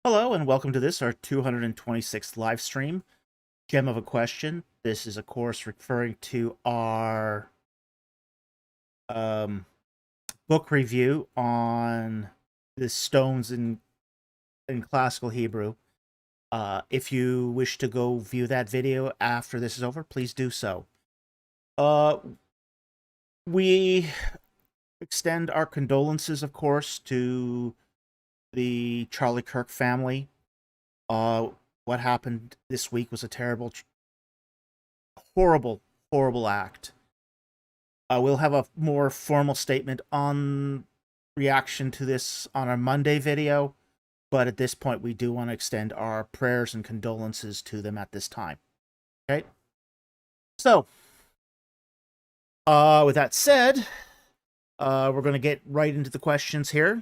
Hello and welcome to this, our 226th live stream. Gem of a question. This is, of course, referring to our um, book review on the stones in classical Hebrew. If you wish to go view that video after this is over, please do so. We extend our condolences, of course, to the Charlie Kirk family. What happened this week was a terrible, horrible, horrible act. We'll have a more formal statement on reaction to this on our Monday video, but at this point, we do want to extend our prayers and condolences to them at this time. Okay? So, with that said, we're going to get right into the questions here.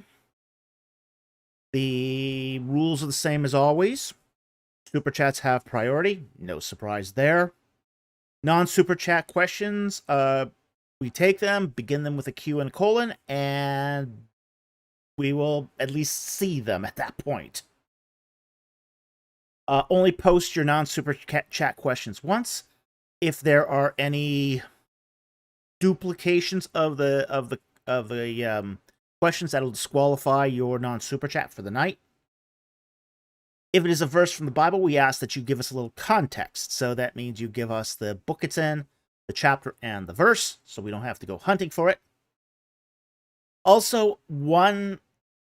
The rules are the same as always. Super chats have priority. No surprise there. Non-super chat questions, we take them, begin them with a Q and a colon, and we will at least see them at that point. Only post your non-super chat questions once. If there are any duplications of the questions, that'll disqualify your non-super chat for the night. If it is a verse from the Bible, we ask that you give us a little context. So that means you give us the book it's in, the chapter, and the verse, so we don't have to go hunting for it. Also,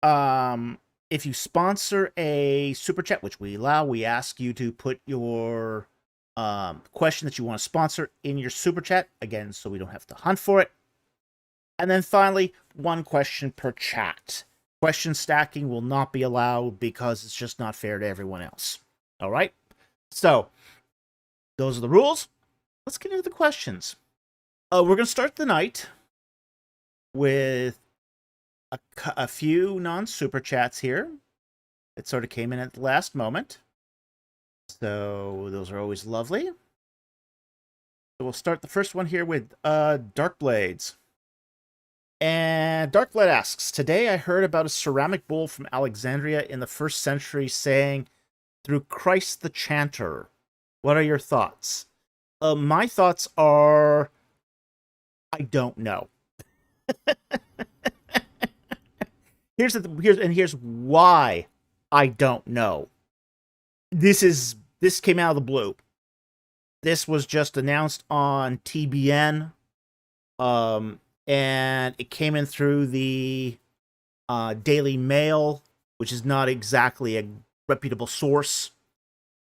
if you sponsor a super chat, which we allow, we ask you to put your question that you want to sponsor in your super chat, again, so we don't have to hunt for it. And then finally, one question per chat. Question stacking will not be allowed because it's just not fair to everyone else. All right? So, those are the rules. Let's get into the questions. We're going to start the night with a few non-super chats here. It sort of came in at the last moment. So, those are always lovely. So, we'll start the first one here with Darkblades. And Darkblade asks, today I heard about a ceramic bowl from Alexandria in the 1st century saying, through Christ the Chanter. What are your thoughts? My thoughts are, I don't know. Here's why I don't know. This came out of the blue. This was just announced on TBN. And it came in through the Daily Mail, which is not exactly a reputable source.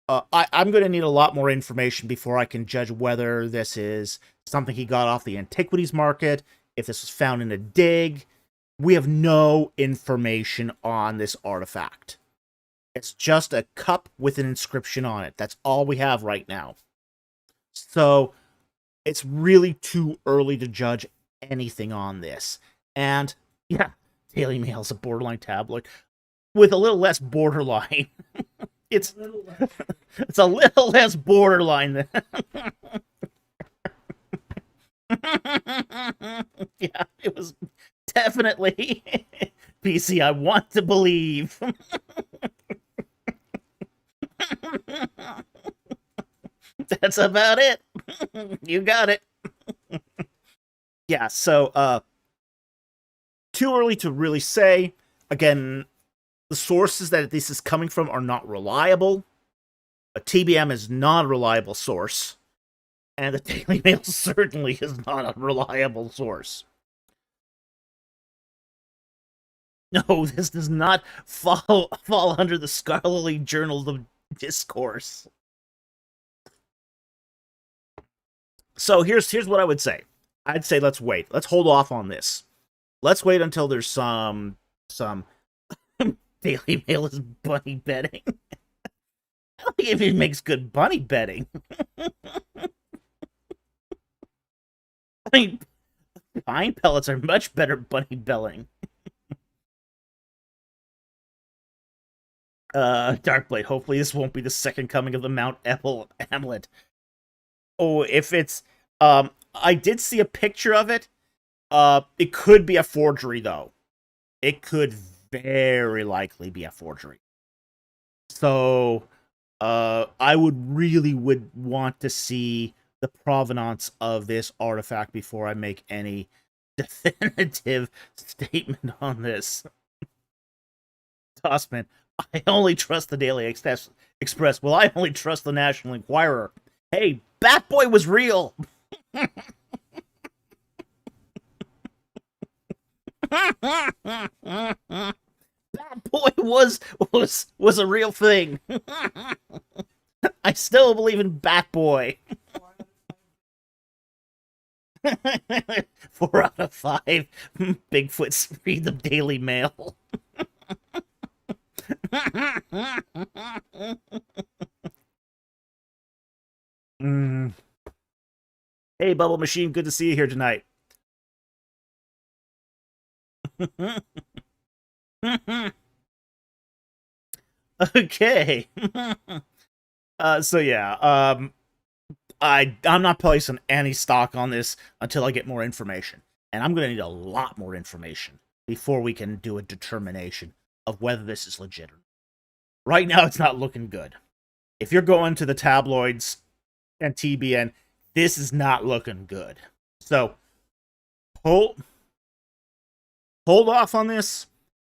I'm going to need a lot more information before I can judge whether this is something he got off the antiquities market, if this was found in a dig. We have no information on this artifact. It's just a cup with an inscription on it. That's all we have right now. So it's really too early to judge anything on this. And yeah, Daily Mail's a borderline tabloid with a little less borderline. it's a little less borderline. Yeah, it was definitely PC. I want to believe. That's about it. You got it. Yeah, so too early to really say. Again, the sources that this is coming from are not reliable. A TBM is not a reliable source, and the Daily Mail certainly is not a reliable source. No, this does not fall under the scholarly journal of discourse. So here's what I would say. I'd say let's wait. Let's hold off on this. Let's wait until there's some Daily Mail is bunny betting. I don't think it makes good bunny betting. I mean, pine pellets are much better bunny belling. Darkblade, hopefully this won't be the second coming of the Mount Ebel amulet. Oh, if it's I did see a picture of it. It could be a forgery, though. It could very likely be a forgery. So I would want to see the provenance of this artifact before I make any definitive statement on this. Tossman, I only trust the Daily Express. Well, I only trust the National Enquirer. Hey, Batboy was real. Batboy was a real thing. I still believe in Batboy. 4 out of 5. Bigfoot's read the Daily Mail. mm. Hey, Bubble Machine, good to see you here tonight. Okay. So yeah, I'm not placing any stock on this until I get more information, and I'm gonna need a lot more information before we can do a determination of whether this is legit. Right now, it's not looking good. If you're going to the tabloids and TBN, this is not looking good. So hold off on this,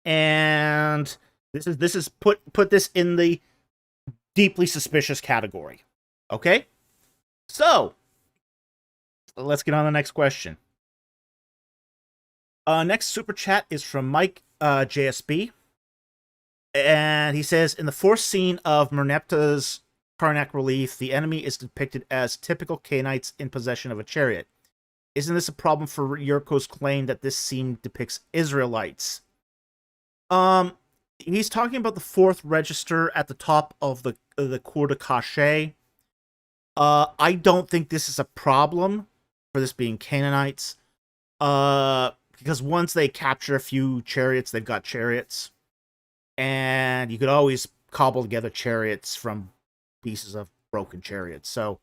and this is put this in the deeply suspicious category. Okay? So let's get on the next question. Next super chat is from Mike JSB. And he says, in the fourth scene of Merneptah's Karnak relief, the enemy is depicted as typical Canaanites in possession of a chariot. Isn't this a problem for Yurko's claim that this scene depicts Israelites? He's talking about the fourth register at the top of the Cour de Cachet. I don't think this is a problem for this being Canaanites. Because once they capture a few chariots, they've got chariots. And you could always cobble together chariots from pieces of broken chariots. So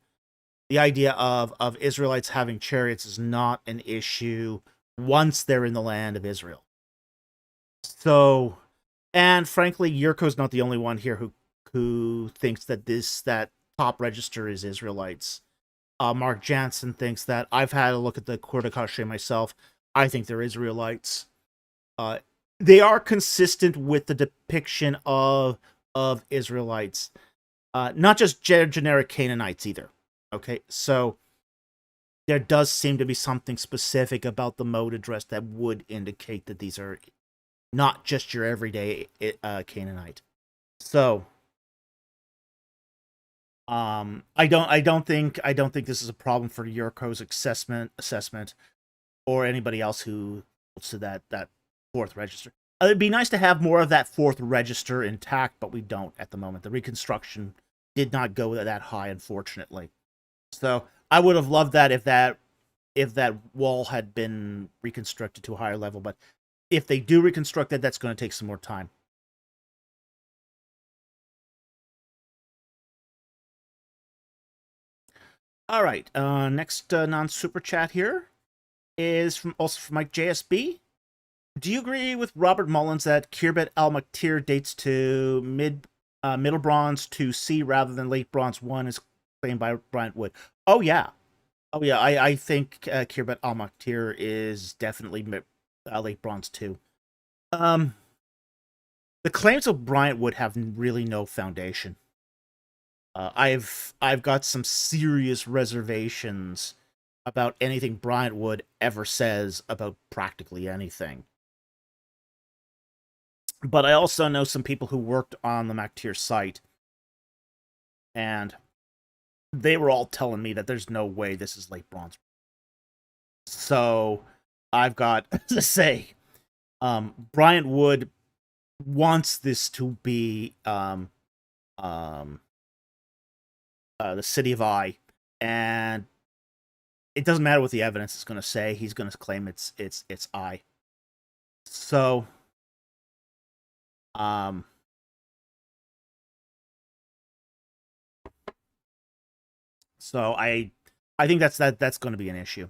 the idea of Israelites having chariots is not an issue once they're in the land of Israel. So, and frankly, Yurko's not the only one here who thinks that that top register is Israelites. Mark Jansen thinks that. I've had a look at the Cour de Cachet myself. I think they're Israelites. They are consistent with the depiction of Israelites, not just generic Canaanites either. Okay, so there does seem to be something specific about the mode address that would indicate that these are not just your everyday Canaanite. So, I don't think this is a problem for Yurko's assessment, or anybody else who looks to that fourth register. It'd be nice to have more of that fourth register intact, but we don't at the moment. The reconstruction did not go that high, unfortunately. So I would have loved that if that wall had been reconstructed to a higher level. But if they do reconstruct it, that's going to take some more time. All right. Next non-super chat here is also from Mike JSB. Do you agree with Robert Mullins that Khirbet al-Maktir dates to Middle Bronze 2C rather than Late Bronze 1 as claimed by Bryant Wood? Oh, yeah. I think Khirbet al-Maktir is definitely Late Bronze 2. The claims of Bryant Wood have really no foundation. I've got some serious reservations about anything Bryant Wood ever says about practically anything. But I also know some people who worked on the Maktir site, and they were all telling me that there's no way this is Late Bronze. So I've got to say, Bryant Wood wants this to be the City of Ai, and it doesn't matter what the evidence is going to say. He's going to claim it's Ai. So, so I think that's going to be an issue.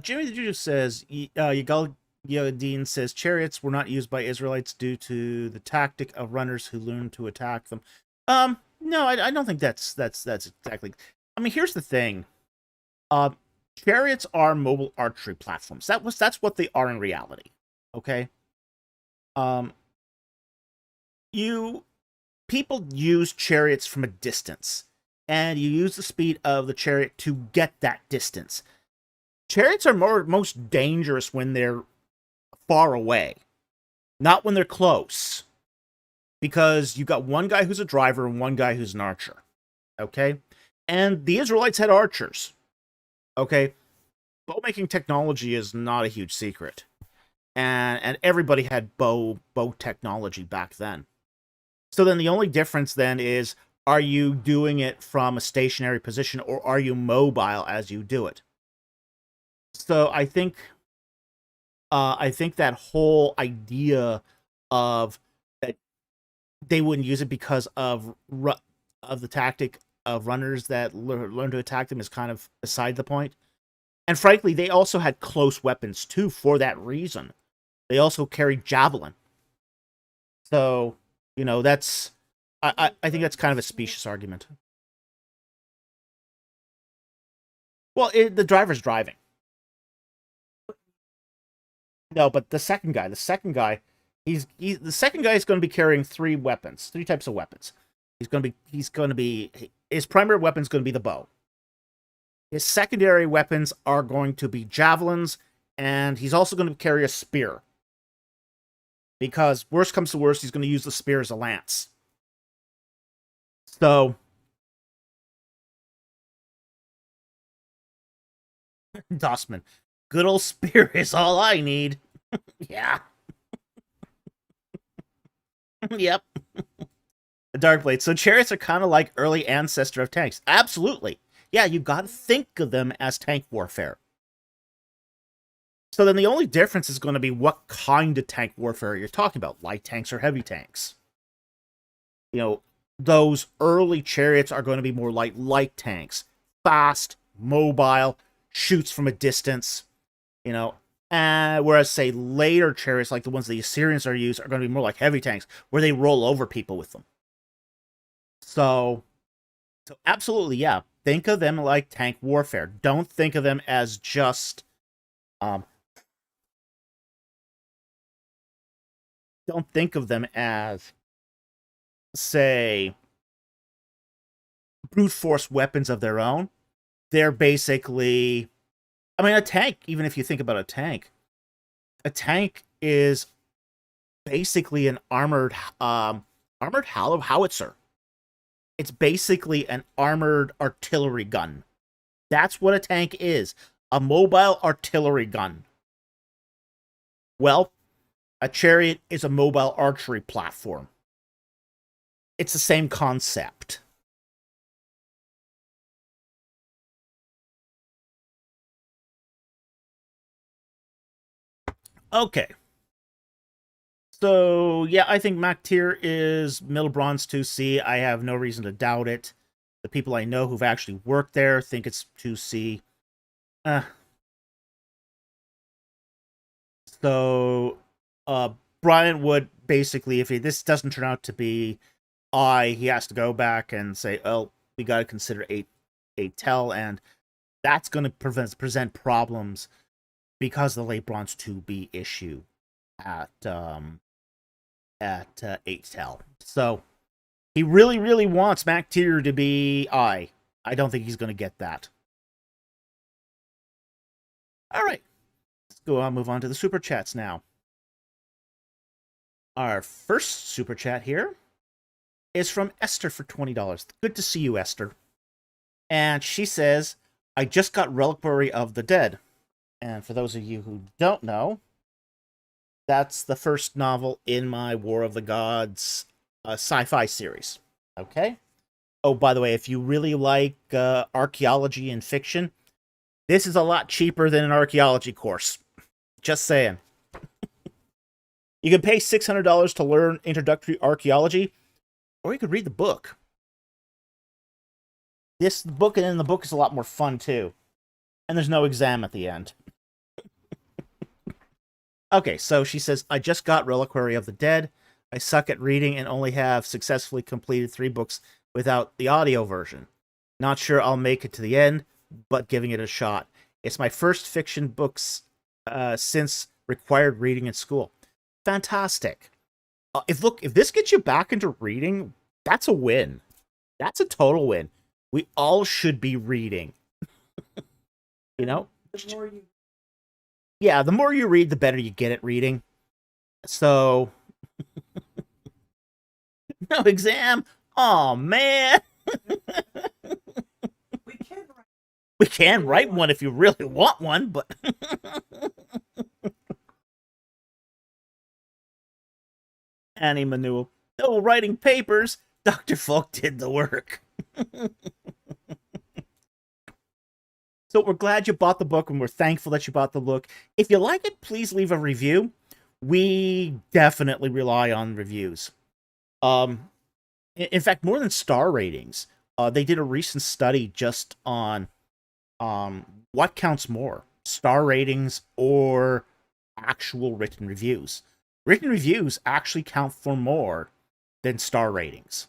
Jimmy the Juju says, Yigal Dean says chariots were not used by Israelites due to the tactic of runners who learned to attack them. No, I don't think that's exactly. I mean, here's the thing. Uh, Chariots are mobile archery platforms. That's what they are in reality. Okay. Um, you people use chariots from a distance, and you use the speed of the chariot to get that distance. Chariots are most dangerous when they're far away, not when they're close, because you got one guy who's a driver and one guy who's an archer. Okay, and the Israelites had archers. Okay, bow making technology is not a huge secret, and everybody had bow technology back then. So then the only difference then is, are you doing it from a stationary position or are you mobile as you do it? So I think that whole idea of that they wouldn't use it because of the tactic of runners that learn to attack them is kind of beside the point. And frankly, they also had close weapons too for that reason. They also carried javelin. So, that's I think that's kind of a specious argument. Well, the driver's driving. No, but the second guy, the second guy is going to be carrying three types of weapons. His primary weapon is going to be the bow. His secondary weapons are going to be javelins, and he's also going to carry a spear. Because worst comes to worst, he's going to use the spear as a lance. So, Dossman, good old spear is all I need. Yeah. Yep. The Darkblade. So chariots are kind of like early ancestor of tanks. Absolutely. Yeah, you got to think of them as tank warfare. So then the only difference is going to be what kind of tank warfare you're talking about. Light tanks or heavy tanks. Those early chariots are going to be more like light tanks. Fast, mobile, shoots from a distance. Whereas, say, later chariots, like the ones the Assyrians are used, are going to be more like heavy tanks, where they roll over people with them. So absolutely, yeah. Think of them like tank warfare. Don't think of them as just... don't think of them as, say, brute force weapons of their own. They're basically... I mean, a tank, even if you think about a tank is basically an armored howitzer. It's basically an armored artillery gun. That's what a tank is. A mobile artillery gun. Well, a chariot is a mobile archery platform. It's the same concept. Okay. So, yeah, I think Mac tier is middle bronze 2C. I have no reason to doubt it. The people I know who've actually worked there think it's 2C. So, Brian would basically, if this doesn't turn out to be he has to go back and say, oh, we got to consider 8 tell, and that's going to present problems because of the late bronze 2B issue at 8 tell. So he really, really wants Mac tier to be I. I don't think he's going to get that. All right. Let's go on, move on to the super chats now. Our first super chat here is from Esther for $20. Good to see you, Esther. And she says, I just got Reliquary of the Dead. And for those of you who don't know, that's the first novel in my War of the Gods sci-fi series. Okay? Oh, by the way, if you really like archaeology and fiction, this is a lot cheaper than an archaeology course. Just saying. You can pay $600 to learn introductory archaeology, or you could read the book. This book, and the book is a lot more fun, too. And there's no exam at the end. Okay, so she says, I just got Reliquary of the Dead. I suck at reading and only have successfully completed 3 books without the audio version. Not sure I'll make it to the end, but giving it a shot. It's my first fiction books since required reading in school. Fantastic. If this gets you back into reading, that's a win. That's a total win. We all should be reading. You know? Yeah, the more you read, the better you get at reading. So, no exam. Oh man. We can write one if you really want one, but Annie Manuel. No writing papers. Dr. Folk did the work. So we're glad you bought the book, and we're thankful that you bought the book. If you like it, please leave a review. We definitely rely on reviews. In fact, more than star ratings, they did a recent study just on what counts more, star ratings or actual written reviews. Written reviews actually count for more than star ratings.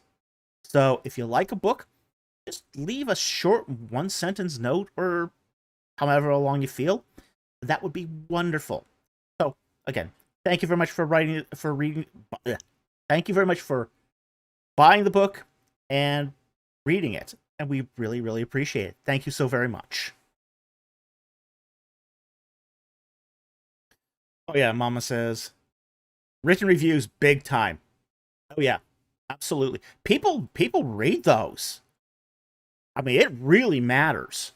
So if you like a book, just leave a short 1-sentence note or however long you feel. That would be wonderful. So again, thank you very much for reading. Thank you very much for buying the book and reading it. And we really, really appreciate it. Thank you so very much. Oh yeah, Mama says written reviews big time. Oh yeah, absolutely. People read those. I mean, it really matters.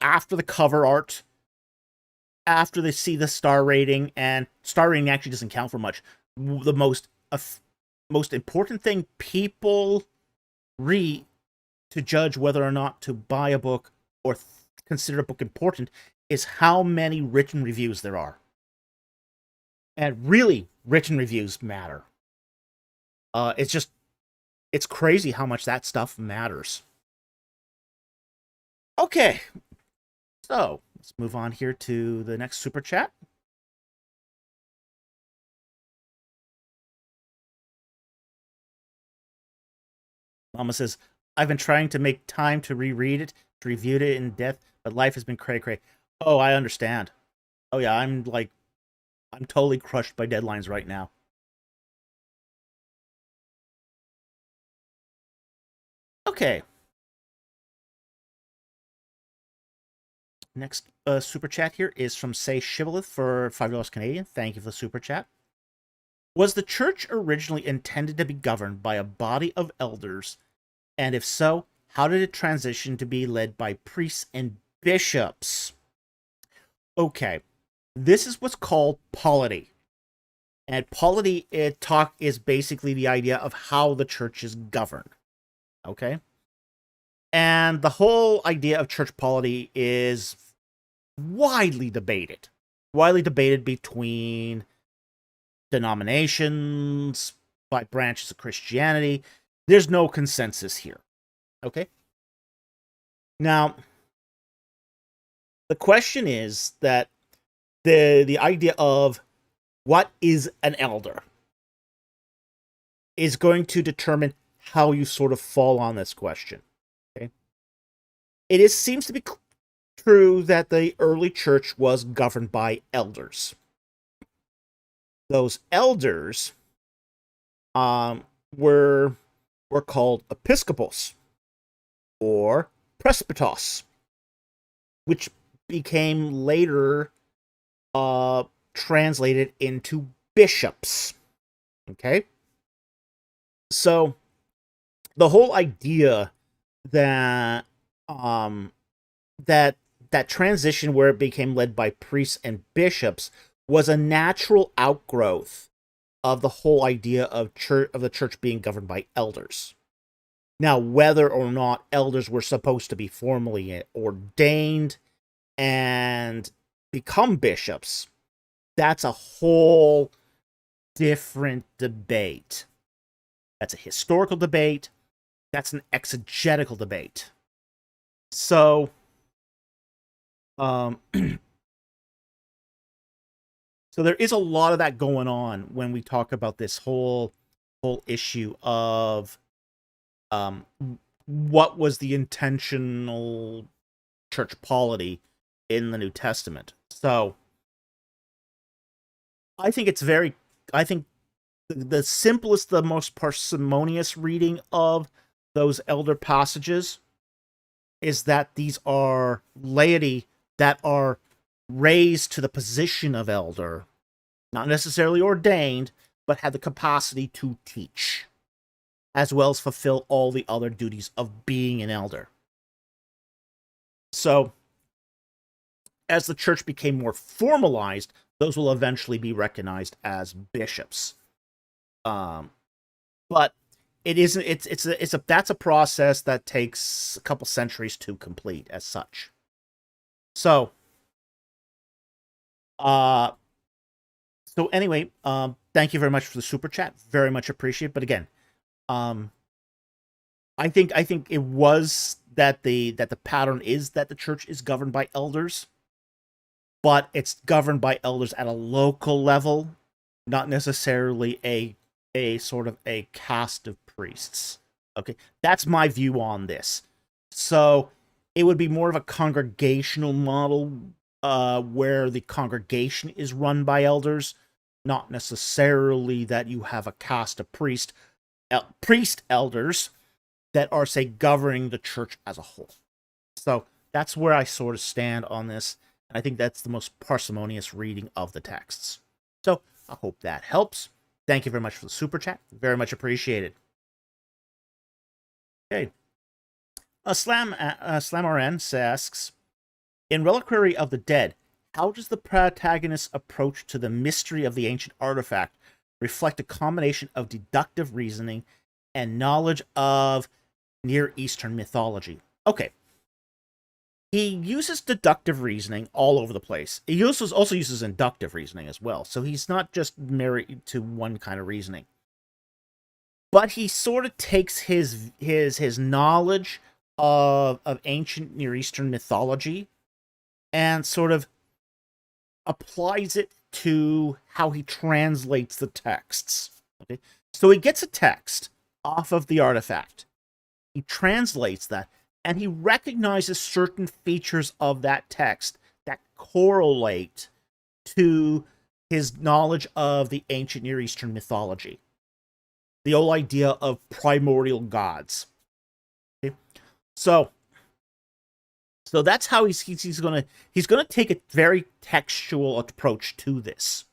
After the cover art, after they see the star rating, and star rating actually doesn't count for much. The most important thing people read to judge whether or not to buy a book or consider a book important is how many written reviews there are. And really, written reviews matter. It's crazy how much that stuff matters. Okay, so let's move on here to the next super chat. Mama says, I've been trying to make time to reread it, to review it in depth, but life has been cray-cray. Oh, I understand. Oh yeah, I'm totally crushed by deadlines right now. Okay. Next super chat here is from Say Shibboleth for $5 Canadian. Thank you for the super chat. Was the church originally intended to be governed by a body of elders? And if so, how did it transition to be led by priests and bishops? Okay, this is what's called polity. And polity is basically the idea of how the church is governed. Okay? And the whole idea of church polity is widely debated. Widely debated between denominations, by branches of Christianity. There's no consensus here. Okay? Now, the question is that the idea of what is an elder is going to determine how you sort of fall on this question. Okay? Seems to be true that the early church was governed by elders. Those elders were called episcopos or presbytos, which became later translated into bishops. Okay? So the whole idea that that transition where it became led by priests and bishops was a natural outgrowth of the whole idea of the church being governed by elders. Now, whether or not elders were supposed to be formally ordained and become bishops, that's a whole different debate. That's a historical debate. That's an exegetical debate. So, So there is a lot of that going on when we talk about this whole issue of um, what was the intentional church polity in the New Testament. So I think it's very, I think the simplest, the most parsimonious reading of those elder passages is that these are laity that are raised to the position of elder, not necessarily ordained, but have the capacity to teach, as well as fulfill all the other duties of being an elder. So, as the church became more formalized, those will eventually be recognized as bishops. But it isn't. It's a that's a process that takes a couple centuries to complete as such. So, uh, so anyway, thank you very much for the super chat. Very much appreciate. But again, um, I think it was that the pattern is that the church is governed by elders, but it's governed by elders at a local level, not necessarily a sort of a caste of priests. Okay, that's my view on this. So it would be more of a congregational model, where the congregation is run by elders, not necessarily that you have a caste of priest elders that are, say, governing the church as a whole. So that's where I sort of stand on this. And I think that's the most parsimonious reading of the texts. So I hope that helps. Thank you very much for the super chat. Very much appreciated. Okay. Slam RN asks, in Reliquary of the Dead, how does the protagonist's approach to the mystery of the ancient artifact reflect a combination of deductive reasoning and knowledge of Near Eastern mythology? Okay. He uses deductive reasoning all over the place. He also uses inductive reasoning as well. So he's not just married to one kind of reasoning. But he sort of takes his knowledge of ancient Near Eastern mythology and sort of applies it to how he translates the texts. Okay? So he gets a text off of the artifact. He translates that, and he recognizes certain features of that text that correlate to his knowledge of the ancient Near Eastern mythology. The whole idea of primordial gods. Okay? So that's how he's gonna take a very textual approach to this.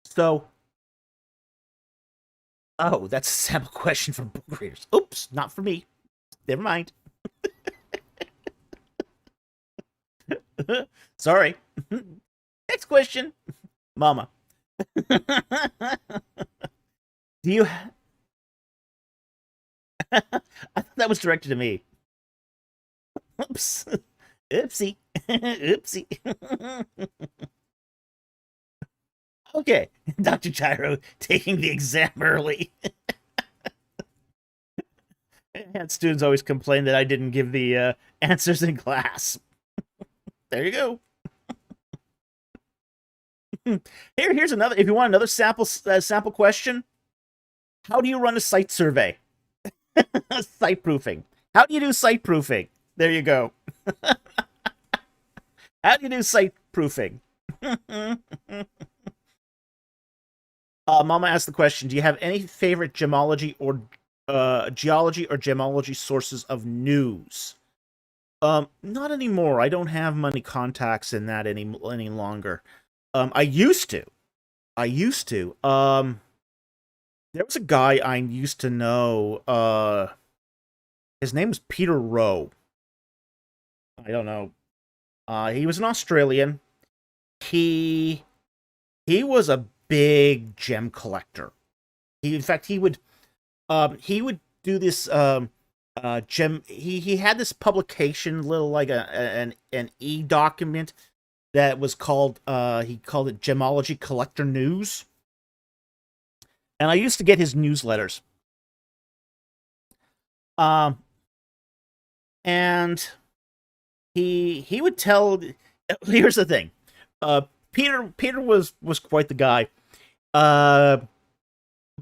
So, oh, that's a sample question from book readers. Oops, not for me. Never mind. Sorry. Next question, Mama. Do you? I thought that was directed to me. Oops. Oopsie. Oopsie. Okay. Dr. Gyro taking the exam early. And students always complain that I didn't give the answers in class. There you go. Here's another. If you want another sample question, how do you run a site survey? Site proofing. How do you do site proofing? There you go. How do you do site proofing? Mama asked the question, do you have any favorite gemology or geology or gemology sources of news? Not anymore. I don't have many contacts in that any longer. I used to. There was a guy I used to know. His name was Peter Rowe. I don't know. He was an Australian. He was a big gem collector. In fact, he would do this gem. He had this publication, little like an e-document that was called he called it Gemology Collector News. And I used to get his newsletters. And he would tell. Here's the thing. Peter was quite the guy. Uh,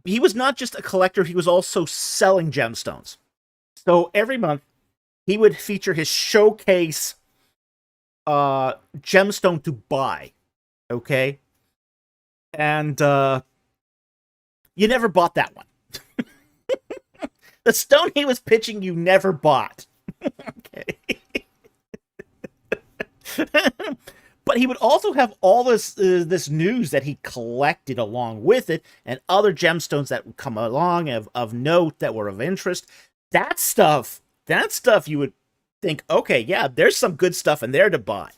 he was not just a collector; he was also selling gemstones. So every month he would feature his showcase gemstone to buy. Okay, and you never bought that one. The stone he was pitching, you never bought. Okay. But he would also have all this news that he collected along with it, and other gemstones that would come along of note that were of interest. That stuff you would think, okay, yeah, there's some good stuff in there to buy.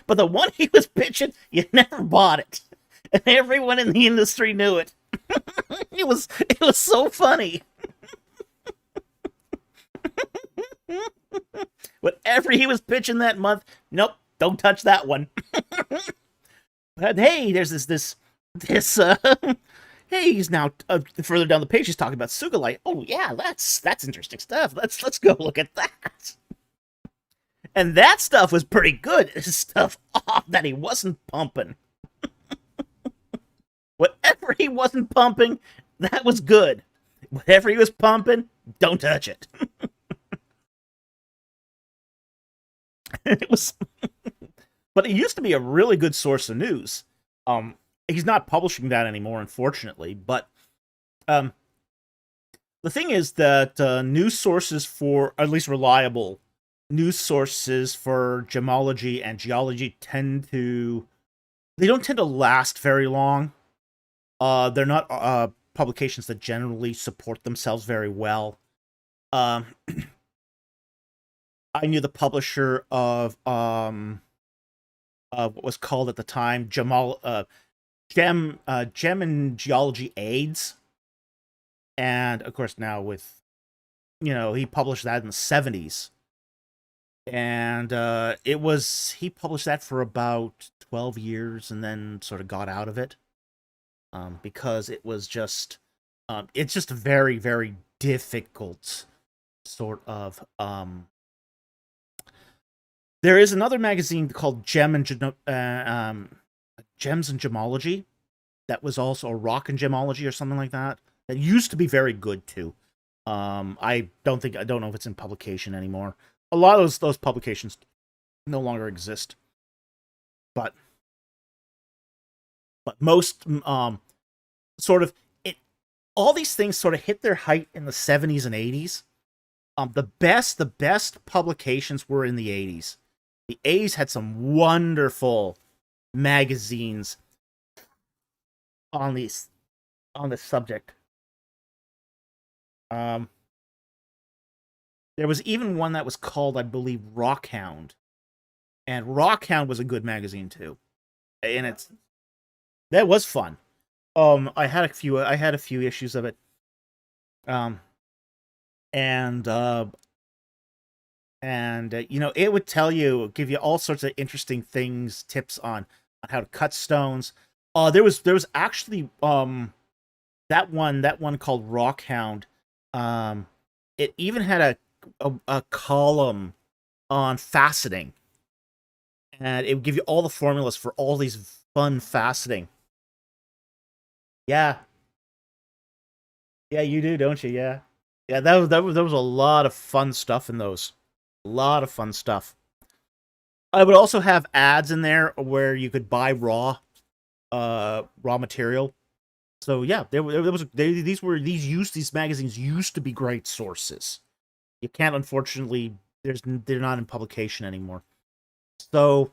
But the one he was pitching, you never bought it, and everyone in the industry knew it. It was so funny. Whatever he was pitching that month, nope, don't touch that one. But hey, there's this hey, he's now further down the page. He's talking about Sugalite. Oh yeah, that's interesting stuff. Let's go look at that. And that stuff was pretty good. Stuff that he wasn't pumping. Whatever he wasn't pumping, that was good. Whatever he was pumping, don't touch it. It was, but it used to be a really good source of news. He's not publishing that anymore, unfortunately. But the thing is that news sources for, at least reliable news sources for gemology and geology, they don't tend to last very long. They're not publications that generally support themselves very well. I knew the publisher of what was called at the time Gem and Geology Aids, and of course now with, he published that in the 70s, and he published that for about 12 years and then sort of got out of it, because it was just it's just a very, very difficult sort of there is another magazine called Gems and Gemology that was also a Rock and Gemology or something like that. That used to be very good too. I don't know if it's in publication anymore. A lot of those publications no longer exist. But most sort of all these things sort of hit their height in the 70s and 80s. The best publications were in the 80s. The 80s had some wonderful magazines on this subject. There was even one that was called, I believe, Rockhound, and Rockhound was a good magazine too, and that was fun. I had a few issues of it, and it would give you all sorts of interesting things, tips on how to cut stones. There was actually that one called Rockhound. It even had a column on faceting, and it would give you all the formulas for all these fun faceting. Yeah, you do, don't you? Yeah, that was a lot of fun stuff in those. A lot of fun stuff. I would also have ads in there where you could buy raw material. So yeah, these magazines used to be great sources. You can't, unfortunately, they're not in publication anymore. So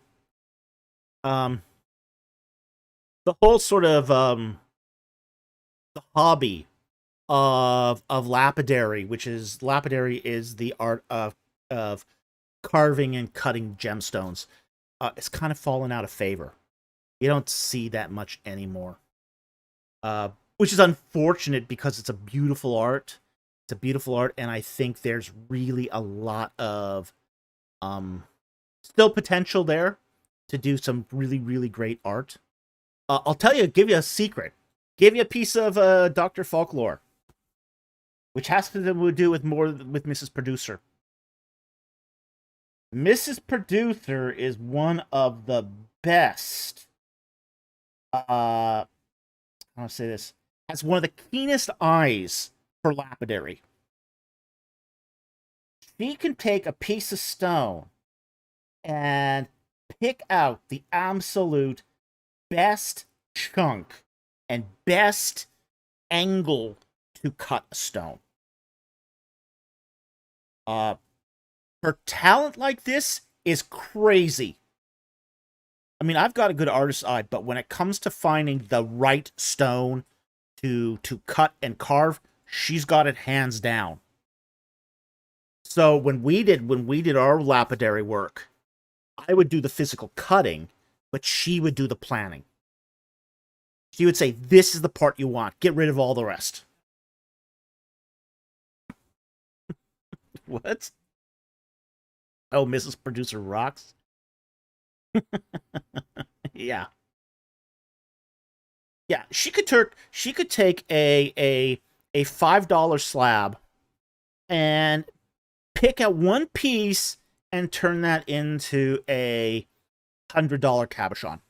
the whole sort of the hobby of lapidary, lapidary is the art of carving and cutting gemstones. It's kind of fallen out of favor. You don't see that much anymore, which is unfortunate because it's a beautiful art. It's a beautiful art, and I think there's really a lot of still potential there to do some really, really great art. I'll give you a secret. Give you a piece of Dr. Folklore, which has to do with Mrs. Producer. Mrs. Producer is one of the best How do I say this? Has one of the keenest eyes for lapidary. She can take a piece of stone and pick out the absolute best chunk and best angle to cut a stone. Her talent like this is crazy. I mean, I've got a good artist's eye, but when it comes to finding the right stone to cut and carve, she's got it hands down. So when we did our lapidary work, I would do the physical cutting, but she would do the planning. She would say, "This is the part you want. Get rid of all the rest." What? Oh, Mrs. Producer rocks. Yeah. Yeah, she could take a $5 slab and pick out one piece and turn that into a $100 cabochon.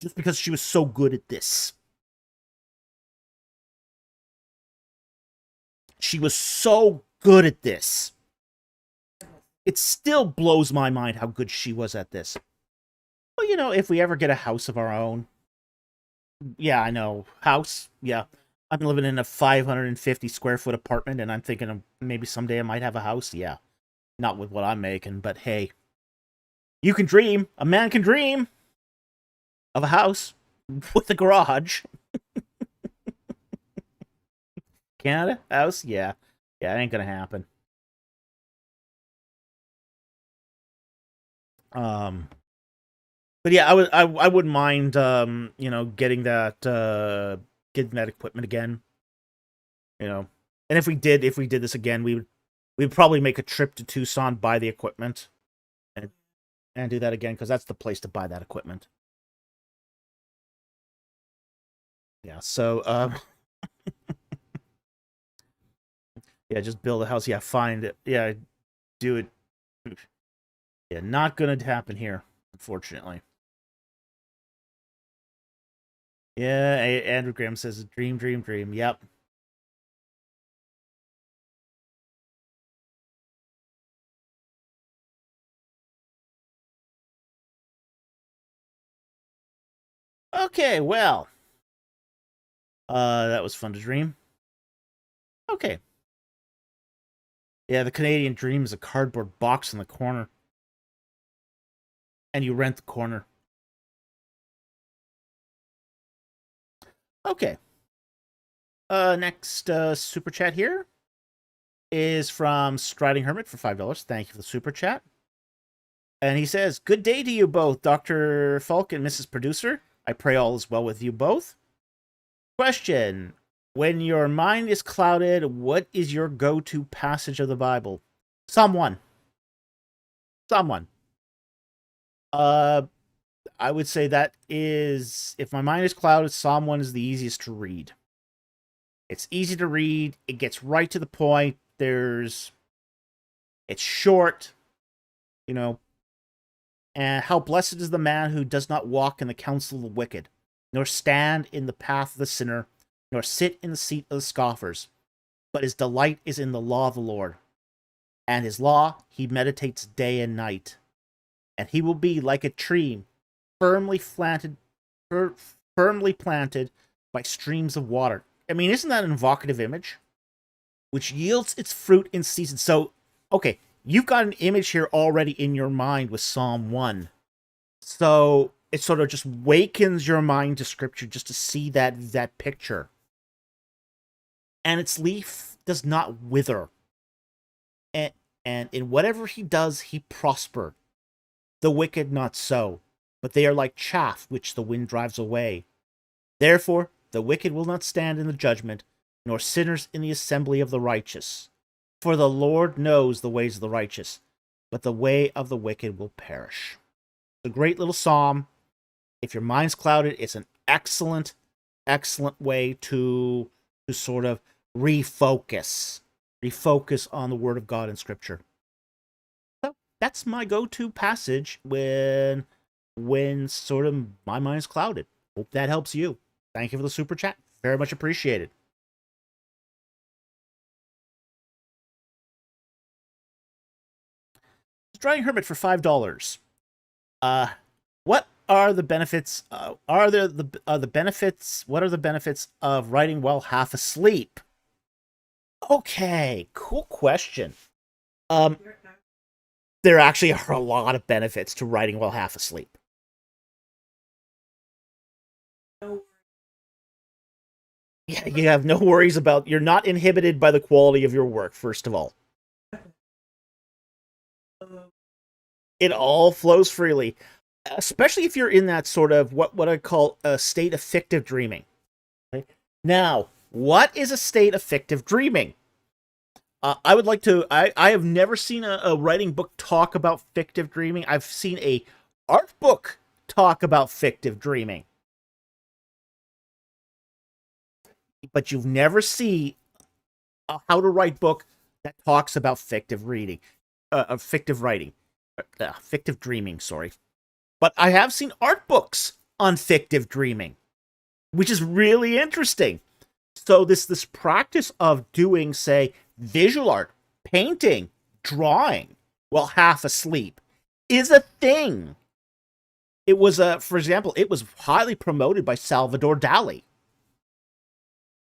Just because she was so good at this. She was so good at this. It still blows my mind how good she was at this. Well, you know, if we ever get a house of our own. Yeah, I know. House, yeah. I'm living in a 550 square foot apartment, and I'm thinking of maybe someday I might have a house. Yeah. Not with what I'm making, but hey. You can dream. A man can dream of a house with a garage. Canada? House? Yeah. Yeah, it ain't gonna happen. But yeah, I wouldn't mind you know, getting that equipment again. You know. And if we did this again, we'd probably make a trip to Tucson, buy the equipment, and do that again, because that's the place to buy that equipment. Yeah, so yeah, just build a house. Yeah, find it. Yeah, do it. Yeah, not gonna happen here, unfortunately. Yeah, Andrew Graham says dream, dream, dream. Yep. Okay, well. That was fun to dream. Okay. Yeah, the Canadian dream is a cardboard box in the corner. And you rent the corner. Okay. Next super chat here is from Striding Hermit for $5. Thank you for the super chat. And he says, "Good day to you both, Dr. Falk and Mrs. Producer. I pray all is well with you both. Question: when your mind is clouded, what is your go-to passage of the Bible?" Someone. Uh, I would say that is, if my mind is clouded, Psalm 1 is the easiest to read. It's easy to read. It gets right to the point. It's short, you know. And how blessed is the man who does not walk in the counsel of the wicked, nor stand in the path of the sinner, nor sit in the seat of the scoffers. But his delight is in the law of the Lord, and his law he meditates day and night. And he will be like a tree firmly planted, firmly planted by streams of water. I mean, isn't that an evocative image? Which yields its fruit in season. So, okay, you've got an image here already in your mind with Psalm 1. So it sort of just wakens your mind to scripture just to see that picture. And its leaf does not wither. And in whatever he does, he prosper. The wicked not so, but they are like chaff which the wind drives away. Therefore, the wicked will not stand in the judgment, nor sinners in the assembly of the righteous. For the Lord knows the ways of the righteous, but the way of the wicked will perish. It's a great little psalm. If your mind's clouded, it's an excellent, excellent way to sort of refocus on the Word of God in Scripture. So that's my go-to passage when sort of my mind's clouded. Hope that helps you. Thank you for the super chat. Very much appreciated. Drying Hermit for $5. What are the benefits? Are there the benefits? What are the benefits of writing while half asleep? Okay, cool question. Um, there actually are a lot of benefits to writing while half asleep. Yeah, you have no worries about. You're not inhibited by the quality of your work. First of all, it all flows freely, especially if you're in that sort of what I call a state of fictive dreaming. Okay? Now, what is a state of fictive dreaming? I would like to. I have never seen a writing book talk about fictive dreaming. I've seen a art book talk about fictive dreaming, but you've never seen a how to write book that talks about fictive reading, fictive writing, fictive dreaming. Sorry, but I have seen art books on fictive dreaming, which is really interesting. So this practice of doing, say, visual art, painting, drawing while half asleep is a thing. It was for example, it was highly promoted by Salvador Dali.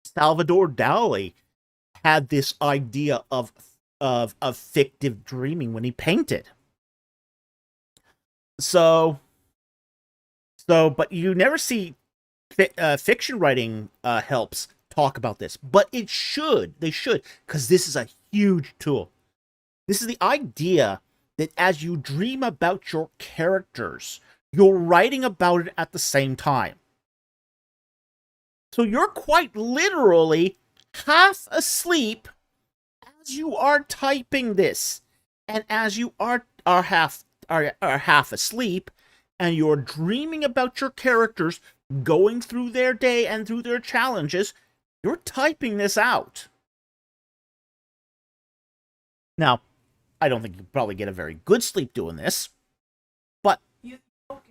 Salvador Dali had this idea of fictive dreaming when he painted. But you never see fiction writing helps talk about this, but it should. They should, because this is a huge tool. This is the idea that as you dream about your characters, you're writing about it at the same time. So you're quite literally half asleep as you are typing this, and as you are half asleep, and you're dreaming about your characters going through their day and through their challenges, you're typing this out. Now, I don't think you probably get a very good sleep doing this, but you won't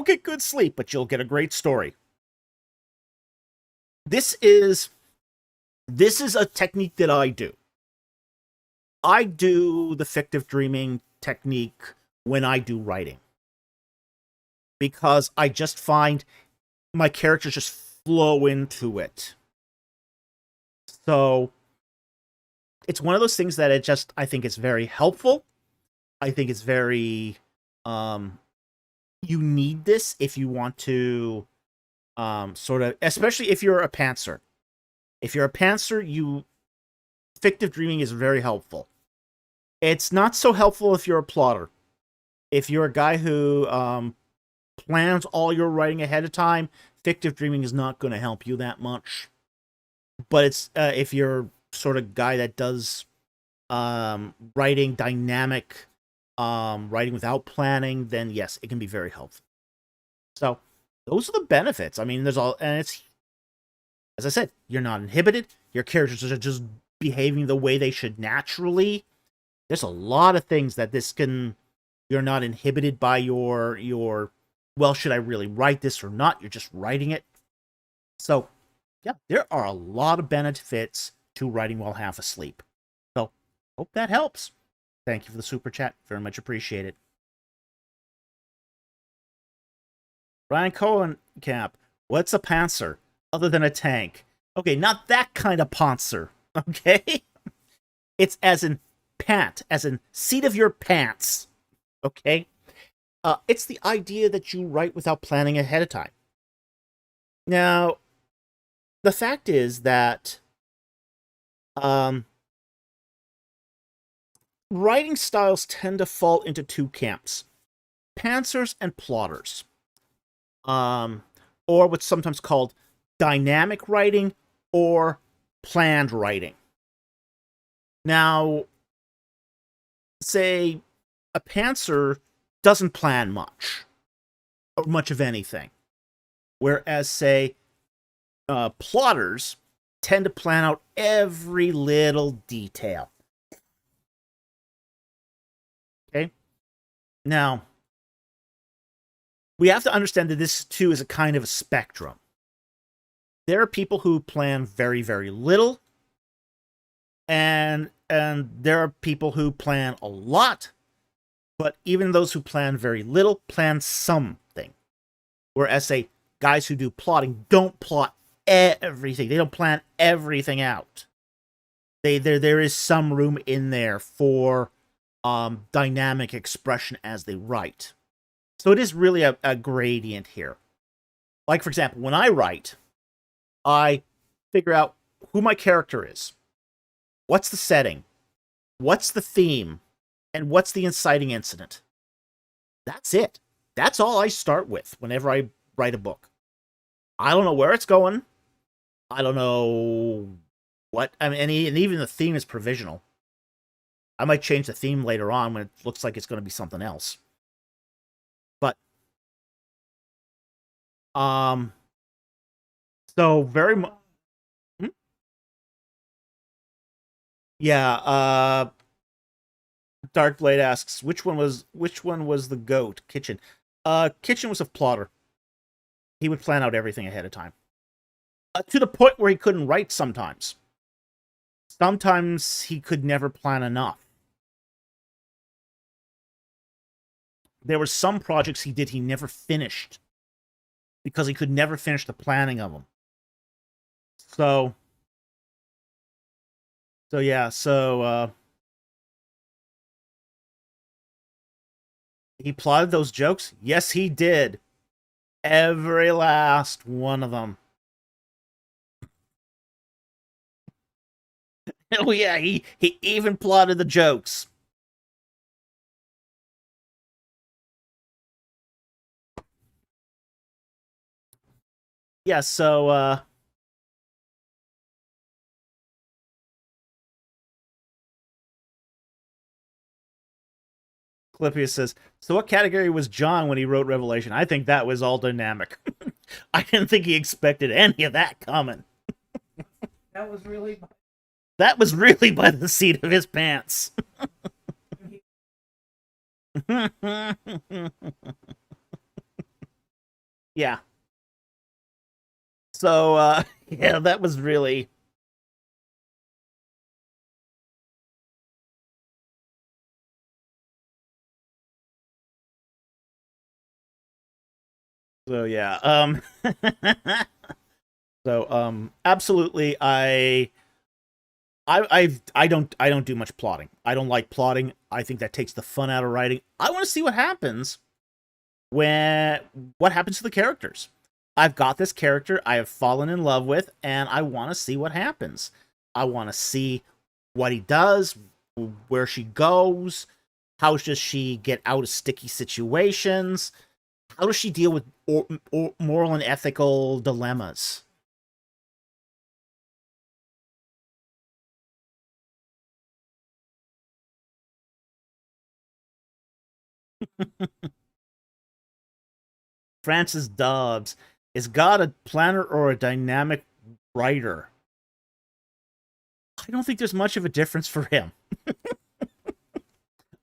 get good sleep, but you'll get a great story. This is a technique that I do. I do the fictive dreaming technique when I do writing, because I just find my characters just flow into it. So it's one of those things that I think it's very helpful. I think it's very you need this if you want to sort of, especially if you're a pantser. If you're a pantser, fictive dreaming is very helpful. It's not so helpful if you're a plotter. If you're a guy who plans all your writing ahead of time, fictive dreaming is not going to help you that much. But it's if you're sort of guy that does writing dynamic, writing without planning, then yes, it can be very helpful. So those are the benefits. I mean, and it's, as I said, you're not inhibited. Your characters are just behaving the way they should naturally. There's a lot of things that you're not inhibited by your well, should I really write this or not? You're just writing it. So, yeah, there are a lot of benefits to writing while half asleep. So, hope that helps. Thank you for the super chat. Very much appreciated. Ryan Cohen Cap, what's a panzer other than a tank? Okay, not that kind of panzer. Okay? It's as in pant, as in seat of your pants. Okay? It's the idea that you write without planning ahead of time. Now, the fact is that writing styles tend to fall into two camps: pantsers and plotters. Or what's sometimes called dynamic writing or planned writing. Now, say a pantser doesn't plan much, or much of anything. Whereas, say, plotters tend to plan out every little detail. Okay? Now, we have to understand that this too is a kind of a spectrum. There are people who plan very, very little, and there are people who plan a lot, but even those who plan very little plan something. Whereas, say, guys who do plotting don't plot everything. They don't plan everything out. There is some room in there for dynamic expression as they write. So it is really a gradient here. Like, for example, when I write, I figure out who my character is, what's the setting, what's the theme, and what's the inciting incident. That's it. That's all I start with whenever I write a book. I don't know where it's going. I don't know what. I mean, and even the theme is provisional. I might change the theme later on when it looks like it's going to be something else. But, so very much. Yeah, Dark Blade asks, which one was the goat? Kitchen. Kitchen was a plotter. He would plan out everything ahead of time. To the point where he couldn't write sometimes. Sometimes he could never plan enough. There were some projects he did he never finished. Because he could never finish the planning of them. So yeah, he plotted those jokes? Yes, he did. Every last one of them. Oh yeah, he even plotted the jokes. Yeah, so Clippia says, so what category was John when he wrote Revelation? I think that was all dynamic. I didn't think he expected any of that coming. That was really by the seat of his pants. Yeah. So, yeah, that was really... So, yeah, absolutely, I don't do much plotting. I don't like plotting. I think that takes the fun out of writing. I want to see what happens what happens to the characters. I've got this character I have fallen in love with, and I want to see what happens. I want to see what he does, where she goes, how does she get out of sticky situations, how does she deal with moral and ethical dilemmas. Francis Dobbs, is God a planner or a dynamic writer? I don't think there's much of a difference for him.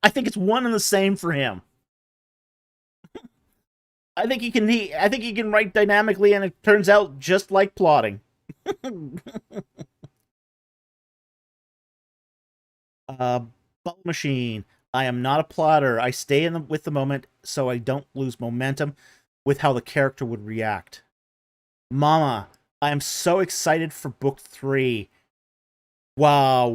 I think it's one and the same for him. I think he can write dynamically, and it turns out just like plotting. Bubble Machine. I am not a plotter. I stay with the moment so I don't lose momentum with how the character would react. Mama, I am so excited for book 3. Wow,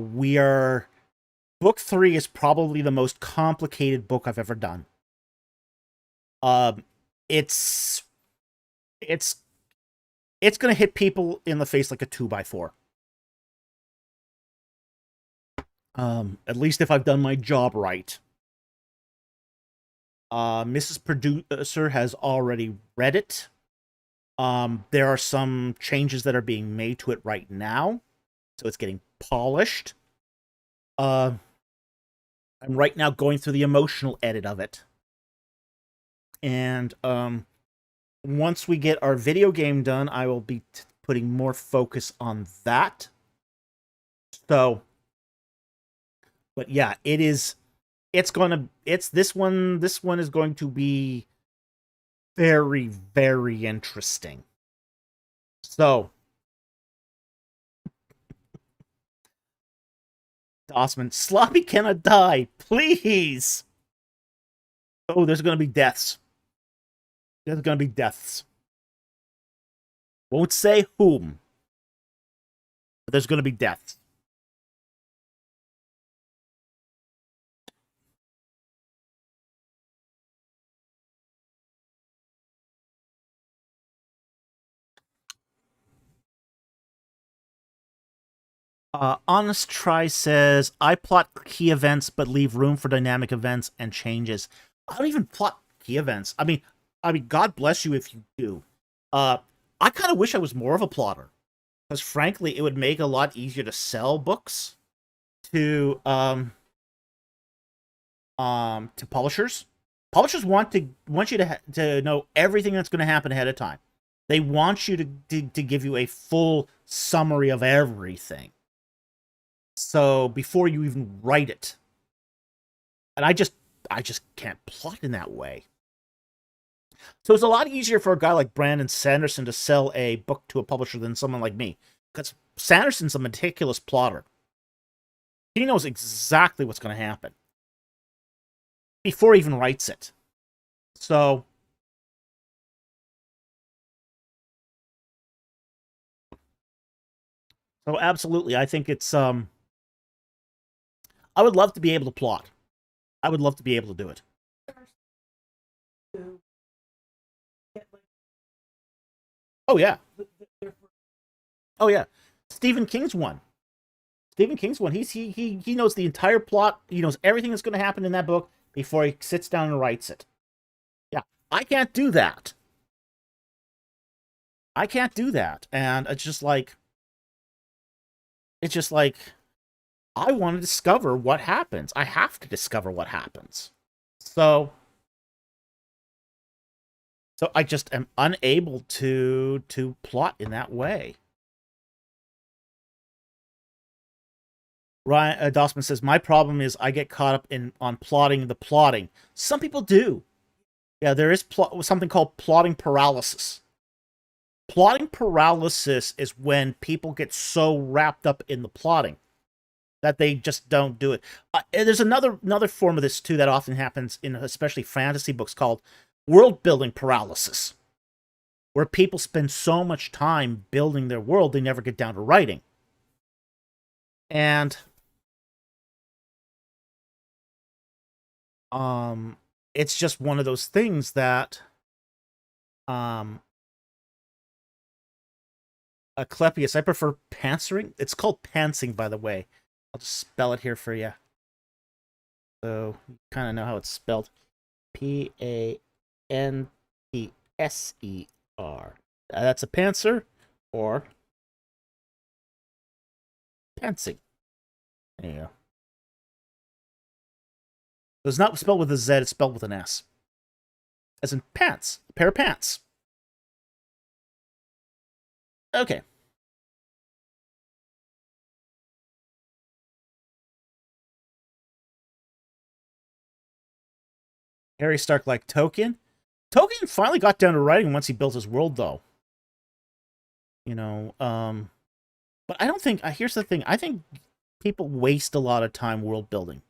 book 3 is probably the most complicated book I've ever done. It's gonna hit people in the face like a 2x4. At least if I've done my job right. Mrs. Producer has already read it. There are some changes that are being made to it right now, so it's getting polished. I'm right now going through the emotional edit of it. And once we get our video game done, I will be putting more focus on that. So, but yeah, this one is going to be very, very interesting. So, Osman, Sloppy cannot die, please. Oh, there's going to be deaths. There's going to be deaths. Won't say whom, but there's going to be deaths. Honest Try says, I plot key events but leave room for dynamic events and changes. I don't even plot key events. I mean, God bless you if you do. I kind of wish I was more of a plotter, because frankly, it would make it a lot easier to sell books to publishers. Publishers want you to know everything that's going to happen ahead of time. They want you to give you a full summary of everything. So before you even write it. And I just can't plot in that way. So it's a lot easier for a guy like Brandon Sanderson to sell a book to a publisher than someone like me, because Sanderson's a meticulous plotter. He knows exactly what's going to happen before he even writes it. So absolutely, I think it's I would love to be able to plot. I would love to be able to do it. Oh yeah. Oh yeah. Stephen King's one. Stephen King's one. He knows the entire plot. He knows everything that's going to happen in that book before he sits down and writes it. Yeah, I can't do that. I can't do that, and it's just like I want to discover what happens. I have to discover what happens. So I just am unable to plot in that way. Ryan Dossman says, my problem is I get caught up on plotting the plotting. Some people do. Yeah, there is something called plotting paralysis. Plotting paralysis is when people get so wrapped up in the plotting that they just don't do it. There's another form of this too that often happens in especially fantasy books called world building paralysis, where people spend so much time building their world they never get down to writing. And it's just one of those things that Clepius, I prefer pantsering. It's called pantsing, by the way. I'll just spell it here for you, so you kind of know how it's spelled. P-A-N-T-S-E-R. That's a pantser or pantsing. There you go. It's not spelled with a Z, it's spelled with an S. As in pants. A pair of pants. Okay. Harry Stark like Tolkien. Tolkien finally got down to writing once he built his world, though. You know, but I don't think, here's the thing, I think people waste a lot of time world building.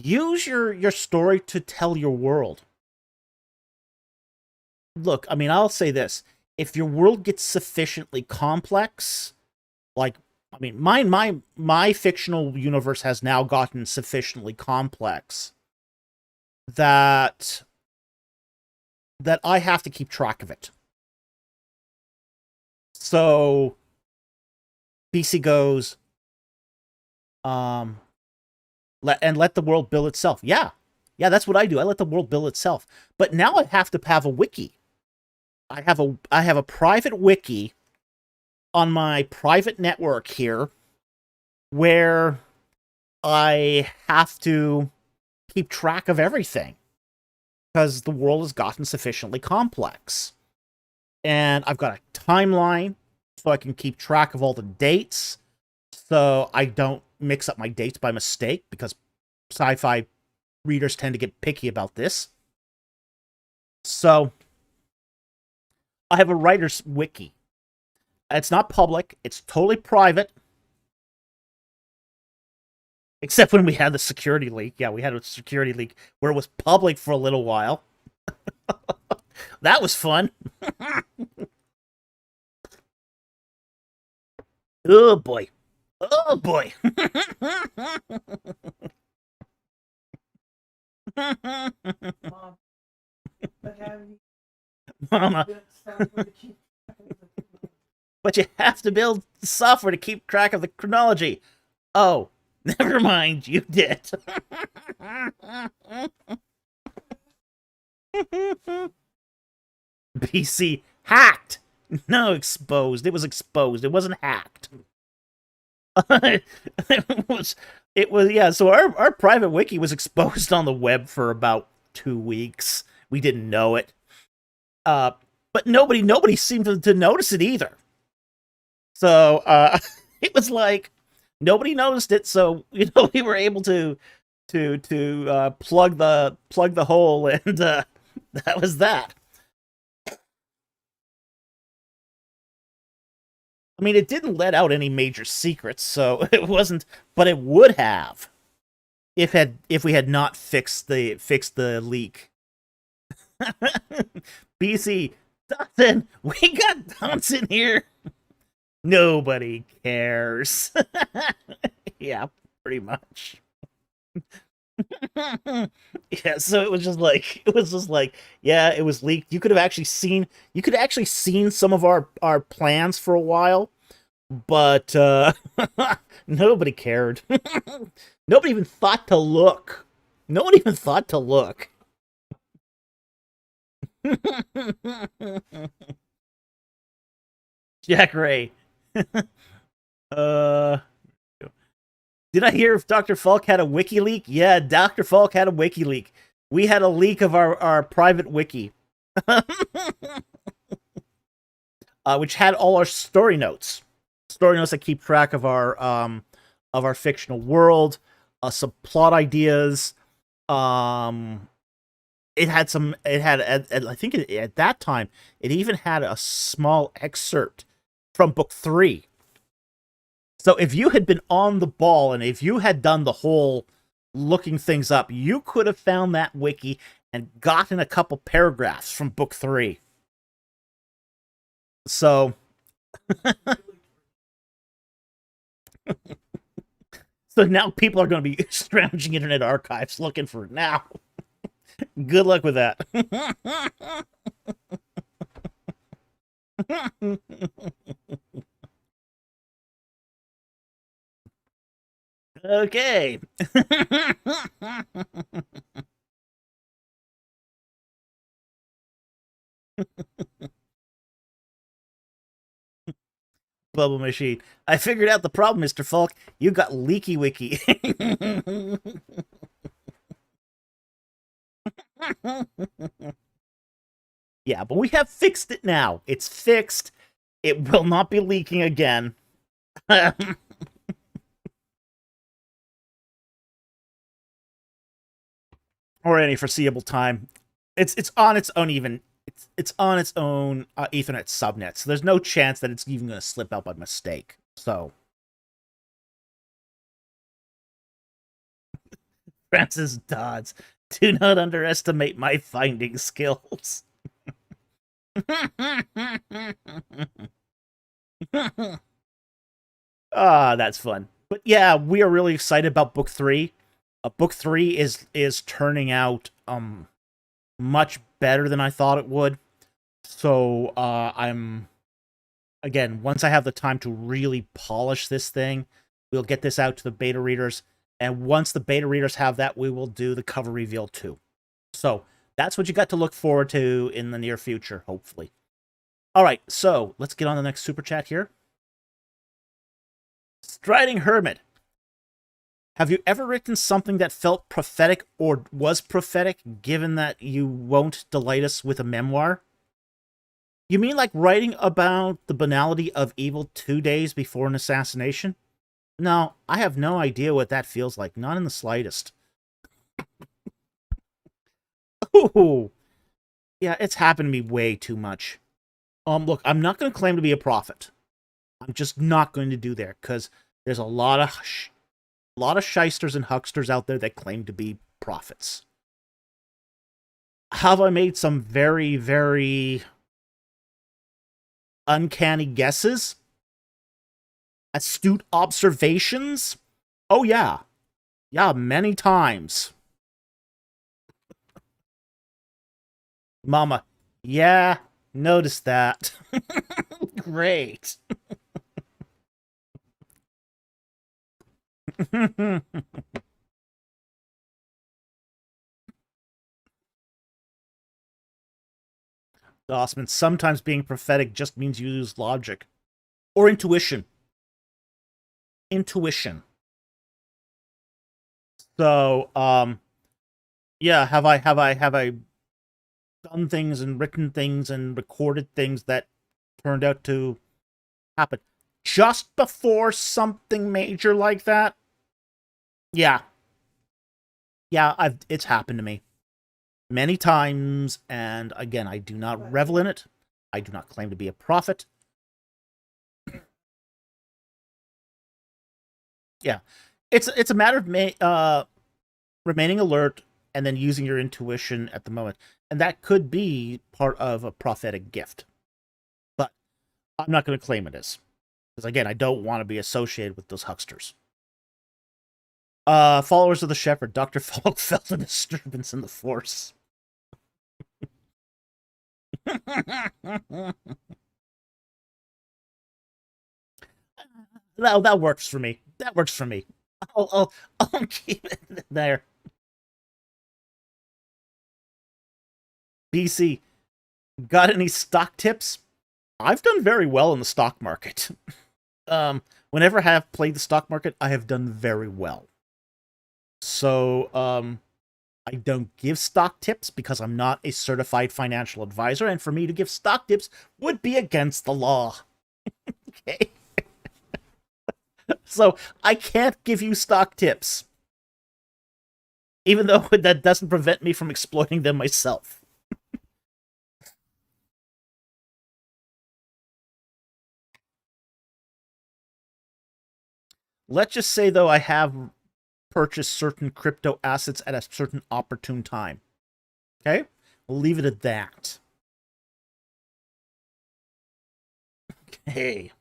Use your story to tell your world. Look, I mean, I'll say this. If your world gets sufficiently complex, like, I mean, my fictional universe has now gotten sufficiently complex that I have to keep track of it. So BC goes, let the world build itself. Yeah, that's what I do. I let the world build itself. But now I have to have a wiki. I have a private wiki on my private network here, where I have to keep track of everything, because the world has gotten sufficiently complex. And I've got a timeline, so I can keep track of all the dates, so I don't mix up my dates by mistake, because sci-fi readers tend to get picky about this. So I have a writer's wiki. It's not public. It's totally private. Except when we had the security leak. Yeah, we had a security leak where it was public for a little while. That was fun. Oh boy. Oh boy. Mom, but have you Mama, built software to keep track of the- but you have to build software to keep track of the chronology. Oh, never mind, you did. BC hacked. No, exposed. It was exposed. It wasn't hacked. it was yeah, so our private wiki was exposed on the web for about 2 weeks. We didn't know it. But nobody seemed to notice it either. So it was like nobody noticed it, so we were able to plug the hole, and that was that. I mean, it didn't let out any major secrets, so it wasn't, but it would have if we had not fixed the leak. BC Dawson, we got Dawson here. Nobody cares. Yeah, pretty much. Yeah, so it was just like yeah, it was leaked. You could actually seen some of our plans for a while, but nobody cared. Nobody even thought to look. No one even thought to look. Jack Ray. uh Did I hear if Dr. Falk had a wiki leak? Yeah, Dr. Falk had a wiki leak. We had a leak of our private wiki. Which had all our story notes. Story notes that keep track of our fictional world, some plot ideas. It had I think at that time it even had a small excerpt from book 3. So if you had been on the ball and if you had done the whole looking things up, you could have found that wiki and gotten a couple paragraphs from book 3. So so now people are going to be scrounging internet archives looking for it now. Good luck with that. Okay. Bubble machine. I figured out the problem, Mr. Falk. You got leaky wiki. Yeah, but we have fixed it now. It's fixed. It will not be leaking again. Or any foreseeable time. It's on its own it's on its own Ethernet subnet, so there's no chance that it's even going to slip out by mistake. So Francis Dodds, do not underestimate my finding skills. Ah, that's fun. But yeah, we are really excited about book 3. Book 3 is turning out much better than I thought it would. So I'm again, once I have the time to really polish this thing, we'll get this out to the beta readers, and once the beta readers have that, we will do the cover reveal too. So that's what you got to look forward to in the near future, hopefully. All right, so let's get on the next super chat here. Striding Hermit. Have you ever written something that felt prophetic or was prophetic, given that you won't delight us with a memoir? You mean like writing about the banality of evil 2 days before an assassination? No, I have no idea what that feels like, not in the slightest. Ooh. Yeah, it's happened to me way too much. Look, I'm not going to claim to be a prophet. I'm just not going to do there because there's a lot of shysters and hucksters out there that claim to be prophets. Have I made some very, very uncanny guesses? Astute observations? Oh, yeah. Yeah, many times. Mama, yeah, noticed that. Great. Osman, sometimes being prophetic just means you use logic. Or intuition. Intuition. So, yeah, have I done things and written things and recorded things that turned out to happen just before something major like that? Yeah. Yeah, it's happened to me many times, and again, I do not revel in it. I do not claim to be a prophet. Yeah. It's a matter of remaining alert and then using your intuition at the moment. And that could be part of a prophetic gift. But I'm not going to claim it is. Because again, I don't want to be associated with those hucksters. Followers of the Shepherd, Dr. Falk felt a disturbance in the Force. That works for me. That works for me. I'll keep it there. BC, got any stock tips? I've done very well in the stock market. Whenever I have played the stock market, I have done very well. So, I don't give stock tips because I'm not a certified financial advisor, and for me to give stock tips would be against the law. Okay? So, I can't give you stock tips. Even though that doesn't prevent me from exploiting them myself. Let's just say, though, I have purchased certain crypto assets at a certain opportune time. Okay? We'll leave it at that. Okay.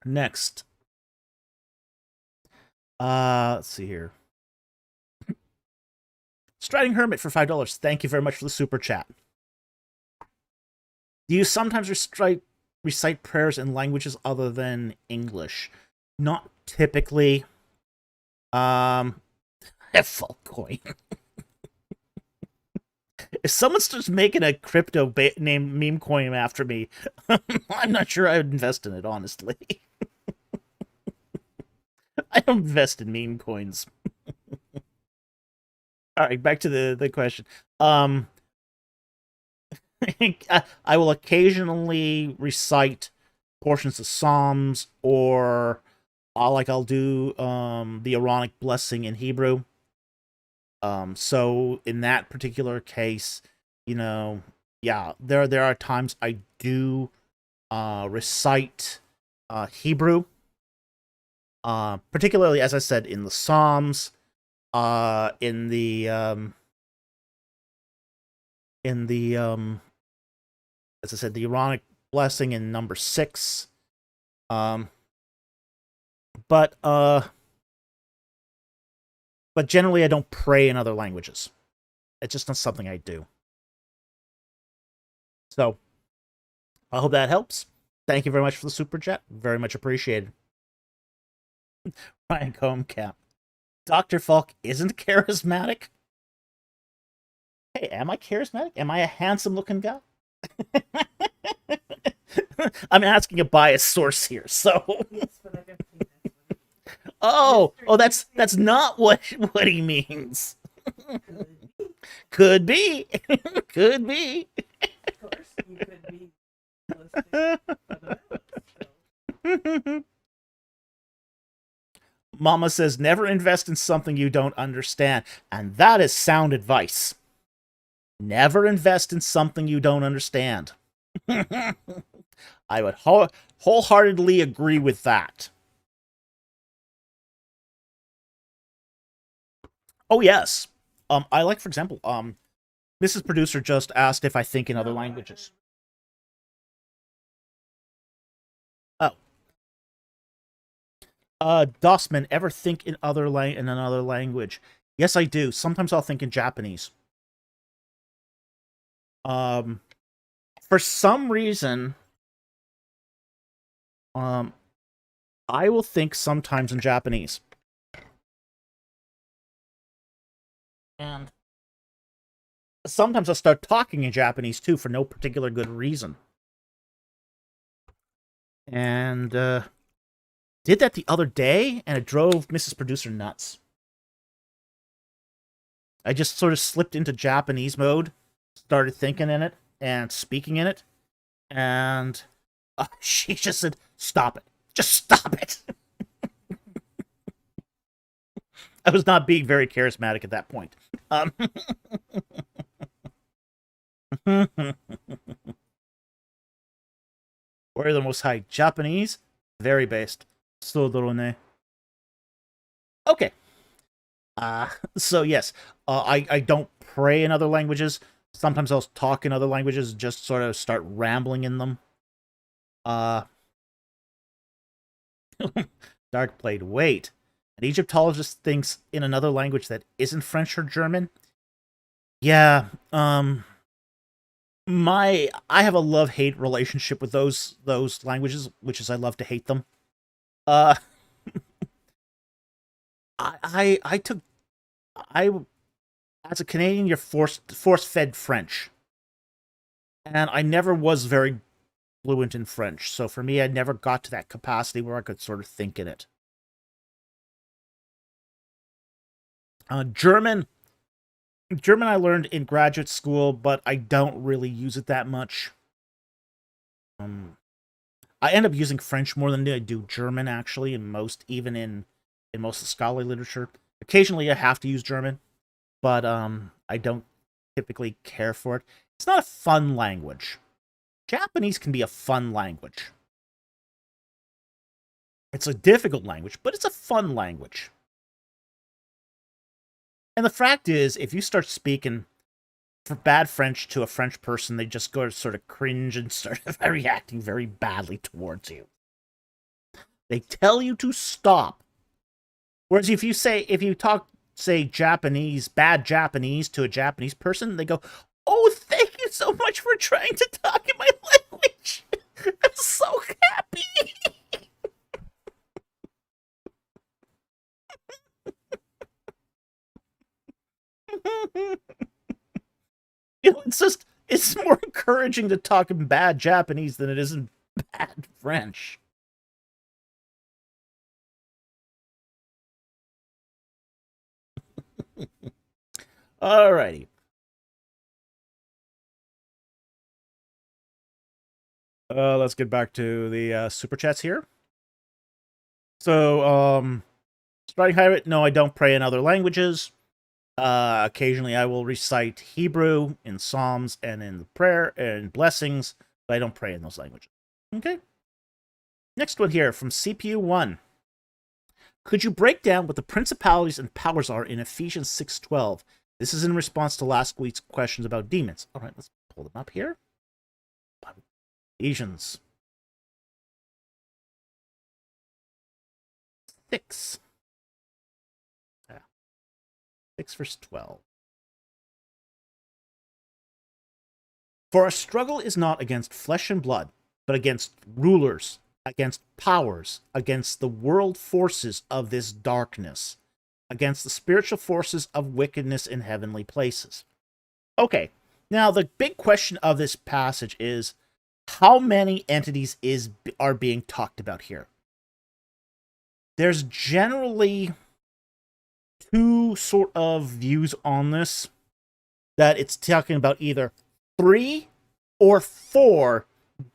Next. Let's see here. Striding Hermit for $5. Thank you very much for the super chat. Do you sometimes recite prayers in languages other than English? Not typically. Full coin. If someone starts making a crypto name meme coin after me, I'm not sure I would invest in it, honestly. I don't invest in meme coins. All right, back to the question. I will occasionally recite portions of Psalms, or I'll do the Aaronic blessing in Hebrew. So in that particular case, yeah, there are times I do recite Hebrew. Particularly, as I said, in the Psalms, in the as I said, the Aaronic blessing in number 6. But generally I don't pray in other languages. It's just not something I do. So I hope that helps. Thank you very much for the super chat. Very much appreciated. Ryan Comcap. Dr. Falk isn't charismatic? Hey, am I charismatic? Am I a handsome looking guy? I'm asking a biased source here, so. Oh, that's not what he means. Could be. Could be. Of course, you could be listed fundamentalists. So. Mama says never invest in something you don't understand. And that is sound advice. Never invest in something you don't understand. I would wholeheartedly agree with that. Oh, yes. I like, for example, Mrs. Producer just asked if I think in other languages. Oh. Dossman, ever think in another language? Yes, I do. Sometimes I'll think in Japanese. For some reason, I will think sometimes in Japanese. And sometimes I'll start talking in Japanese, too, for no particular good reason. And, did that the other day, and it drove Mrs. Producer nuts. I just sort of slipped into Japanese mode, started thinking in it, and speaking in it, and she just said, stop it. Just stop it. I was not being very charismatic at that point. Where are the most high? Japanese? Very based. Sodorone. Okay. So yes, I don't pray in other languages. Sometimes I'll talk in other languages, just sort of start rambling in them. Dark Blade, wait. An Egyptologist thinks in another language that isn't French or German? Yeah, I have a love-hate relationship with those languages, which is I love to hate them. I as a Canadian, you're force-fed French. And I never was very fluent in French, so for me, I never got to that capacity where I could sort of think in it. German I learned in graduate school, but I don't really use it that much. I end up using French more than I do German, actually, even in most of the scholarly literature. Occasionally, I have to use German, but I don't typically care for it. It's not a fun language. Japanese can be a fun language. It's a difficult language, but it's a fun language. And the fact is, if you start speaking for bad French to a French person, they just go to sort of cringe and start reacting very badly towards you. They tell you to stop. Whereas if you talk, say, bad Japanese to a Japanese person, they go, oh, thank you so much for trying to talk in my language. I'm so happy. It's more encouraging to talk in bad Japanese than it is in bad French. Alrighty. Let's get back to the super chats here. So, Striding Pirate, no, I don't pray in other languages. Occasionally I will recite Hebrew in Psalms and in prayer and blessings, but I don't pray in those languages. Okay. Next one here from CPU1. Could you break down what the principalities and powers are in Ephesians 6:12? This is in response to last week's questions about demons. All right, let's pull them up here. Ephesians 6. 6 verse 12. For our struggle is not against flesh and blood, but against rulers, against powers, against the world forces of this darkness, against the spiritual forces of wickedness in heavenly places. Okay, now the big question of this passage is, how many entities are being talked about here? There's generally two sort of views on this. that it's talking about either 3 or 4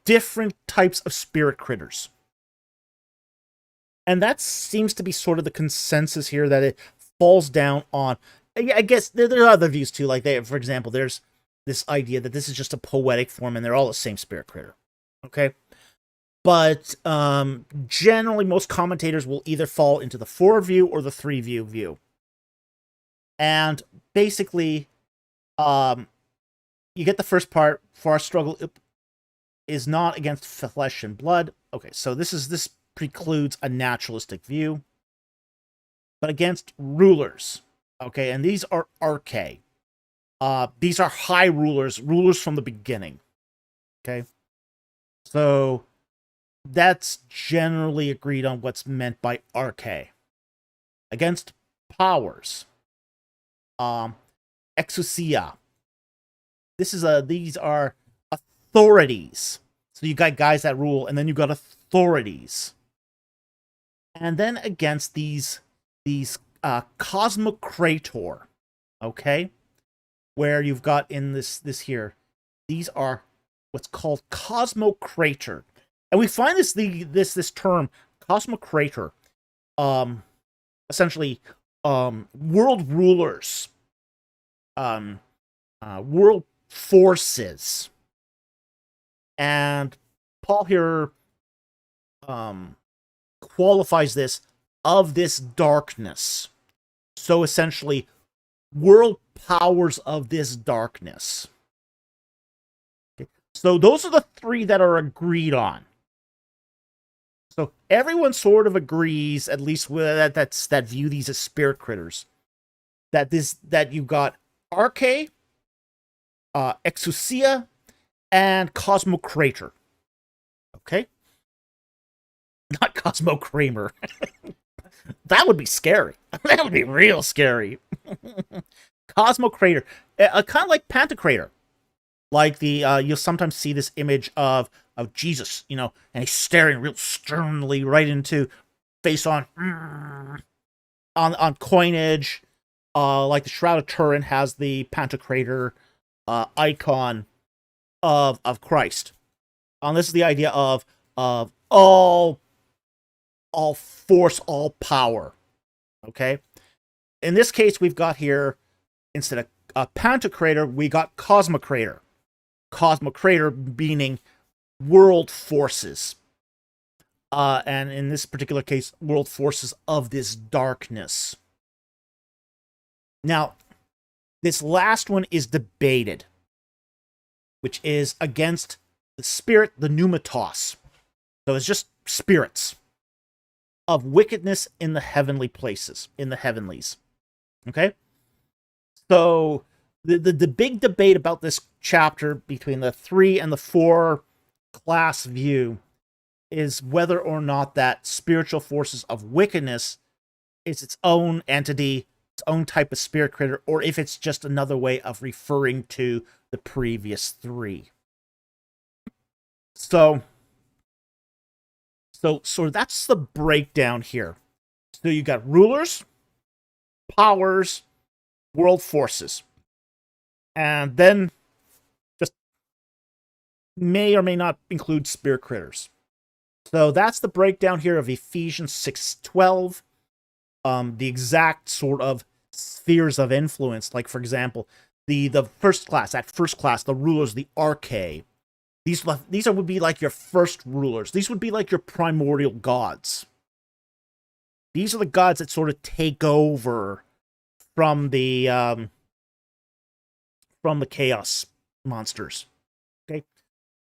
different types of spirit critters. And that seems to be sort of the consensus here, that it falls down on. I guess there are other views too. Like, for example, there's this idea that this is just a poetic form and they're all the same spirit critter. Okay? But generally, most commentators will either fall into the 4 view or the 3 view. And basically, you get the first part. For our struggle is not against flesh and blood. Okay, so this precludes a naturalistic view, but against rulers. Okay, and these are arche. These are high rulers from the beginning. Okay, so that's generally agreed on what's meant by arche. Against powers, exousia. These are authorities. So you got guys that rule, and then you got authorities. And then against these cosmocrator, okay, where you've got in this here, these are what's called cosmocrator, and we find this term cosmocrator, essentially, world rulers, world forces, and Paul here qualifies this of this darkness. So essentially, world powers of this darkness. Okay. So those are the 3 that are agreed on. So everyone sort of agrees, at least with that view these as spirit critters, that you've got arche, exousia, and cosmocrator. Okay? Not Cosmo Kramer. That would be scary. That would be real scary. Cosmocrator. Kind of like Pantocrator. Like you'll sometimes see this image of Jesus, and he's staring real sternly right into, face on coinage. Like the Shroud of Turin has the Pantocrator icon of Christ. This is the idea of all force, all power. Okay? In this case, we've got here, instead of Pantocrator, we got Cosmocrator. Cosmocrator meaning world forces. And in this particular case, world forces of this darkness. Now, this last one is debated, which is against the spirit, the pneumatos. So it's just spirits of wickedness in the heavenly places, in the heavenlies. Okay? So the big debate about this chapter between the 3 and the 4 class view is whether or not that spiritual forces of wickedness is its own entity, its own type of spirit critter, or if it's just another way of referring to the previous 3. So that's the breakdown here. So you got rulers, powers, world forces, and then just may or may not include spirit critters. So that's the breakdown here of Ephesians 6:12. The exact sort of spheres of influence, like for example, the first class, the rulers, the arche. These would be like your first rulers. These would be like your primordial gods. These are the gods that sort of take over from the chaos monsters. Okay,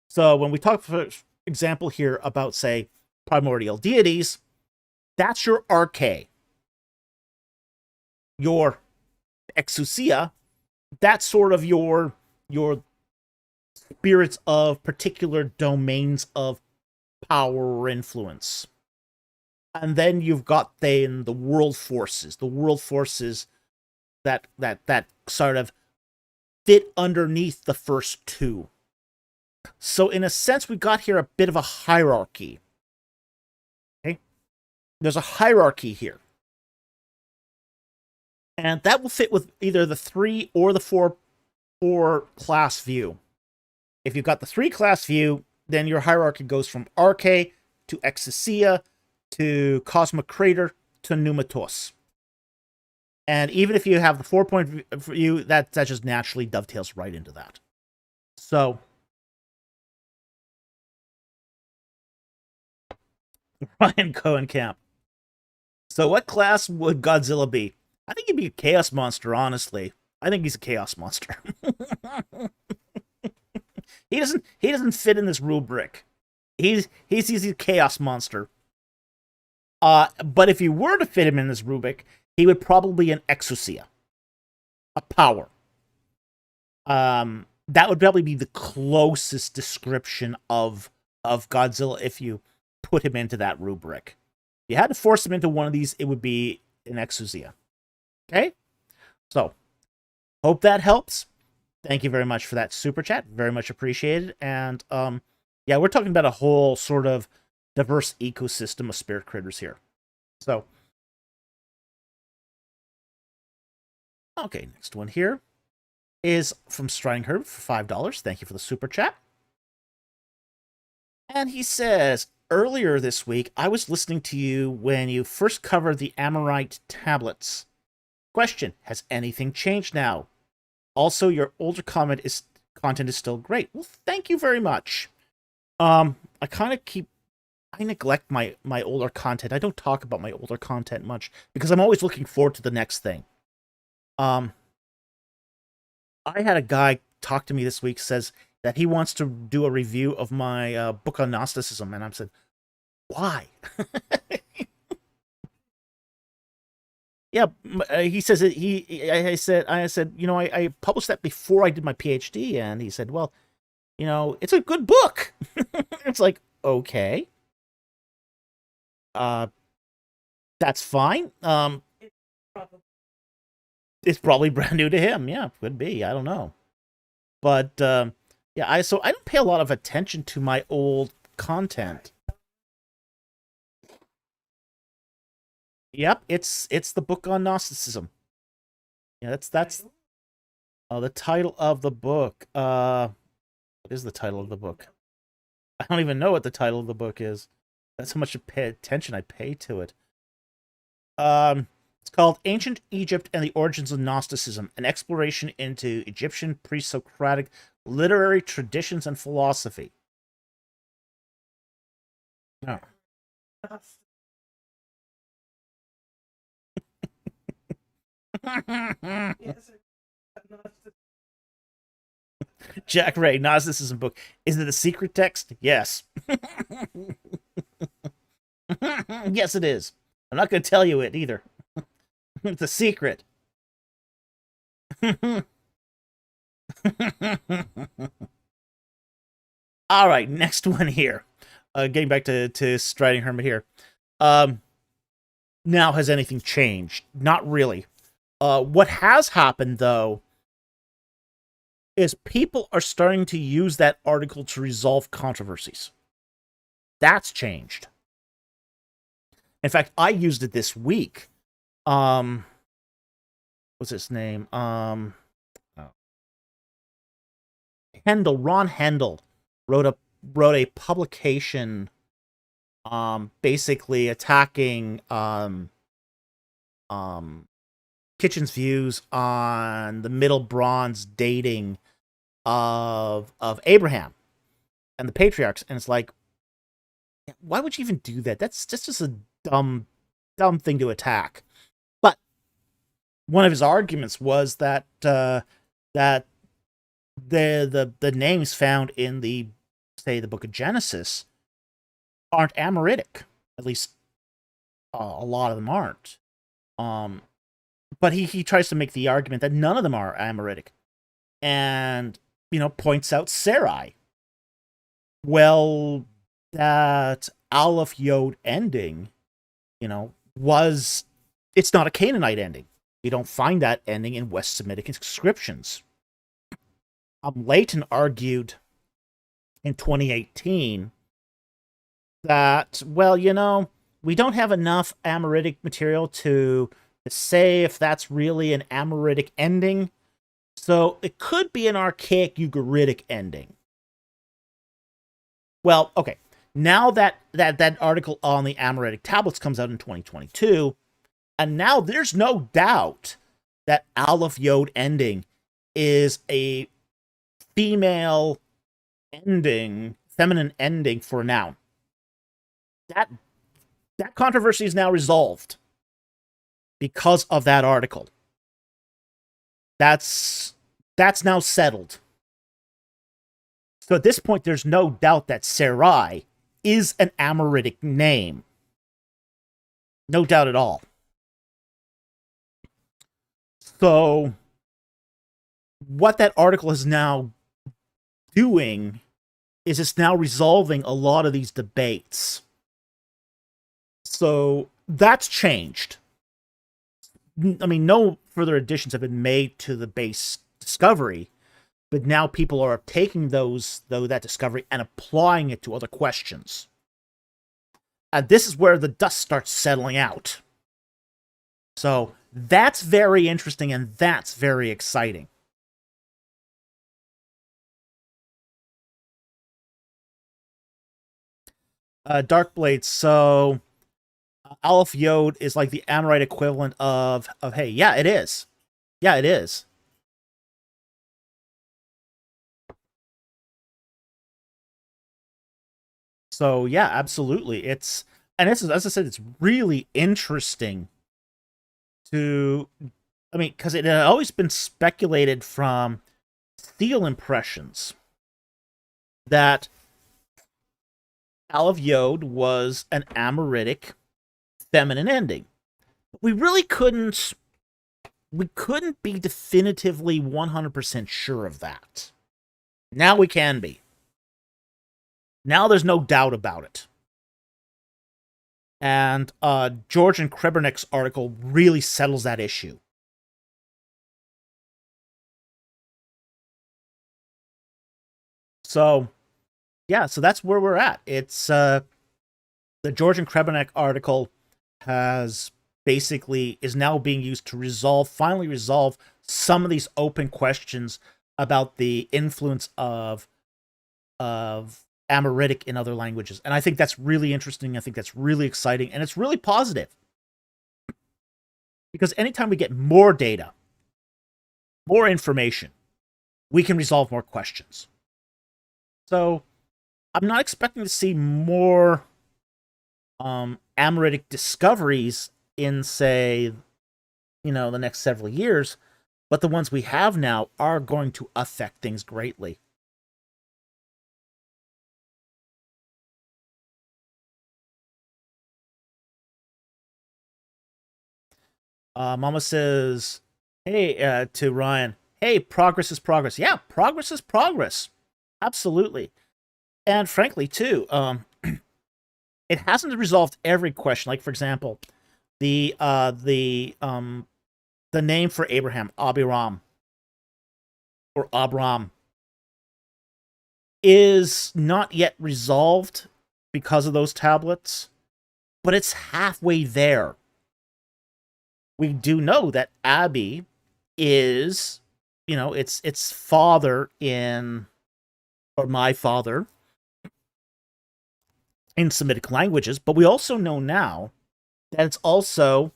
so when we talk, for example, here about, say, primordial deities, that's your arche. Your exousia, that's sort of your spirits of particular domains of power or influence. And then you've got the world forces. The world forces that sort of fit underneath the first 2. So in a sense, we've got here a bit of a hierarchy. Okay? There's a hierarchy here. And that will fit with either the 3 or the 4 or class view. If you've got the 3 class view, then your hierarchy goes from Arche to Exousia to Cosmic Crater to Numatos. And even if you have the 4-point view, that just naturally dovetails right into that. So, Ryan Cohen Camp. So what class would Godzilla be? I think he'd be a Chaos Monster, honestly. I think he's a Chaos Monster. He doesn't fit in this rubric. He's a Chaos Monster. But if you were to fit him in this rubric, he would probably be an Exousia. A power. That would probably be the closest description of Godzilla if you put him into that rubric. If you had to force him into one of these, it would be an Exousia. Okay? So, hope that helps. Thank you very much for that super chat. Very much appreciated. And, yeah, we're talking about a whole sort of diverse ecosystem of spirit critters here. So, okay, next one here is from Striding Herb for $5. Thank you for the super chat. And he says, earlier this week, I was listening to you when you first covered the Amorite tablets. Question, has anything changed now? Also, your older content is still great. Well, thank you very much. I neglect my older content. I don't talk about my older content much because I'm always looking forward to the next thing. I had a guy talk to me this week, says that he wants to do a review of my book on Gnosticism, and I said, why? Yeah, he says it. I said, you know, I published that before I did my PhD, and he said, well, you know, it's a good book. It's like, okay, that's fine. It's probably brand new to him. Yeah, could be. I don't know, but yeah, so I don't pay a lot of attention to my old content. Yep, it's the book on Gnosticism. Yeah, that's the title of the book. What is the title of the book? I don't even know what the title of the book is. That's how much attention I pay to it. It's called Ancient Egypt and the Origins of Gnosticism, an exploration into Egyptian pre-Socratic literary traditions and philosophy. Oh. Jack Ray, Gnosticism book. Is it a secret text? Yes. Yes, it is. I'm not going to tell you it either. It's a secret. All right, next one here. Getting back to Striding Hermit here. Now, has anything changed? Not really. What has happened, though, is people are starting to use that article to resolve controversies. That's changed. In fact, I used it this week. What's his name? Ron Hendel wrote a publication basically attacking Kitchen's views on the Middle Bronze dating of Abraham and the patriarchs, and it's like, why would you even do that? That's just a dumb thing to attack. But one of his arguments was that that the names found in the book of Genesis aren't Amoritic. At least a lot of them aren't. But he tries to make the argument that none of them are Amoritic, and points out Sarai. Well, that Aleph Yod ending, it's not a Canaanite ending. You don't find that ending in West Semitic inscriptions. Leighton argued in 2018 that, well, we don't have enough Amoritic material to say if that's really an Amoritic ending. So it could be an archaic Ugaritic ending. Well, okay. Now that article on the Amoritic tablets comes out in 2022, and now there's no doubt that Aleph Yod ending is a female ending, feminine ending for a noun. That controversy is now resolved because of that article. That's now settled. So at this point, there's no doubt that Sarai is an Amoritic name. No doubt at all. So what that article is now doing is it's now resolving a lot of these debates. So that's changed. I mean, no further additions have been made to the base discovery, but now people are taking that discovery and applying it to other questions. And this is where the dust starts settling out. So that's very interesting and that's very exciting. Darkblade, so Aleph Yod is like the Amorite equivalent of hey, yeah, it is. Yeah, it is. So yeah, absolutely. And this is, as I said, it's really interesting to, I mean, because it had always been speculated from steel impressions that Aleph Yod was an Amoritic feminine ending. We really couldn't be definitively 100% sure of that. Now we can be. Now there's no doubt about it. And George and Krebernick's article really settles that issue. So, yeah, so that's where we're at. It's the George and Krebernick article is now being used to finally resolve some of these open questions about the influence of Amoritic in other languages. And I think that's really interesting. I think that's really exciting. And it's really positive. Because anytime we get more data, more information, we can resolve more questions. So I'm not expecting to see more Amoritic discoveries in, say, the next several years, but the ones we have now are going to affect things greatly. Mama says, hey, to Ryan, hey, progress is progress. Yeah, progress is progress. Absolutely. And frankly, too, it hasn't resolved every question. Like, for example, the name for Abraham, Abiram, or Abram, is not yet resolved because of those tablets, but it's halfway there. We do know that Abi is, its father or my father in Semitic languages, but we also know now that it's also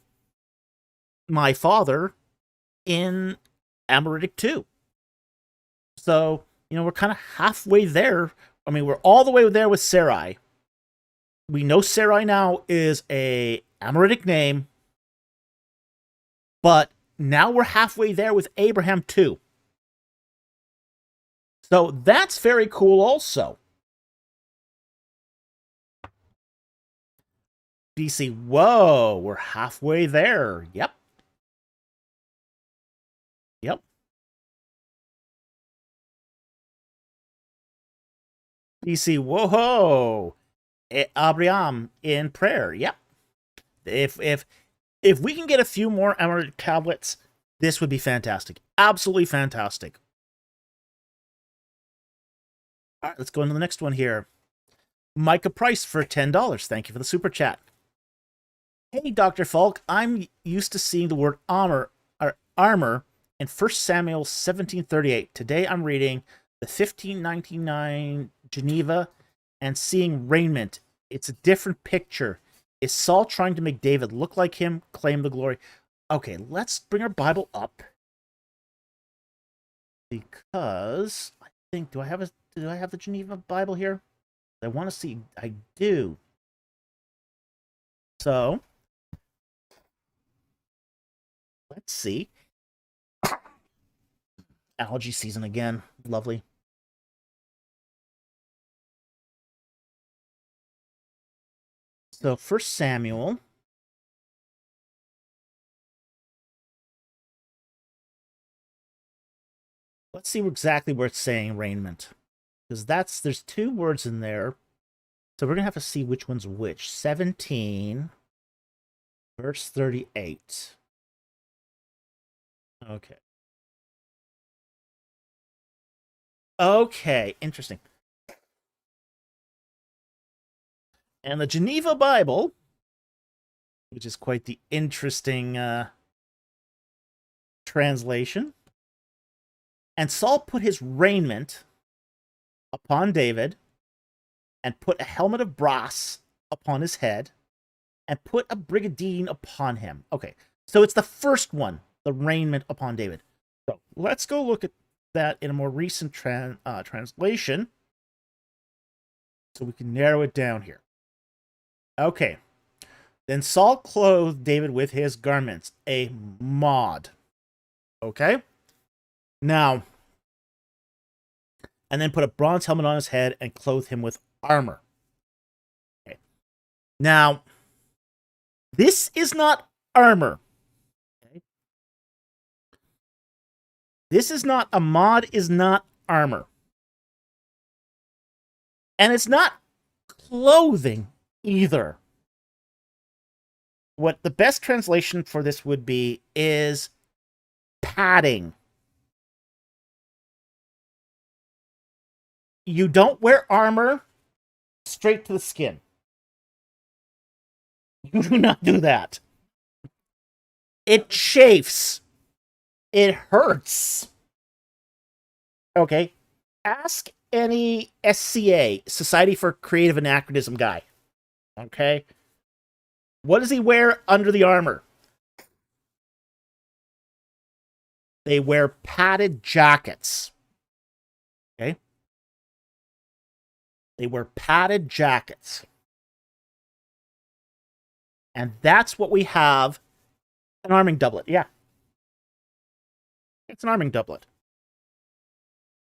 my father in Amoritic too. So, we're kind of halfway there. I mean, we're all the way there with Sarai. We know Sarai now is a Amoritic name, but now we're halfway there with Abraham too. So that's very cool also. DC, whoa, we're halfway there. Yep. Yep. DC, whoa, Abraham in prayer. Yep. If we can get a few more Emerald tablets, this would be fantastic. Absolutely fantastic. All right, let's go into the next one here. Micah Price for $10. Thank you for the super chat. Hey, Dr. Falk, I'm used to seeing the word armor in 1 Samuel 17:38. Today I'm reading the 1599 Geneva and seeing raiment. It's a different picture. Is Saul trying to make David look like him, claim the glory? Okay, let's bring our Bible up. Because I think, do I have the Geneva Bible here? I want to see. I do. So let's see. Allergy season again. Lovely. So 1 Samuel. Let's see exactly where it's saying raiment. Because there's two words in there. So we're going to have to see which one's which. 17, verse 38. Okay. Okay, interesting. And the Geneva Bible, which is quite the interesting translation. And Saul put his raiment upon David, and put a helmet of brass upon his head, and put a brigandine upon him. Okay, so it's the first one, the raiment upon David. So let's go look at that in a more recent translation, so we can narrow it down here. Okay, then Saul clothed David with his garments, a mod. Okay, now, and then put a bronze helmet on his head and clothed him with armor. Okay. Now, this is not armor. Okay. This is not, a mod is not armor. And it's not clothing either. What the best translation for this would be is padding. You don't wear armor straight to the skin. You do not do that. It chafes. It hurts. Okay. Ask any SCA, Society for Creative Anachronism guy. Okay. What does he wear under the armor? They wear padded jackets. Okay. They wear padded jackets. And that's what we have. An arming doublet. Yeah. It's an arming doublet.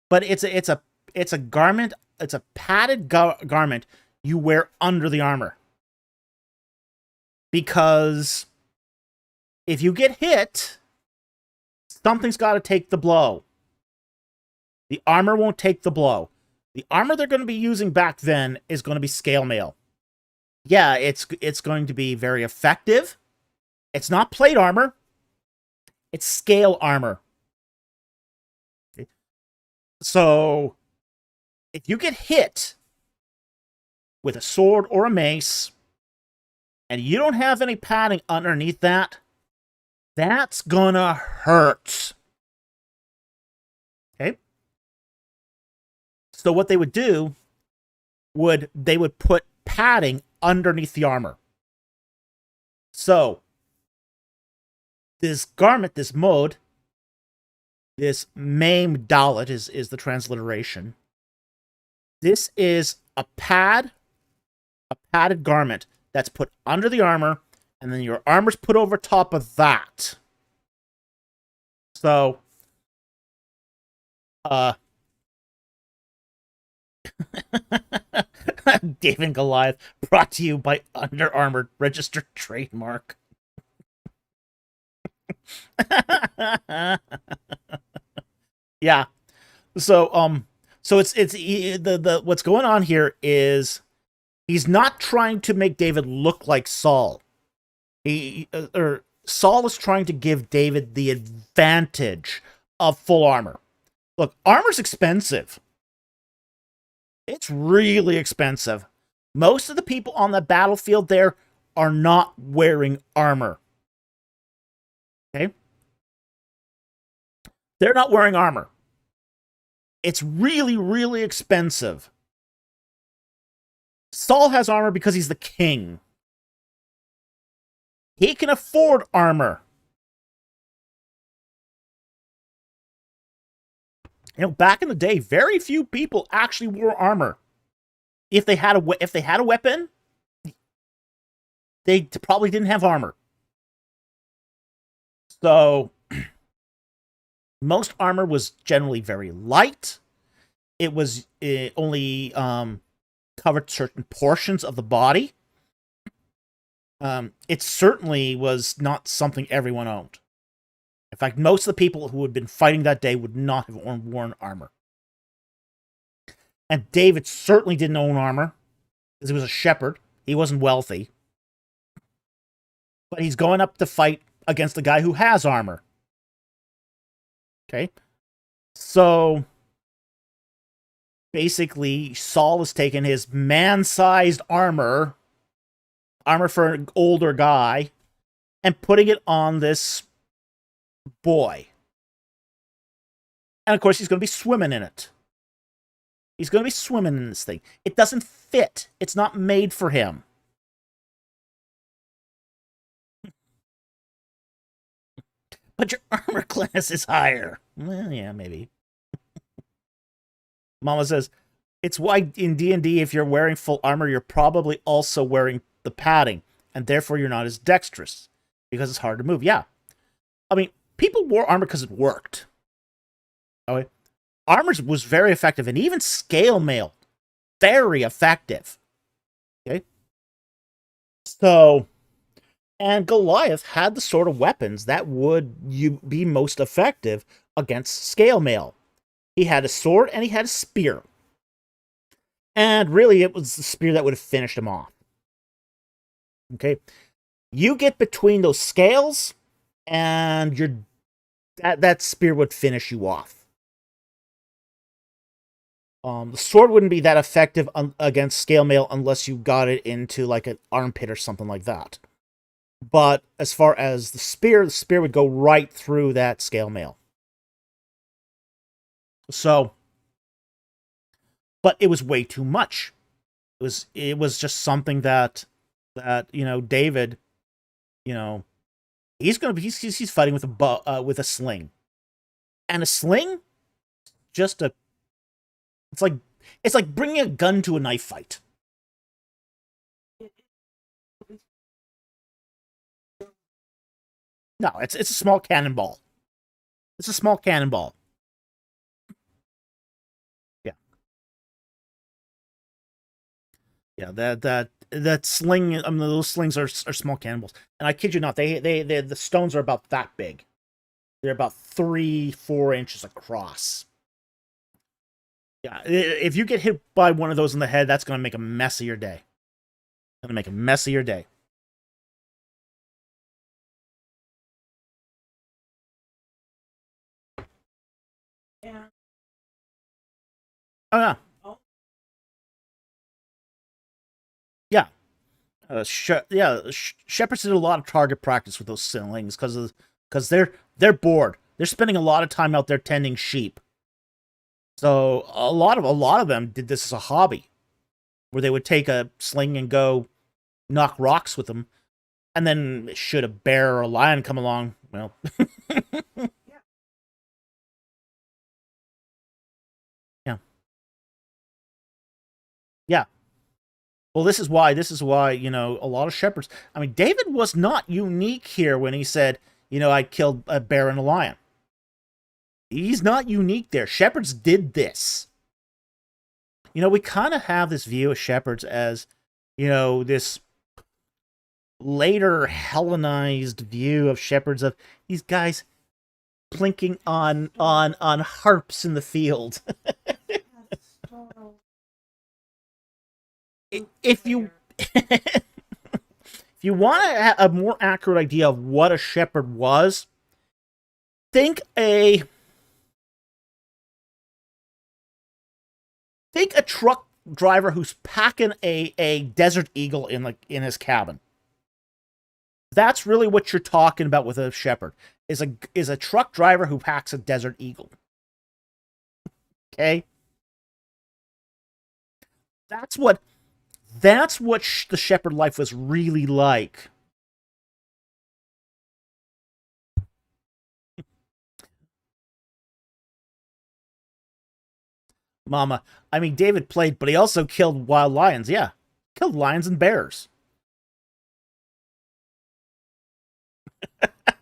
But it's a garment, it's a padded garment you wear under the armor. Because if you get hit, something's got to take the blow. The armor won't take the blow. The armor they're going to be using back then is going to be scale mail. Yeah, it's going to be very effective. It's not plate armor. It's scale armor. So, if you get hit with a sword or a mace, and you don't have any padding underneath that, that's gonna hurt. Okay? So what they would do, they would put padding underneath the armor. So, this garment, this mode, this maim dalet is the transliteration. This is a padded garment that's put under the armor, and then your armor's put over top of that. So, David and Goliath, brought to you by Under Armour, registered trademark. Yeah. So it's the what's going on here is he's not trying to make David look like Saul. Saul is trying to give David the advantage of full armor. Look, armor's expensive. It's really expensive. Most of the people on the battlefield there are not wearing armor. Okay? They're not wearing armor. It's really, really expensive. Saul has armor because he's the king. He can afford armor. You know, back in the day, very few people actually wore armor. If they had a weapon, they probably didn't have armor. So most armor was generally very light. It was only covered certain portions of the body. It certainly was not something everyone owned. In fact, most of the people who had been fighting that day would not have worn armor. And David certainly didn't own armor, because he was a shepherd. He wasn't wealthy. But he's going up to fight against a guy who has armor. Okay? So, basically, Saul has taken his man-sized armor for an older guy, and putting it on this boy. And of course, he's going to be swimming in it. He's going to be swimming in this thing. It doesn't fit. It's not made for him. But your armor class is higher. Well, yeah, maybe. Mama says, it's why in D&D, if you're wearing full armor, you're probably also wearing the padding, and therefore you're not as dexterous, because it's hard to move. Yeah. I mean, people wore armor because it worked. Okay? Armor was very effective, and even scale mail, very effective. Okay? So, and Goliath had the sort of weapons that would be most effective against scale mail. He had a sword and he had a spear. And really, it was the spear that would have finished him off. Okay? You get between those scales, and that spear would finish you off. The sword wouldn't be that effective against scale mail unless you got it into like an armpit or something like that. But as far as the spear would go right through that scale mail. So, but it was way too much. It was just something that David, he's fighting with a sling, and a sling, it's like bringing a gun to a knife fight. No, it's a small cannonball. It's a small cannonball. Yeah. Yeah, that sling, I mean, those slings are small cannonballs. And I kid you not, the stones are about that big. They're about 3-4 inches across. Yeah, if you get hit by one of those in the head, that's going to make a mess of your day. Going to make a mess of your day. Yeah. Oh, yeah. Oh. Yeah. Shepherds did a lot of target practice with those slings because they're bored. They're spending a lot of time out there tending sheep. So a lot of them did this as a hobby, where they would take a sling and go knock rocks with them, and then should a bear or a lion come along, well, yeah, yeah. Well, this is why a lot of shepherds. I mean, David was not unique here when he said, I killed a bear and a lion. He's not unique there. Shepherds did this. We kind of have this view of shepherds as, this later Hellenized view of shepherds of these guys plinking on harps in the field. If you if you want a more accurate idea of what a shepherd was, think a truck driver who's packing a Desert Eagle in his cabin. That's really what you're talking about with a shepherd. Is a truck driver who packs a desert eagle. Okay? That's what the shepherd life was really like. Mama, I mean, David played, but he also killed wild lions. Yeah, killed lions and bears.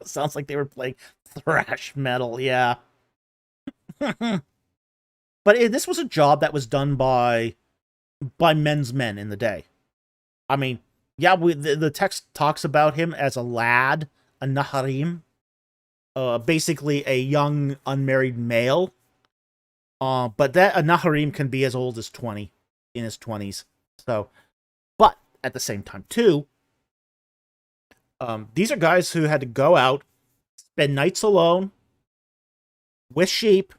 Sounds like they were playing thrash metal. Yeah, but this was a job that was done by men's men in the day. I mean, yeah, the text talks about him as a lad, a naharim, basically a young unmarried male. But that a naharim can be as old as 20, in his 20s. So, but at the same time too, these are guys who had to go out, spend nights alone with sheep,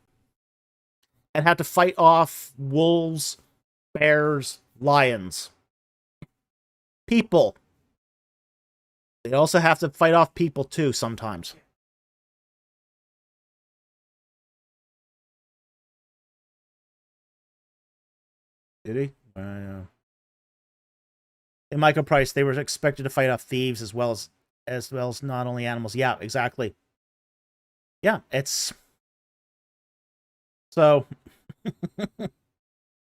and had to fight off wolves, bears, lions, people. They also have to fight off people too sometimes. Did he? In Michael Price, they were expected to fight off thieves as well as not only animals. Yeah, exactly. Yeah, it's so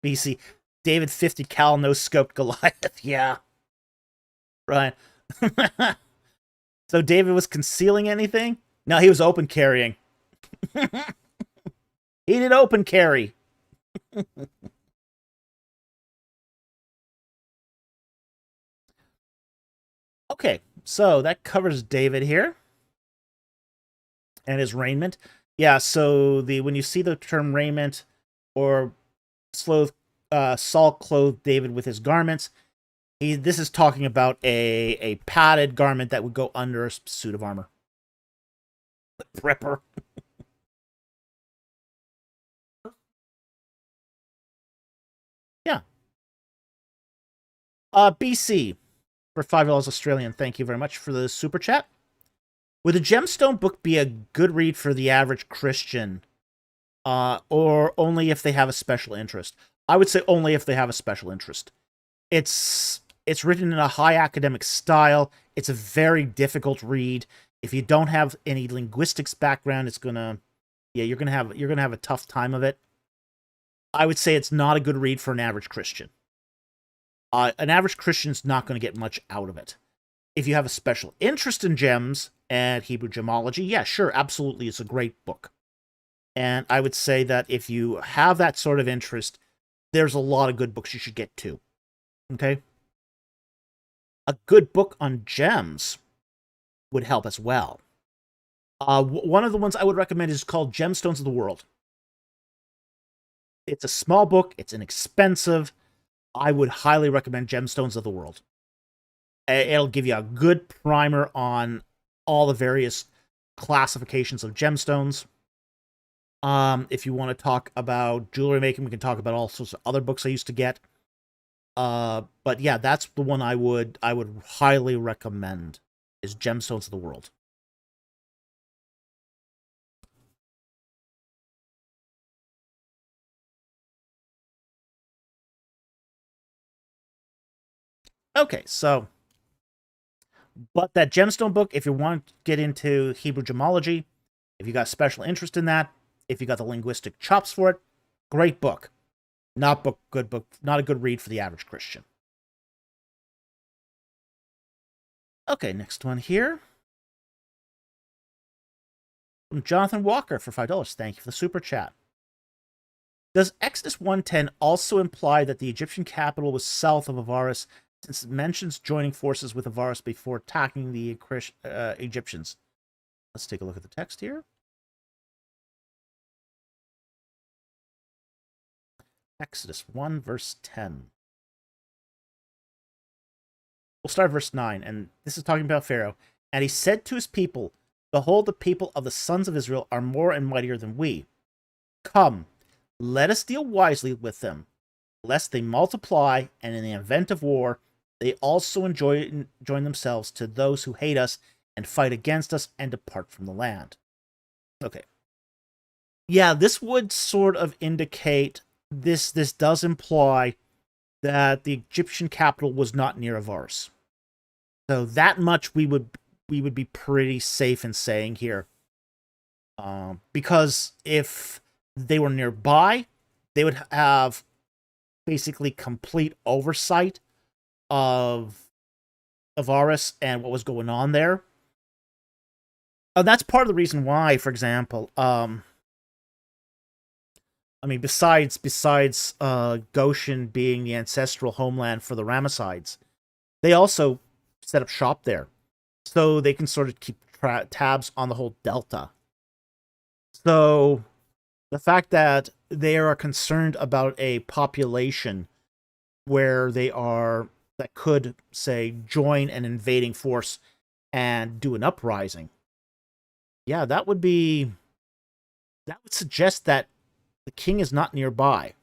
BC. David 50 cal no scoped Goliath. Yeah. Right. So David was concealing anything? No, he was open carrying. He did open carry. Okay, so that covers David here and his raiment. Yeah, so the when you see the term raiment or Saul clothed David with his garments, this is talking about a padded garment that would go under a suit of armor. Prepper. Yeah. BC for $5 Australian. Thank you very much for the super chat. Would a gemstone book be a good read for the average Christian, or only if they have a special interest? I would say only if they have a special interest. It's written in a high academic style. It's a very difficult read. If you don't have any linguistics background, you're gonna have a tough time of it. I would say it's not a good read for an average Christian. An average Christian's not going to get much out of it. If you have a special interest in gems and Hebrew gemology, yeah, sure, absolutely, it's a great book. And I would say that if you have that sort of interest, there's a lot of good books you should get to. Okay? A good book on gems would help as well. One of the ones I would recommend is called Gemstones of the World. It's a small book. It's inexpensive. I would highly recommend Gemstones of the World. It'll give you a good primer on all the various classifications of gemstones. If you want to talk about jewelry making, we can talk about all sorts of other books I used to get. But yeah, that's the one I would highly recommend is Gemstones of the World. Okay, so, but that gemstone book, if you want to get into Hebrew gemology, if you got special interest in that, if you got the linguistic chops for it, great book. Not a good read for the average Christian. Okay, next one here. From Jonathan Walker for $5. Thank you for the super chat. Does Exodus 1:10 also imply that the Egyptian capital was south of Avaris, since it mentions joining forces with Avaris before attacking the Egyptians? Let's take a look at the text here. Exodus 1, verse 10. We'll start verse 9, and this is talking about Pharaoh. And he said to his people, Behold, the people of the sons of Israel are more and mightier than we. Come, let us deal wisely with them, lest they multiply, and in the event of war, They also join themselves to those who hate us and fight against us and depart from the land. Okay. Yeah, this would sort of indicate this does imply that the Egyptian capital was not near Avaris. So that much we would be pretty safe in saying here. Because if they were nearby, they would have basically complete oversight of Avaris and what was going on there. That's part of the reason why, for example, besides Goshen being the ancestral homeland for the Ramessides, they also set up shop there, so they can sort of keep tabs on the whole delta. So the fact that they are concerned about a population where that could, say, join an invading force and do an uprising, yeah, that would suggest that the king is not nearby.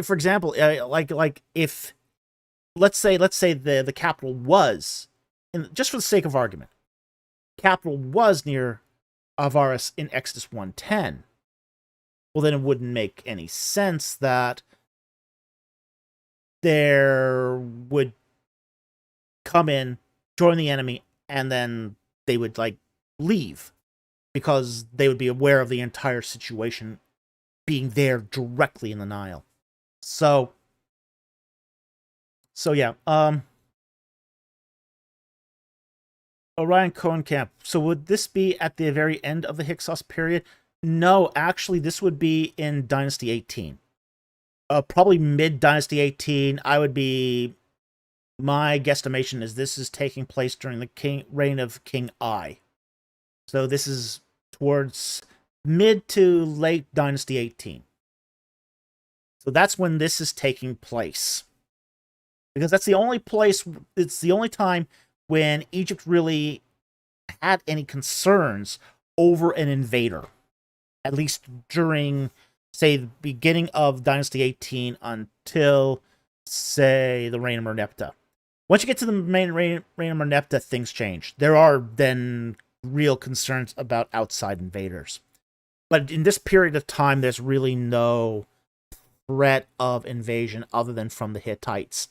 For example, like if let's say the capital was, just for the sake of argument, capital was near Avaris in Exodus 1:10, well, then it wouldn't make any sense that there would come in, join the enemy, and then they would leave, because they would be aware of the entire situation being there directly in the Nile. So yeah. Orion Cohen Camp. So would this be at the very end of the Hyksos period? No, actually, this would be in Dynasty 18. Probably mid Dynasty 18. My guesstimation is this is taking place during the reign of King I. So this is towards mid to late Dynasty 18. So that's when this is taking place. Because that's the only place, it's the only time when Egypt really had any concerns over an invader. At least during, say, the beginning of Dynasty 18 until, say, the reign of Merneptah. Once you get to the main reign of Merneptah, things change. There are then real concerns about outside invaders. But in this period of time, there's really no threat of invasion other than from the Hittites.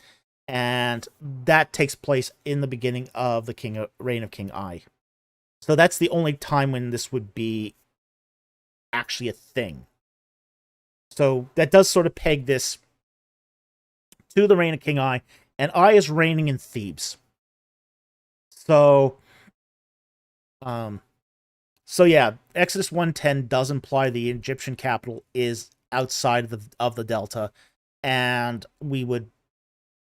And that takes place in the beginning of the reign of King I. So that's the only time when this would be actually a thing. So that does sort of peg this to the reign of King I, and I is reigning in Thebes. So yeah, Exodus 1:10 does imply the Egyptian capital is outside of the delta, and we would,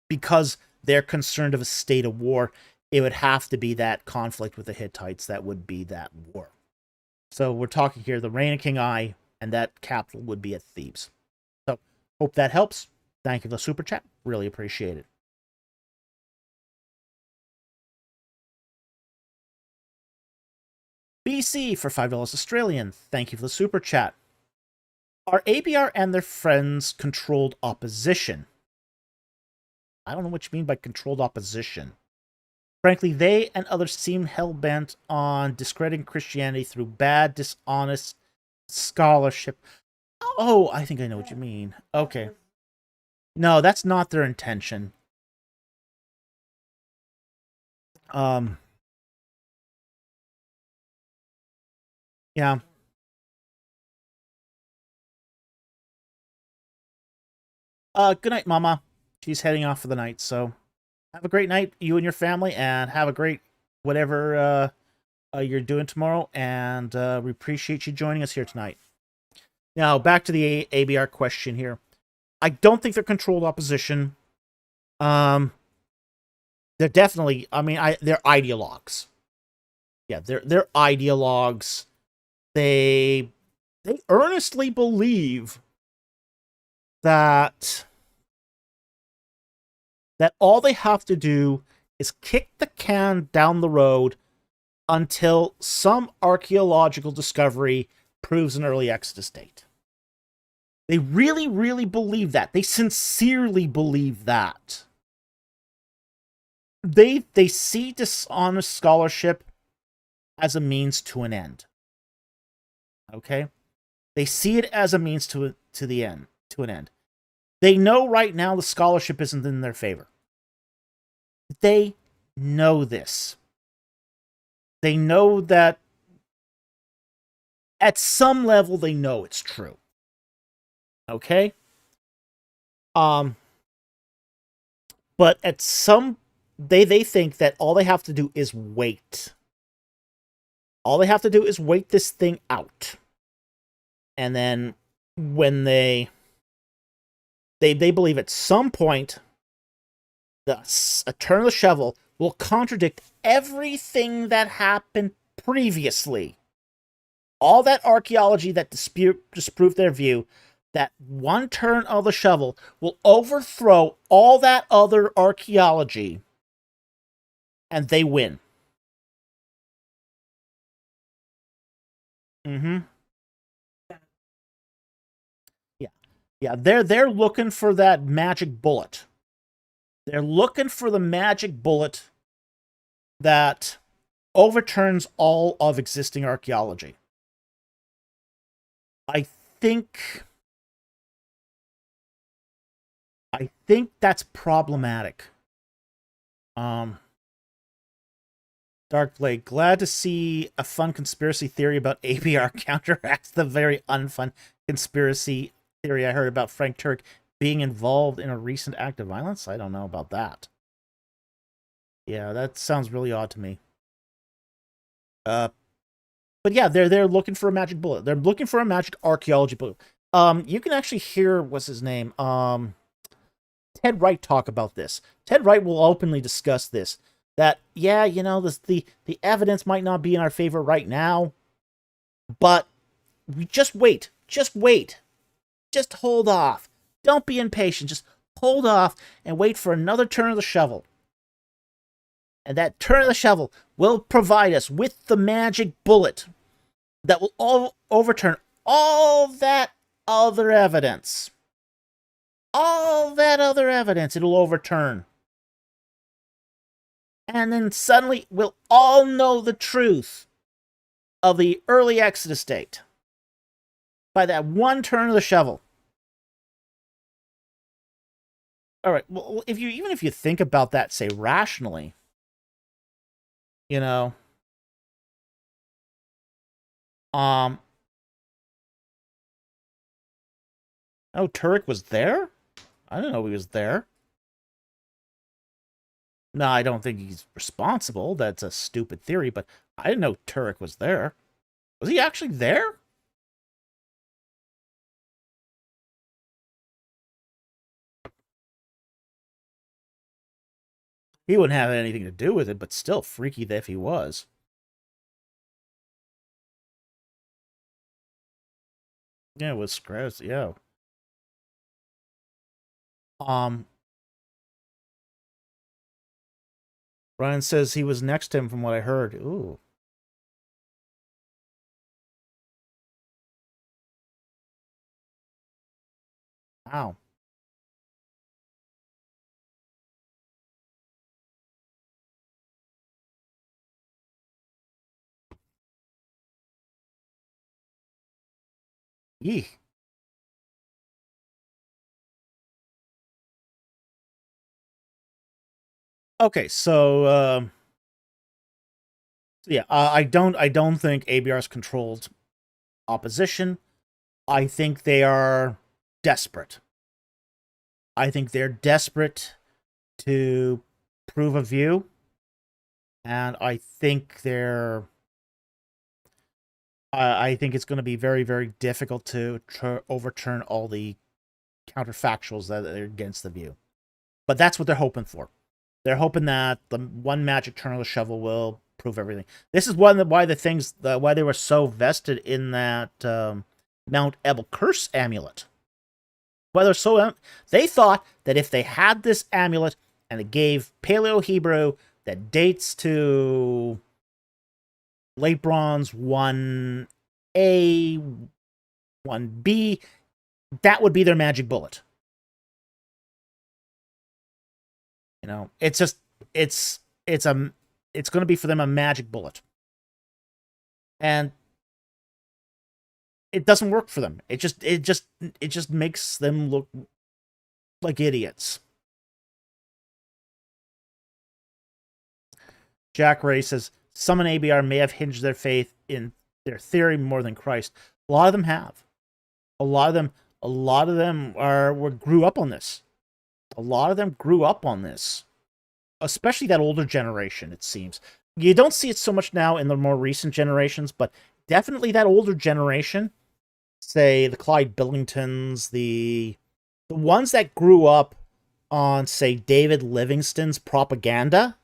because they're concerned of a state of war, it would have to be that conflict with the Hittites that would be that war. So we're talking here the reign of King I, and that capital would be at Thebes. So hope that helps. Thank you for the super chat. Really appreciate it. BC for $5 Australian. Thank you for the super chat. Are ABR and their friends controlled opposition? I don't know what you mean by controlled opposition. Frankly, they and others seem hell-bent on discrediting Christianity through bad, dishonest scholarship. Oh, I think I know what you mean. Okay. No, that's not their intention. Yeah. Good night, Mama. She's heading off for the night, so have a great night, you and your family, and have a great whatever you're doing tomorrow, and we appreciate you joining us here tonight. Now, back to the ABR question here. I don't think they're controlled opposition. They're definitely, they're ideologues. Yeah, they're ideologues. They earnestly believe that all they have to do is kick the can down the road until some archaeological discovery proves an early Exodus date. They really, really believe that. They sincerely believe that. They see dishonest scholarship as a means to an end. Okay? They see it as a means to an end. They know right now the scholarship isn't in their favor. They know this. They know that at some level they know it's true. Okay? But at some they think that all they have to do is wait. All they have to do is wait this thing out. And then when they believe at some point a turn of the shovel will contradict everything that happened previously. All that archaeology that disproved their view, that one turn of the shovel will overthrow all that other archaeology, and they win. Mm-hmm. Yeah, they're looking for that magic bullet. They're looking for the magic bullet that overturns all of existing archaeology. I think that's problematic. Darkblade, glad to see a fun conspiracy theory about ABR counteracts the very unfun conspiracy theory I heard about Frank Turek being involved in a recent act of violence. I don't know about that. Yeah, that sounds really odd to me. But yeah, they're looking for a magic bullet. They're looking for a magic archaeology bullet. You can actually hear what's his name? Ted Wright talk about this. Ted Wright will openly discuss this. That, yeah, you know, the evidence might not be in our favor right now, but we just wait. Just wait. Just hold off. Don't be impatient. Just hold off and wait for another turn of the shovel. And that turn of the shovel will provide us with the magic bullet that will overturn all that other evidence. All that other evidence it'll overturn. And then suddenly we'll all know the truth of the early Exodus date by that one turn of the shovel. All right, well, even if you think about that, say, rationally, you know, oh, Turek was there? I didn't know he was there. No, I don't think he's responsible. That's a stupid theory, but I didn't know Turek was there. Was he actually there? He wouldn't have anything to do with it, but still freaky if he was. Yeah, it was gross, yeah. Ryan says he was next to him from what I heard. Ooh. Wow. Yee. Okay, so yeah, I don't think ABR's controlled opposition. I think they are desperate. I think they're desperate to prove a view, and I think I think it's going to be very, very difficult to overturn all the counterfactuals that are against the view. But that's what they're hoping for. They're hoping that the one magic turn of the shovel will prove everything. This is why they were so vested in that Mount Ebel Curse amulet. Why they thought that if they had this amulet and it gave Paleo Hebrew that dates to late bronze 1A, 1B, that would be their magic bullet. It's just it's a it's going to be for them a magic bullet, and it doesn't work for them. It just makes them look like idiots. Jack Ray says some in ABR may have hinged their faith in their theory more than Christ. A lot of them have. A lot of them grew up on this. A lot of them grew up on this, especially that older generation. It seems you don't see it so much now in the more recent generations, but definitely that older generation, say the Clyde Billingtons, the ones that grew up on, say, David Livingstone's propaganda.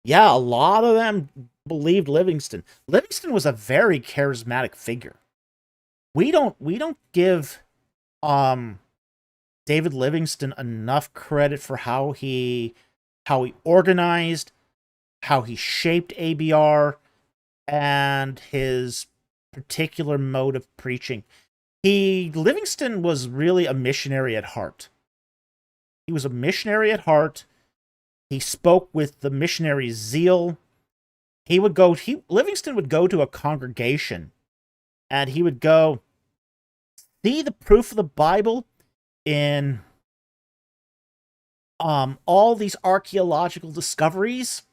Yeah, a lot of them believed Livingston. Livingston was a very charismatic figure. We don't give David Livingstone enough credit for how he organized, how he shaped ABR, and his particular mode of preaching. Livingston was really a missionary at heart. He was a missionary at heart. He spoke with the missionary zeal. Livingston would go to a congregation, and he would go, see the proof of the Bible in all these archaeological discoveries,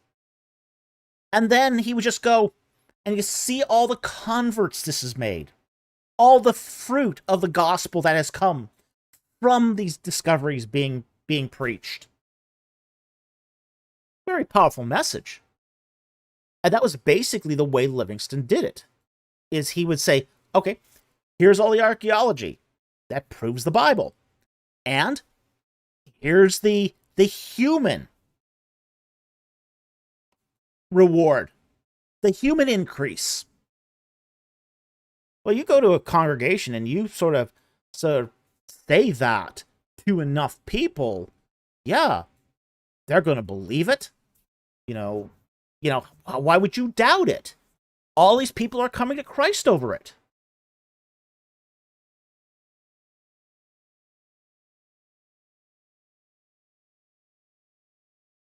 and then he would just go, and you see all the converts this has made, all the fruit of the gospel that has come from these discoveries being preached. Very powerful message. And that was basically the way Livingstone did it. Is he would say, okay, here's all the archaeology that proves the Bible. And here's the human reward, the human increase. Well, you go to a congregation and you sort of say that to enough people, yeah, they're going to believe it. Why would you doubt it? All these people are coming to Christ over it.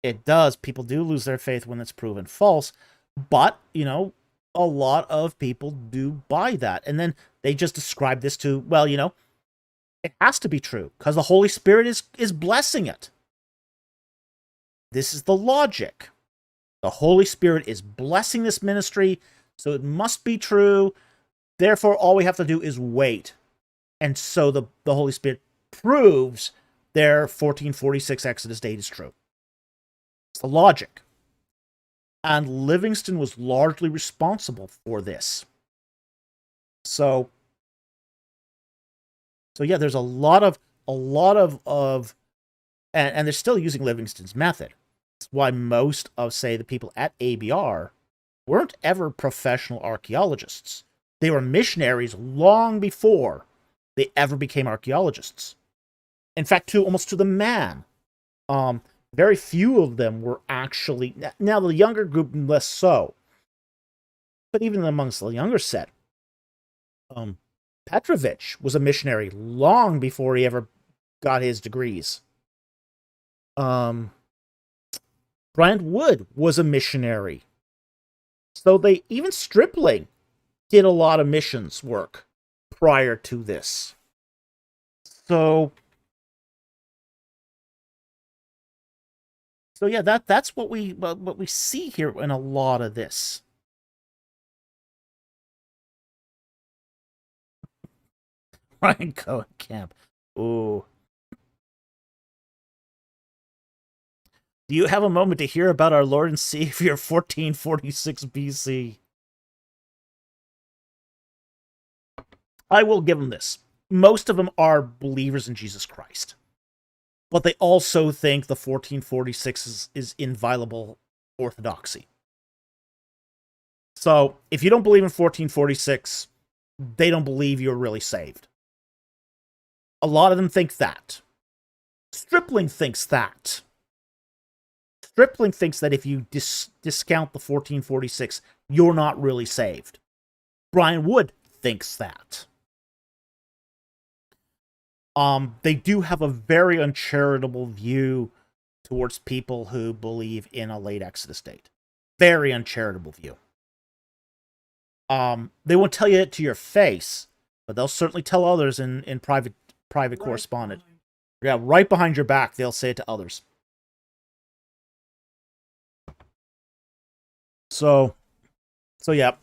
It does. People do lose their faith when it's proven false. But, a lot of people do buy that. And then they just describe this to, well, it has to be true because the Holy Spirit is blessing it. This is the logic. The Holy Spirit is blessing this ministry, so it must be true. Therefore, all we have to do is wait. And so the Holy Spirit proves their 1446 Exodus date is true. It's the logic. And Livingstone was largely responsible for this. So yeah, there's a lot of and they're still using Livingstone's method. That's why most of, say, the people at ABR weren't ever professional archaeologists. They were missionaries long before they ever became archaeologists. In fact, almost to the man. Very few of them were actually... Now, the younger group, less so. But even amongst the younger set, Petrovich was a missionary long before he ever got his degrees. Bryant Wood was a missionary. So even Stripling did a lot of missions work prior to this. So yeah, that's what we see here in a lot of this. Ryan Cohen Camp. Ooh. Do you have a moment to hear about our Lord and Savior 1446 BC? I will give them this. Most of them are believers in Jesus Christ. But they also think the 1446 is inviolable orthodoxy. So, if you don't believe in 1446, they don't believe you're really saved. A lot of them think that. Stripling thinks that. Stripling thinks that if you discount the 1446, you're not really saved. Brian Wood thinks that. They do have a very uncharitable view towards people who believe in a late Exodus date. Very uncharitable view. They won't tell you it to your face, but they'll certainly tell others in private correspondence. Yeah, right behind your back, they'll say it to others. So yeah.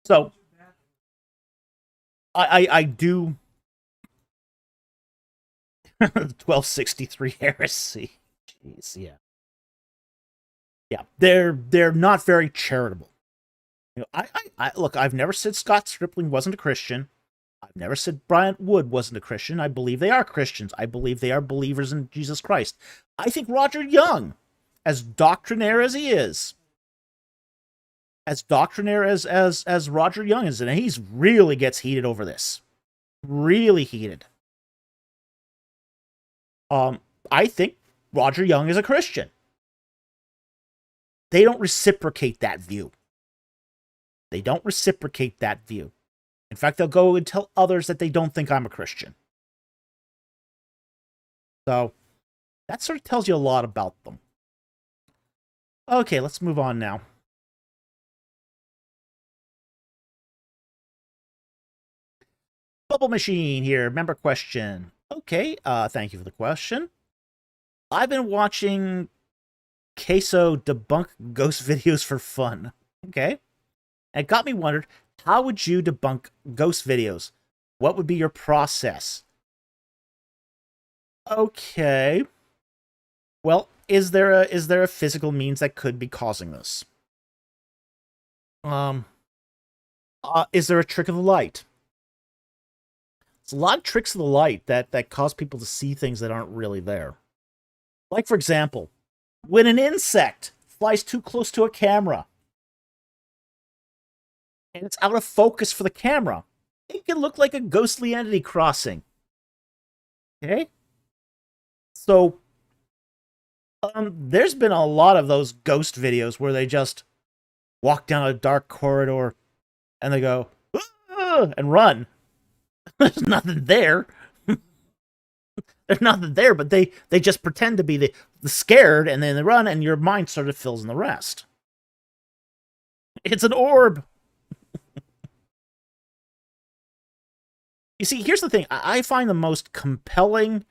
So I do 1263 heresy. Jeez, yeah. Yeah, they're not very charitable. You know, I look, I've never said Scott Stripling wasn't a Christian. I've never said Bryant Wood wasn't a Christian. I believe they are Christians. I believe they are believers in Jesus Christ. I think Roger Young, as doctrinaire as he is, as doctrinaire as Roger Young is, and he's really gets heated over this. Really heated. I think Roger Young is a Christian. They don't reciprocate that view. They don't reciprocate that view. In fact, they'll go and tell others that they don't think I'm a Christian. So, that sort of tells you a lot about them. Okay, let's move on now. Bubble Machine here, member question. Okay, thank you for the question. I've been watching Queso debunk ghost videos for fun. Okay. And it got me wondered, how would you debunk ghost videos? What would be your process? Okay. Well, is there a physical means that could be causing this? Is there a trick of the light? There's a lot of tricks of the light that cause people to see things that aren't really there. Like, for example, when an insect flies too close to a camera and it's out of focus for the camera, it can look like a ghostly entity crossing. Okay? So, there's been a lot of those ghost videos where they just walk down a dark corridor and they go, "Ah!" and run. There's nothing there. There's nothing there, but they just pretend to be the scared, and then they run, and your mind sort of fills in the rest. It's an orb. You see, here's the thing. I find the most compelling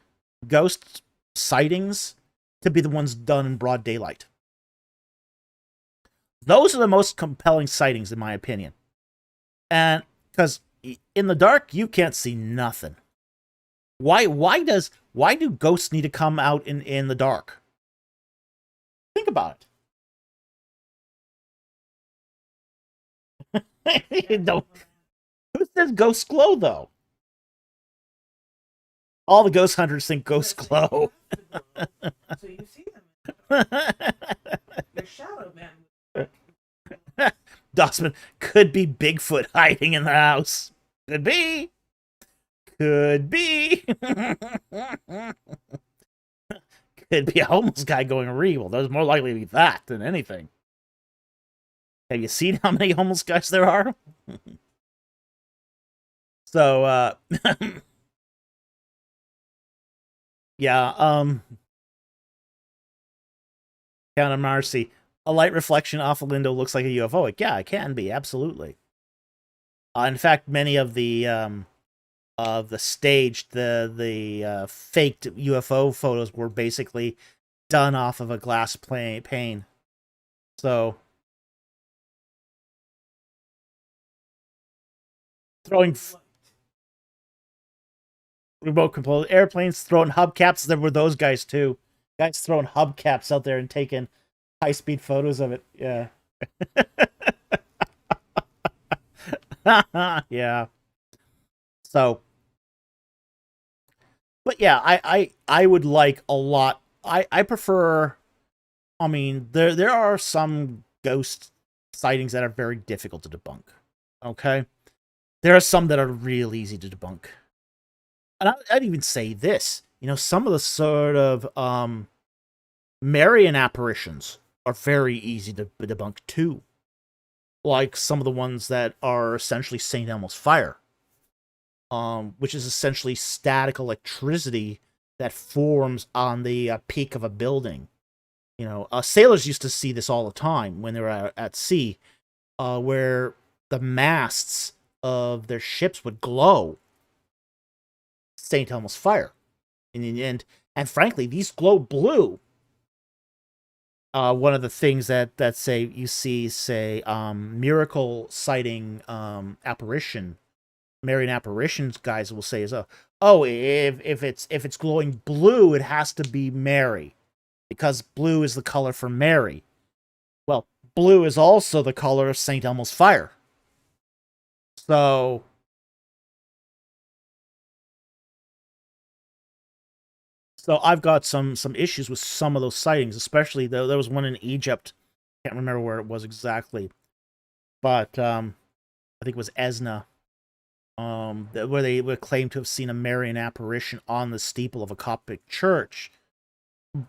ghost sightings to be the ones done in broad daylight. Those are the most compelling sightings, in my opinion. And because in the dark, you can't see nothing. Why do ghosts need to come out in the dark? Think about it. Don't. Who says ghosts glow, though? All the ghost hunters think ghosts glow. So you see them. Your shadow man. Dossman, could be Bigfoot hiding in the house. Could be. Could be. Could be a homeless guy going re. Well, there's more likely to be that than anything. Have you seen how many homeless guys there are? So, yeah, Count of Marcy. A light reflection off a window looks like a UFO. Yeah, it can be, absolutely. In fact, many of the staged, the faked UFO photos were basically done off of a glass pane. So, throwing remote controlled airplanes, throwing hubcaps. There were those guys too. Guys throwing hubcaps out there and taking high-speed photos of it. Yeah. Yeah. So, but yeah, I would like a lot. I prefer. I mean, there are some ghost sightings that are very difficult to debunk. Okay, there are some that are real easy to debunk, and I'd even say this. You know, some of the sort of Marian apparitions are very easy to debunk too. Like some of the ones that are essentially St. Elmo's fire. which is essentially static electricity that forms on the peak of a building. Sailors used to see this all the time when they were at sea, where the masts of their ships would glow St. Elmo's fire. And frankly, these glow blue. One of the things that say you see, miracle sighting apparition, Marian apparitions guys will say is, if it's glowing blue, it has to be Mary, because blue is the color for Mary. Well, blue is also the color of St. Elmo's fire. So I've got some issues with some of those sightings, especially though there was one in Egypt. Can't remember where it was exactly, but I think it was Esna, where they would claim to have seen a Marian apparition on the steeple of a Coptic church,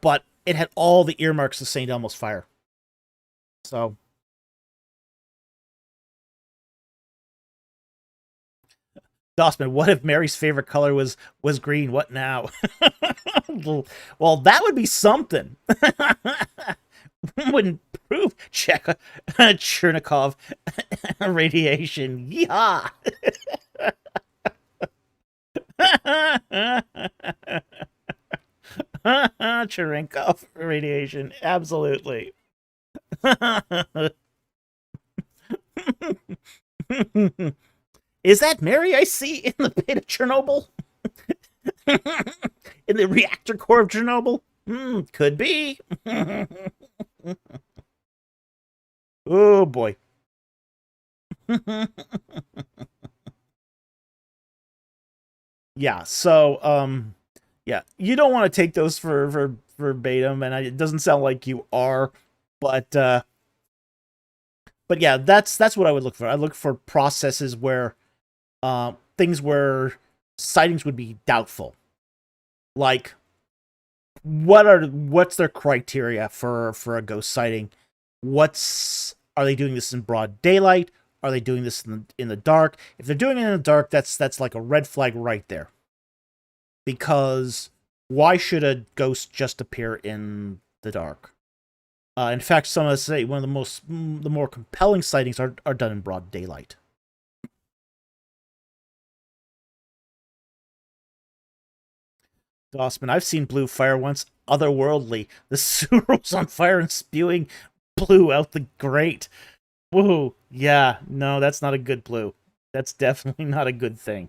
but it had all the earmarks of St. Elmo's fire. So Dossman, what if Mary's favorite color was green? What now? Well, that would be something. Wouldn't prove Chernikov radiation. Yeehaw! Cherenkov radiation. Absolutely. Is that Mary I see in the pit of Chernobyl? In the reactor core of Chernobyl? Could be. Oh, boy. Yeah, so, yeah, you don't want to take those for verbatim, and it doesn't sound like you are, but yeah, that's what I would look for. I look for processes where things where sightings would be doubtful. Like, what's their criteria for a ghost sighting? Are they doing this in broad daylight? Are they doing this in the dark? If they're doing it in the dark, that's like a red flag right there. Because why should a ghost just appear in the dark? In fact, some of us say one of the more compelling sightings are done in broad daylight. Dossman, I've seen blue fire once. Otherworldly. The sewer was on fire and spewing blue out the grate. Woohoo. Yeah, no, that's not a good blue. That's definitely not a good thing.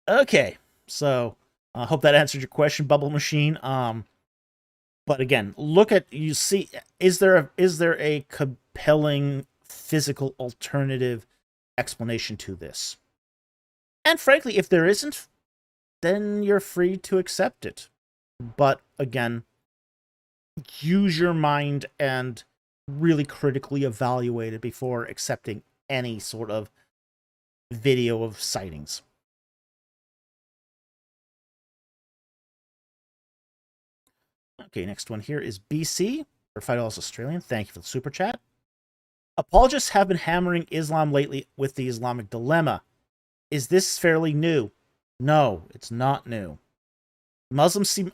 Okay, so I hope that answered your question, Bubble Machine. But again, is there a compelling physical alternative explanation to this? And frankly, if there isn't, then you're free to accept it. But again, use your mind and really critically evaluate it before accepting any sort of video of sightings. Okay, next one here is BC, or $5 Australian. Thank you for the super chat. Apologists have been hammering Islam lately with the Islamic dilemma. Is this fairly new? No, it's not new. Muslims seem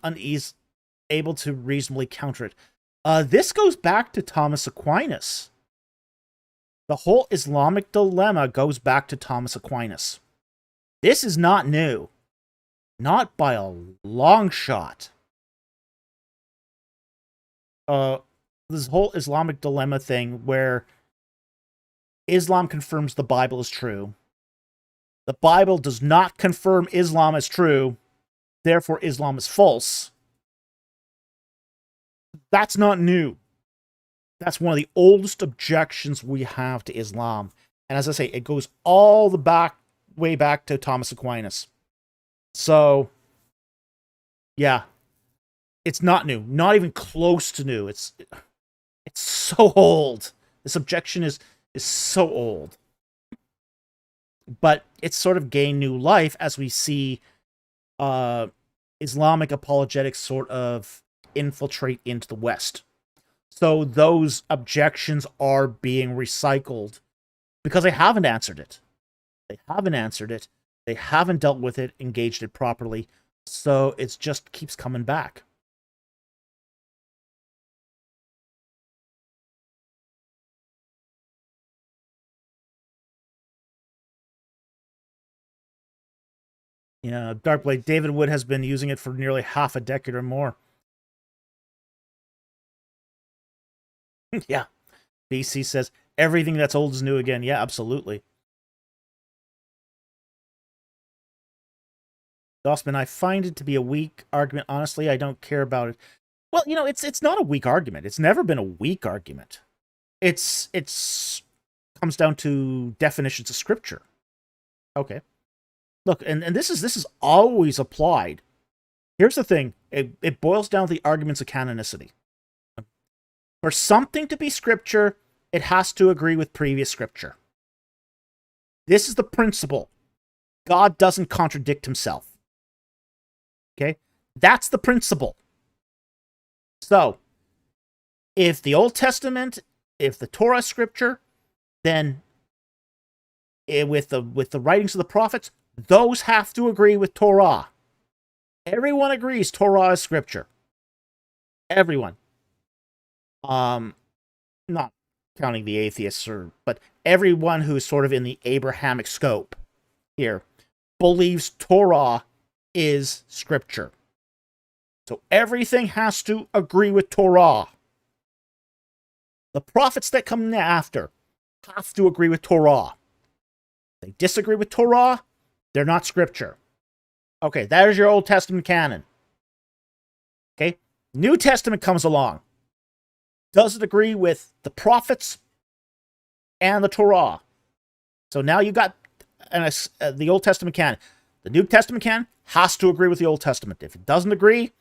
able to reasonably counter it. This goes back to Thomas Aquinas. The whole Islamic dilemma goes back to Thomas Aquinas. This is not new. Not by a long shot. This whole Islamic dilemma thing where Islam confirms the Bible is true. The Bible does not confirm Islam as true. Therefore, Islam is false. That's not new. That's one of the oldest objections we have to Islam. And as I say, it goes all the way back to Thomas Aquinas. So, yeah. It's not new. Not even close to new. It's so old. This objection is so old. But it's sort of gained new life as we see Islamic apologetics sort of infiltrate into the West. So those objections are being recycled because they haven't answered it. They haven't answered it. They haven't dealt with it, engaged it properly. So it just keeps coming back. Yeah, Darkblade, David Wood has been using it for nearly half a decade or more. Yeah. BC says, everything that's old is new again. Yeah, absolutely. Dossman, I find it to be a weak argument. Honestly, I don't care about it. Well, it's not a weak argument. It's never been a weak argument. It's comes down to definitions of scripture. Okay. Look, and this is always applied. Here's the thing. It boils down to the arguments of canonicity. For something to be scripture, it has to agree with previous scripture. This is the principle. God doesn't contradict himself. Okay? That's the principle. So, if the Old Testament, if the Torah is scripture, then with the writings of the prophets, those have to agree with Torah. Everyone agrees Torah is scripture. Everyone. Not counting the atheists, but everyone who's sort of in the Abrahamic scope here believes Torah is scripture. So everything has to agree with Torah. The prophets that come after have to agree with Torah. If they disagree with Torah, they're not scripture. Okay, there's your Old Testament canon. Okay, New Testament comes along. Does it agree with the prophets and the Torah? So now you got the Old Testament canon. The New Testament canon has to agree with the Old Testament. If it doesn't agree,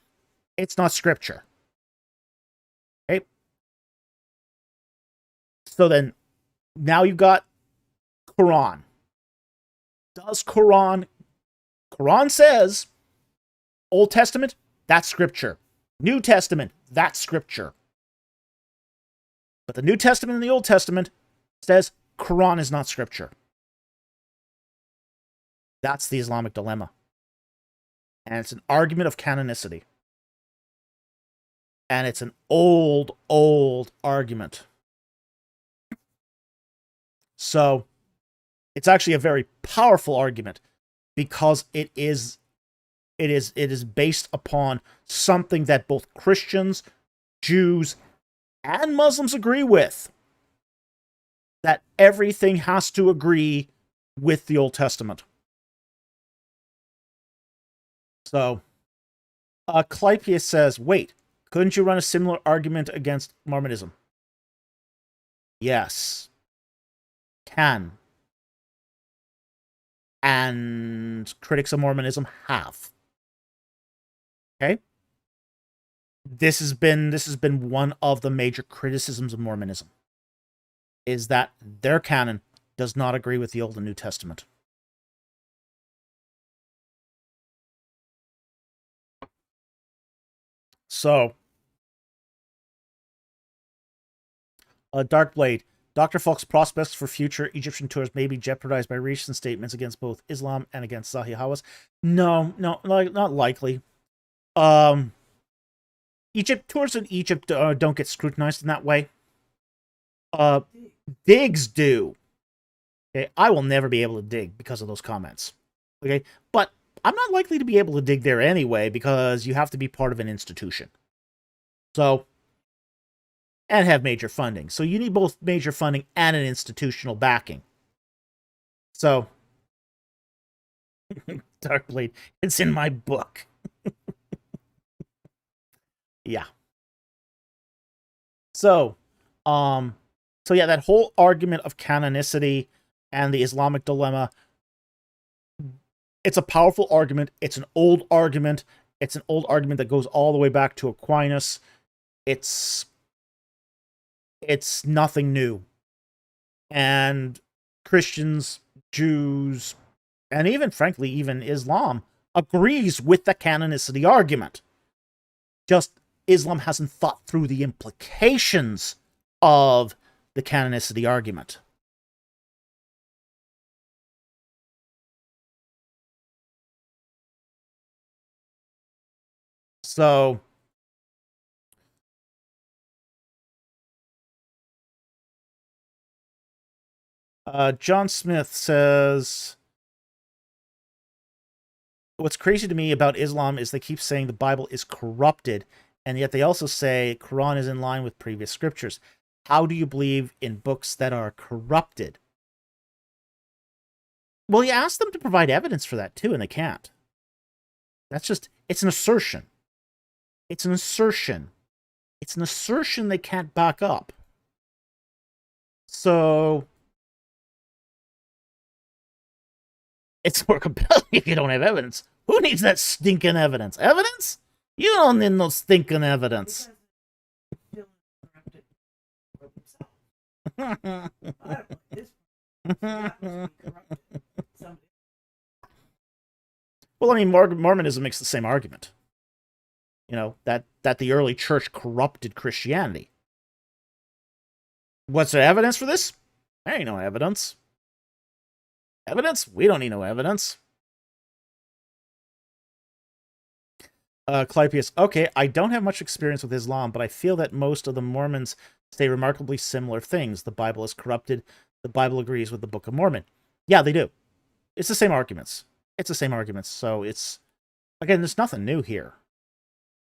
it's not scripture. Okay? So then, now you've got Quran. Does Quran says, Old Testament, that's scripture. New Testament, that's scripture. But the New Testament and the Old Testament says Quran is not scripture. That's the Islamic dilemma. And it's an argument of canonicity. And it's an old, old argument. So, it's actually a very powerful argument because it is based upon something that both Christians, Jews, and Muslims agree with. That everything has to agree with the Old Testament. So, Clypeus says, wait, couldn't you run a similar argument against Mormonism? Yes. Can. And critics of Mormonism have. Okay? This has been one of the major criticisms of Mormonism, is that their canon does not agree with the Old and New Testament. So, Darkblade, Dr. Falk's prospects for future Egyptian tours may be jeopardized by recent statements against both Islam and against Zahi Hawass. No, not likely. Tours in Egypt don't get scrutinized in that way. Digs do. Okay, I will never be able to dig because of those comments. Okay, but I'm not likely to be able to dig there anyway because you have to be part of an institution. So, and have major funding. So you need both major funding and an institutional backing. So, Darkblade, it's in my book. Yeah. So yeah, that whole argument of canonicity and the Islamic dilemma, it's a powerful argument. It's an old argument. It's an old argument that goes all the way back to Aquinas. It's nothing new. And Christians, Jews, and even, frankly, even Islam agrees with the canonicity argument. Just Islam hasn't thought through the implications of the canonicity argument. So, John Smith says, what's crazy to me about Islam is they keep saying the Bible is corrupted, and yet they also say Quran is in line with previous scriptures. How do you believe in books that are corrupted? Well, you ask them to provide evidence for that too, and they can't. That's just, it's an assertion. It's an assertion. It's an assertion they can't back up. So, it's more compelling if you don't have evidence. Who needs that stinking evidence? Evidence? You don't need no stinking evidence. Well, I mean, Mormonism makes the same argument. You know, that the early church corrupted Christianity. What's the evidence for this? There ain't no evidence. Evidence? We don't need no evidence. Clypeus, okay, I don't have much experience with Islam, but I feel that most of the Mormons say remarkably similar things. The Bible is corrupted. The Bible agrees with the Book of Mormon. Yeah, they do. It's the same arguments. It's the same arguments. So it's, again, there's nothing new here.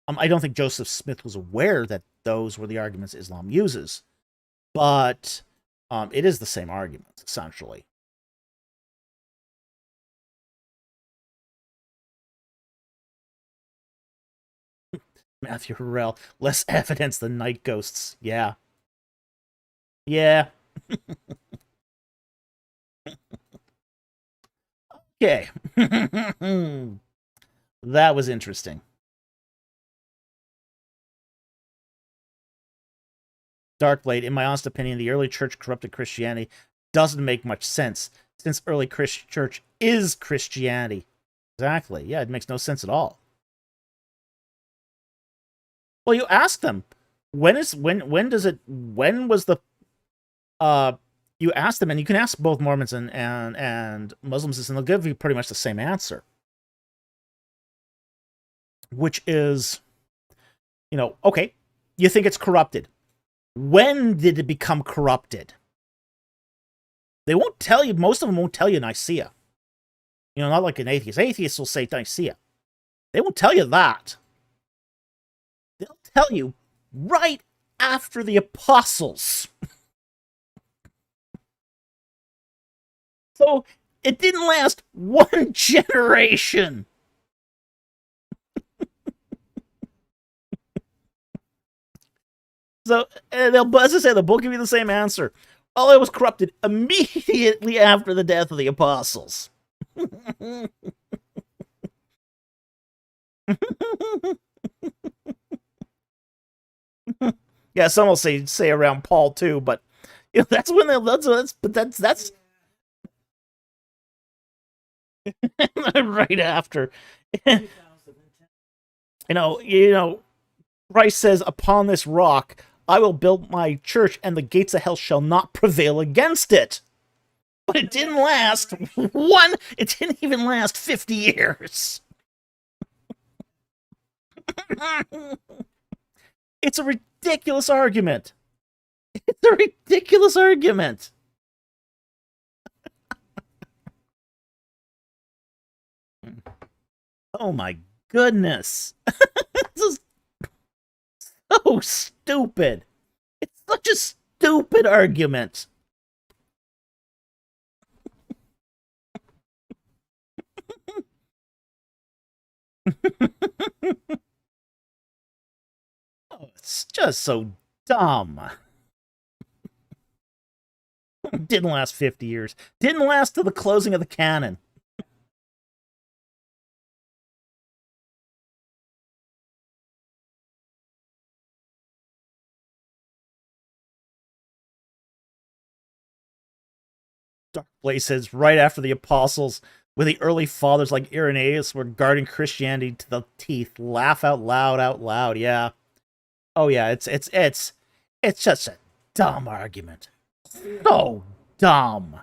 I don't think Joseph Smith was aware that those were the arguments Islam uses, but it is the same argument, essentially. Matthew Harrell, less evidence than night ghosts. Yeah. Yeah. Okay. That was interesting. Darkblade, in my honest opinion, the early church corrupted Christianity doesn't make much sense, since early church is Christianity. Exactly. Yeah, it makes no sense at all. Well, you ask them, when was the you ask them, and you can ask both Mormons and Muslims, and they'll give you pretty much the same answer. Which is, you know, okay, you think it's corrupted. When did it become corrupted? They won't tell you, most of them won't tell you Nicaea. You know, not like an atheist. Atheists will say Nicaea. They won't tell you that. They'll tell you right after the apostles. So it didn't last one generation. So they'll, as I said, they'll give you the same answer. Well, it was corrupted immediately after the death of the apostles. Yeah, some will say around Paul too, but you know, that's when that's right after. You know, Christ says, "Upon this rock I will build my church, and the gates of hell shall not prevail against it." But it didn't last it didn't even last 50 years. It's a ridiculous argument. It's a ridiculous argument. Oh my goodness. This is so stupid. It's such a stupid argument. Oh, it's just so dumb. Didn't last 50 years. Didn't last till the closing of the canon. Dark places right after the apostles, when the early fathers like Irenaeus were guarding Christianity to the teeth. Laugh out loud. Yeah. Oh yeah, it's just a dumb argument. So dumb.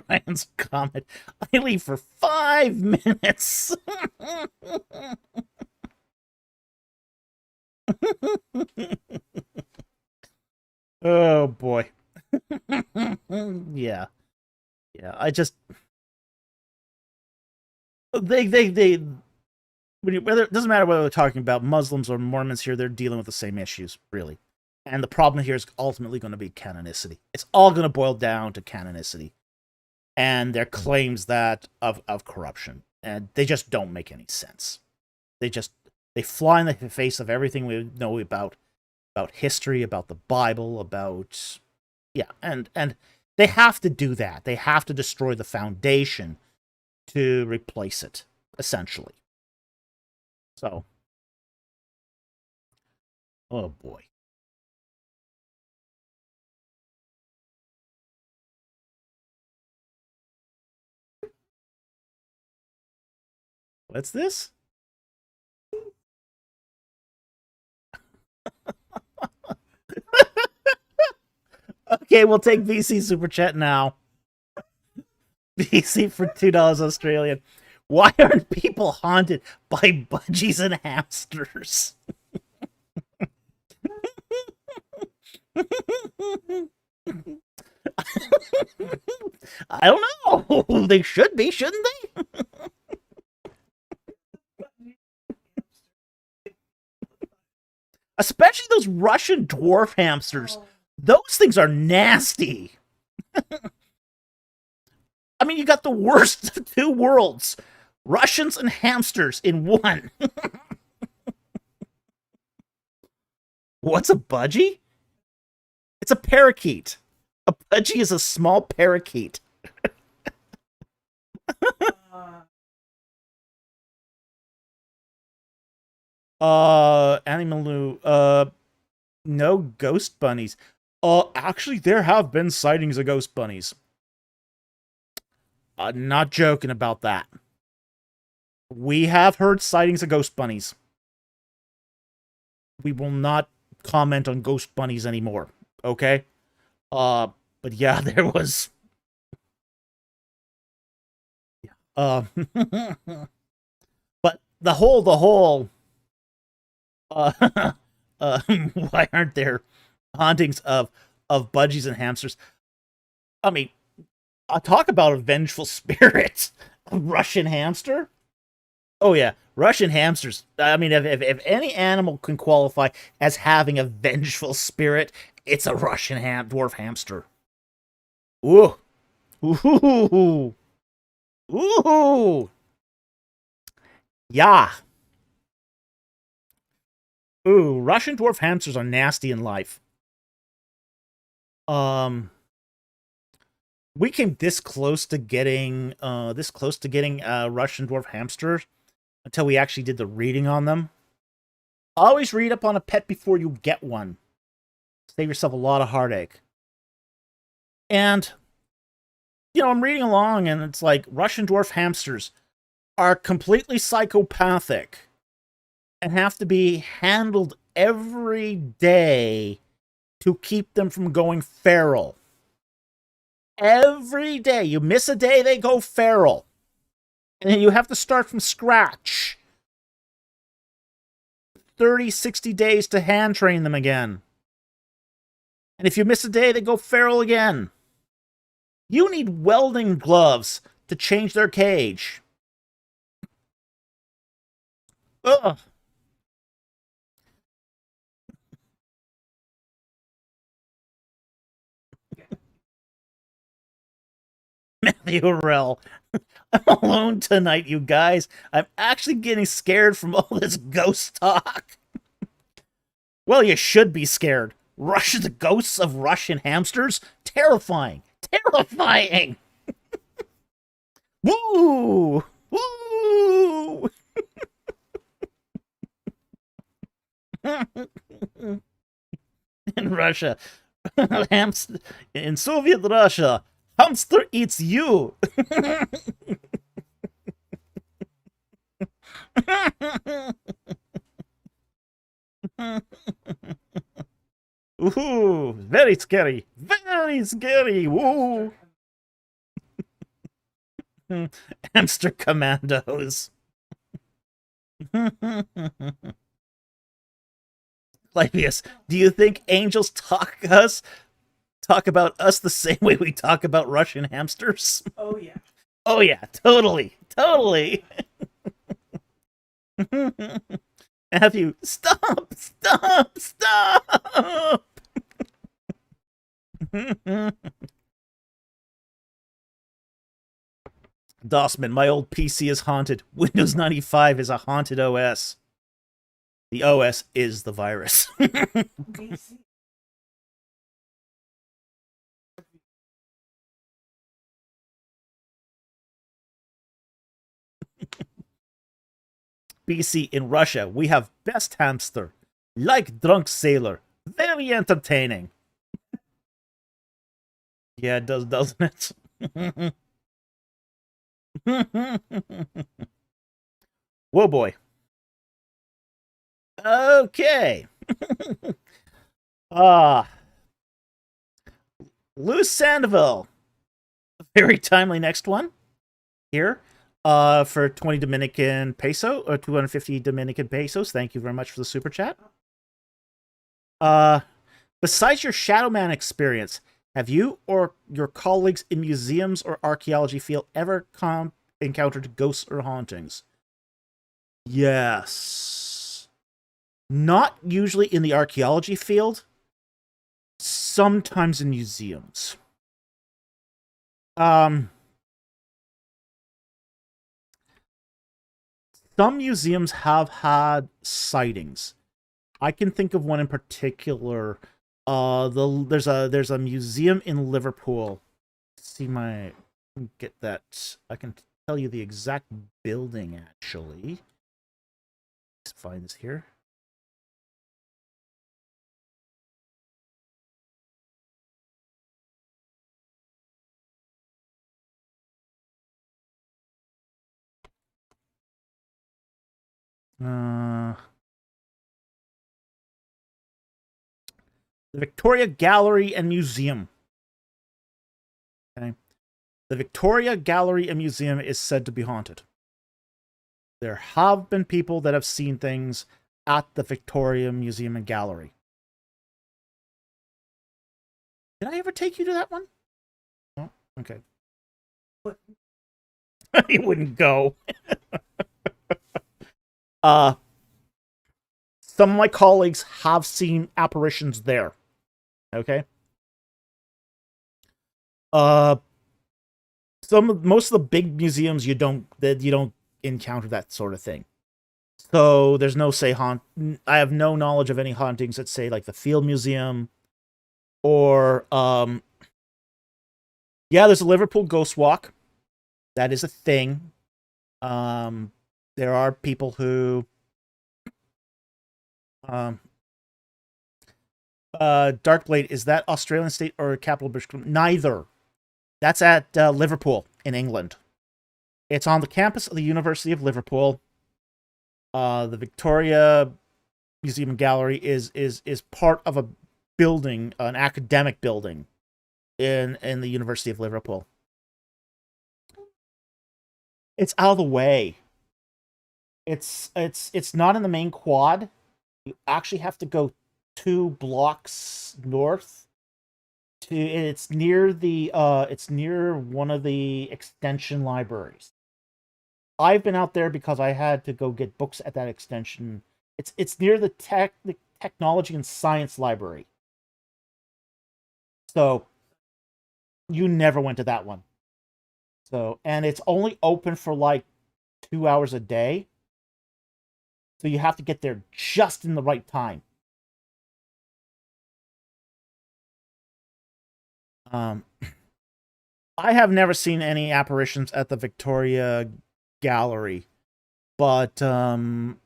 Ryan's comment. I leave for 5 minutes. Oh boy. Yeah. Yeah. I just they whether it doesn't matter whether they're talking about Muslims or Mormons here, they're dealing with the same issues, really. And the problem here is ultimately going to be canonicity. It's all going to boil down to canonicity and their claims that of corruption. And they just don't make any sense. They fly in the face of everything we know about history, about the Bible, about yeah, and they have to do that. They have to destroy the foundation to replace it, essentially. So, oh boy. What's this? Okay, we'll take VC Super Chat now. VC for $2 Australian. Why aren't people haunted by budgies and hamsters? I don't know. They should be, shouldn't they? Especially those Russian dwarf hamsters. Those things are nasty. I mean, you got the worst of two worlds. Russians and hamsters in one. What's a budgie? It's a parakeet. A budgie is a small parakeet. Animaloo, no ghost bunnies. Actually, there have been sightings of ghost bunnies. Not joking about that. We have heard sightings of ghost bunnies. We will not comment on ghost bunnies anymore, okay? But yeah, there was... but the whole why aren't there hauntings of budgies and hamsters? I mean, I'll talk about a vengeful spirit. A Russian hamster? Oh yeah, Russian hamsters. I mean, if any animal can qualify as having a vengeful spirit, it's a Russian dwarf hamster. Ooh. Ooh. Ooh. Yeah. Ooh, Russian dwarf hamsters are nasty in life. We came this close to getting Russian dwarf hamsters until we actually did the reading on them. Always read up on a pet before you get one. Save yourself a lot of heartache. And I'm reading along and it's like Russian dwarf hamsters are completely psychopathic and have to be handled every day to keep them from going feral. Every day. You miss a day, they go feral. And then you have to start from scratch. 30, 60 days to hand train them again. And if you miss a day, they go feral again. You need welding gloves to change their cage. Ugh. Matthew Orell. I'm alone tonight, you guys. I'm actually getting scared from all this ghost talk. Well, you should be scared. The ghosts of Russian hamsters? Terrifying. Terrifying. Woo! Woo! In Russia, hamster in Soviet Russia, hamster eats you. Ooh, very scary. Very scary. Woo. Hamster commandos. Livius, do you think angels talk about us the same way we talk about Russian hamsters? Oh yeah. Oh yeah, totally. Totally. Matthew, stop! Stop! Stop! Dossman, my old PC is haunted. Windows 95 is a haunted OS. The OS is the virus. BC. BC in Russia, we have best hamster. Like drunk sailor. Very entertaining. Yeah, it does, doesn't it? Whoa, boy. Okay. Lou Sandoval. Very timely next one. Here. For 20 Dominican peso or 250 Dominican pesos. Thank you very much for the super chat. Besides your Shadow Man experience, have you or your colleagues in museums or archaeology field ever encountered ghosts or hauntings? Yes. Not usually in the archaeology field. Sometimes in museums. Some museums have had sightings. I can think of one in particular. There's a museum in Liverpool. See my get that. I can tell you the exact building actually. Let's find this here. The Victoria Gallery and Museum. Okay. The Victoria Gallery and Museum is said to be haunted. There have been people that have seen things at the Victoria Museum and Gallery. Did I ever take you to that one? No? Okay. He wouldn't go. Some of my colleagues have seen apparitions there. Okay. Most of the big museums you don't encounter that sort of thing. So there's no I have no knowledge of any hauntings at say like the Field Museum or yeah, there's a Liverpool Ghost Walk. That is a thing. There are people who Darkblade, is that Australian state or capital British Columbia? Neither. That's at Liverpool in England. It's on the campus of the University of Liverpool. The Victoria Museum and Gallery is part of a building, an academic building in the University of Liverpool. It's out of the way. It's not in the main quad. You actually have to go 2 blocks north. It's near one of the extension libraries. I've been out there because I had to go get books at that extension. It's near the technology and science library. So you never went to that one. So, and it's only open for like 2 hours a day. So you have to get there just in the right time. I have never seen any apparitions at the Victoria Gallery, but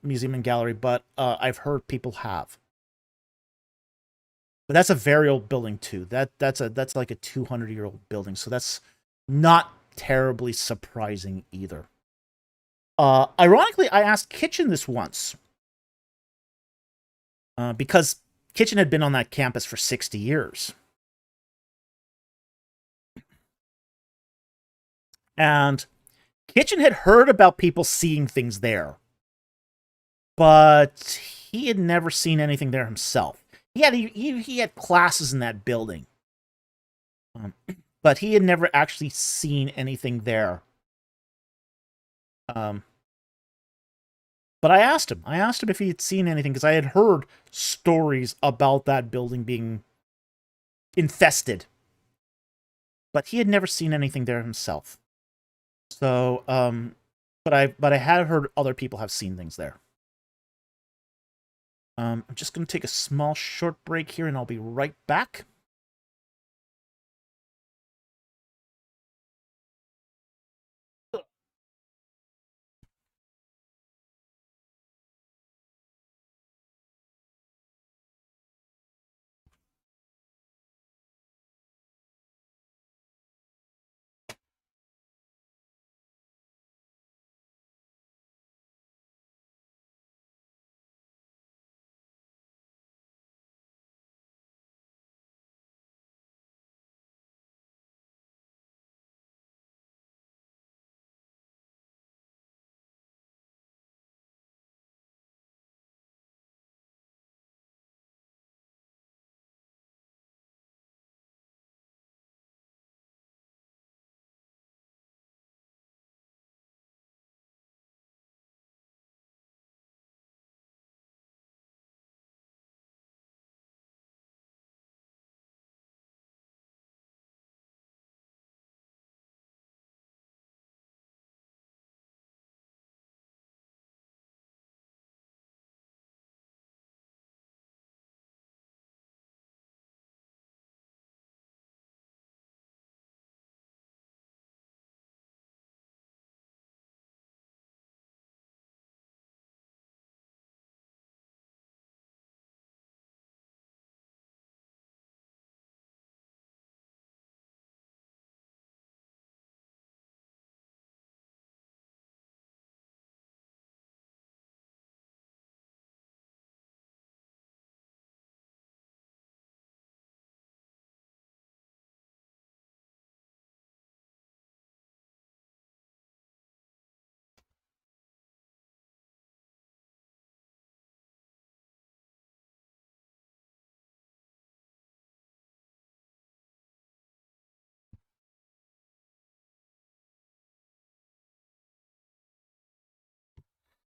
Museum and Gallery, but I've heard people have. But that's a very old building too. That's like a 200-year-old building, so that's not terribly surprising either. Ironically, I asked Kitchen this once. Because Kitchen had been on that campus for 60 years. And Kitchen had heard about people seeing things there, but he had never seen anything there himself. He had classes in that building, um, but he had never actually seen anything there. Um, but I asked him. I asked him if he had seen anything because I had heard stories about that building being infested, but he had never seen anything there himself. So, but I had heard other people have seen things there. I'm just going to take a small short break here, and I'll be right back.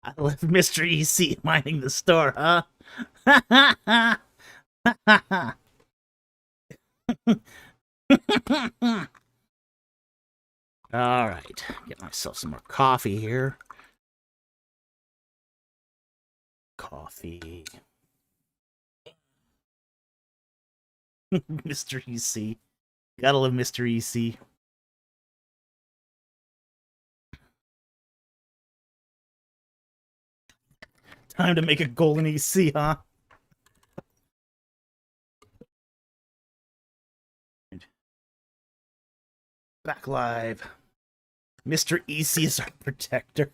I left Mr. EC minding the store, huh? All right, get myself some more coffee here. Coffee. Mr. EC. Gotta love Mr. EC. Time to make a golden EC, huh? Back live. Mr. EC is our protector.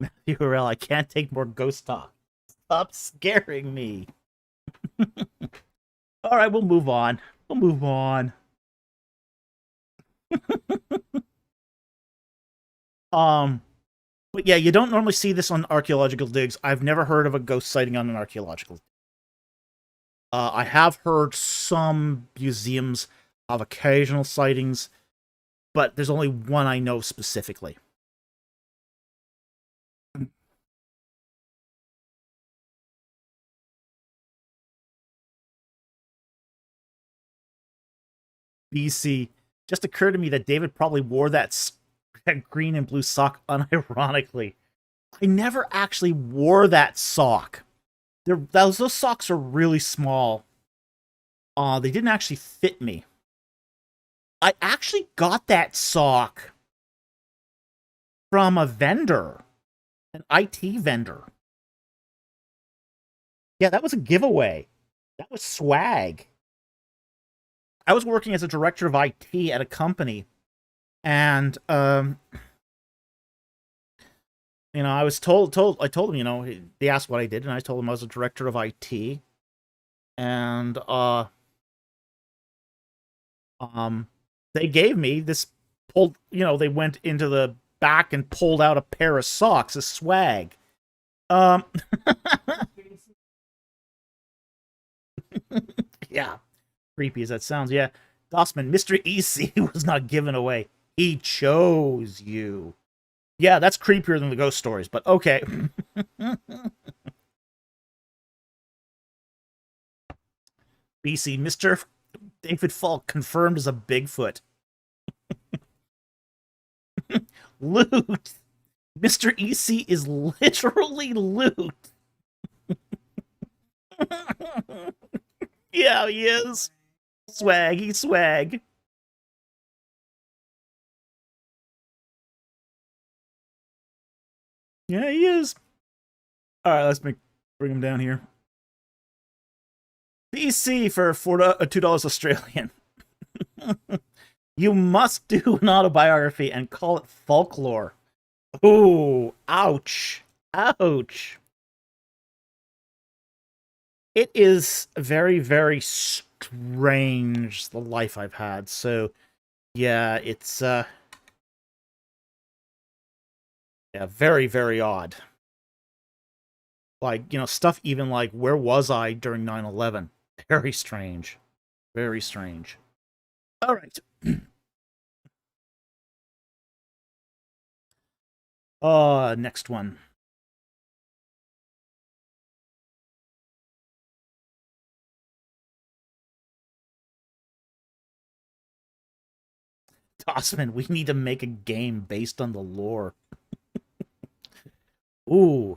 Matthew Harrell, I can't take more ghost talk. Stop scaring me. All right, we'll move on. We'll move on. But yeah, you don't normally see this on archaeological digs. I've never heard of a ghost sighting on an archaeological. I have heard some museums of occasional sightings, but there's only one I know specifically. BC. Just occurred to me that David probably wore that green and blue sock unironically. I never actually wore that sock. Those socks are really small. They didn't actually fit me. I actually got that sock from a vendor, an IT vendor. Yeah, that was a giveaway. That was swag. I was working as a director of IT at a company, and I was I told them, they asked what I did, and I told them I was a director of IT, and they gave me this pulled, they went into the back and pulled out a pair of socks as swag. Um, yeah, creepy as that sounds. Yeah, Dossman, Mr. EC was not given away. He chose you. Yeah, that's creepier than the ghost stories, but okay. BC, Mr. David Falk confirmed as a Bigfoot. Loot. Mr. EC is literally loot. Yeah, he is. Swag, he's swag. Yeah, he is. Alright, bring him down here. BC for $2 Australian. You must do an autobiography and call it folklore. Ooh, ouch. Ouch. It is very, very strange, the life I've had. So, yeah, it's, yeah, very, very odd. Like, stuff even like, where was I during 9/11? Very strange. Very strange. All right. Next one. Tossman, we need to make a game based on the lore. Ooh.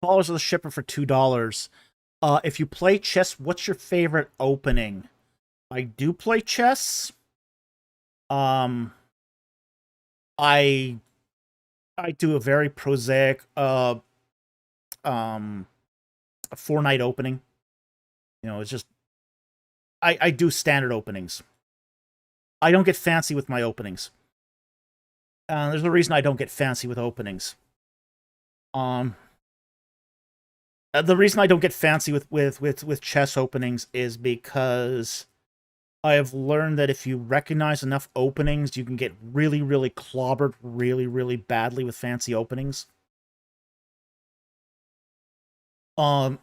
Followers of the shipper for $2. If you play chess, what's your favorite opening? I do play chess. I do a very prosaic a 4-night opening. It's just I do standard openings. I don't get fancy with my openings. There's a reason I don't get fancy with openings. The reason I don't get fancy with chess openings is because I have learned that if you recognize enough openings, you can get really, really clobbered really, really badly with fancy openings. There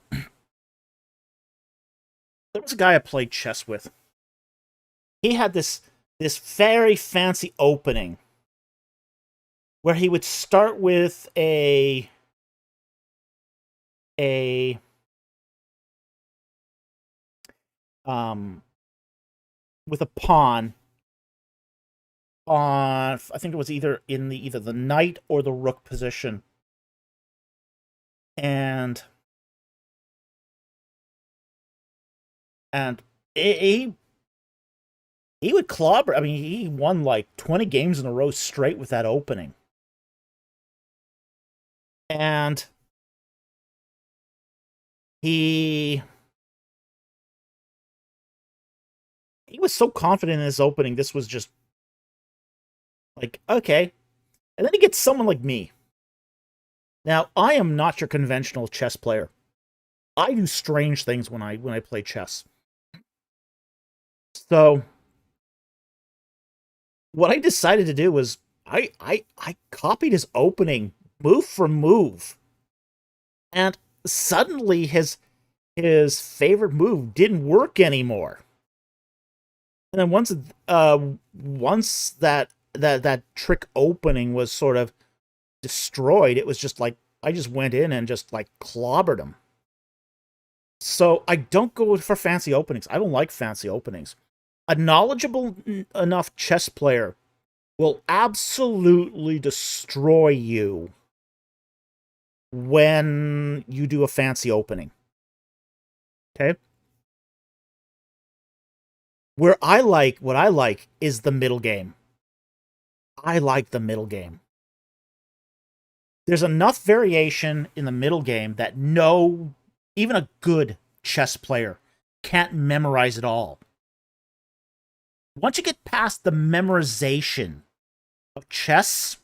was a guy I played chess with. He had this very fancy opening where he would start with a with a pawn on, I think it was either in either the knight or the rook position, and he would clobber. I mean, he won like 20 games in a row straight with that opening, and he was so confident in his opening. This was just like, okay. And then he gets someone like me. Now, I am not your conventional chess player. I do strange things when I play chess. So what I decided to do was I copied his opening move for move. And suddenly his favorite move didn't work anymore. And then once that trick opening was sort of destroyed, it was just like I just went in and just like clobbered him. So I don't go for fancy openings. I don't like fancy openings. A knowledgeable enough chess player will absolutely destroy you when you do a fancy opening. Okay? What I like is the middle game. I like the middle game. There's enough variation in the middle game that even a good chess player can't memorize it all. Once you get past the memorization of chess,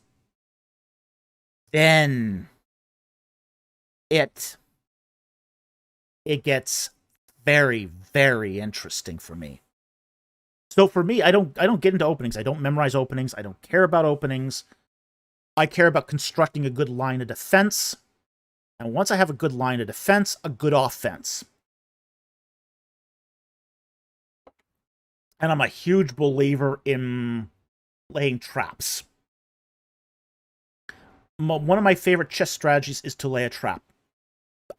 then it gets very, very interesting for me. So for me, I don't get into openings. I don't memorize openings. I don't care about openings. I care about constructing a good line of defense. And once I have a good line of defense, a good offense. And I'm a huge believer in laying traps. One of my favorite chess strategies is to lay a trap.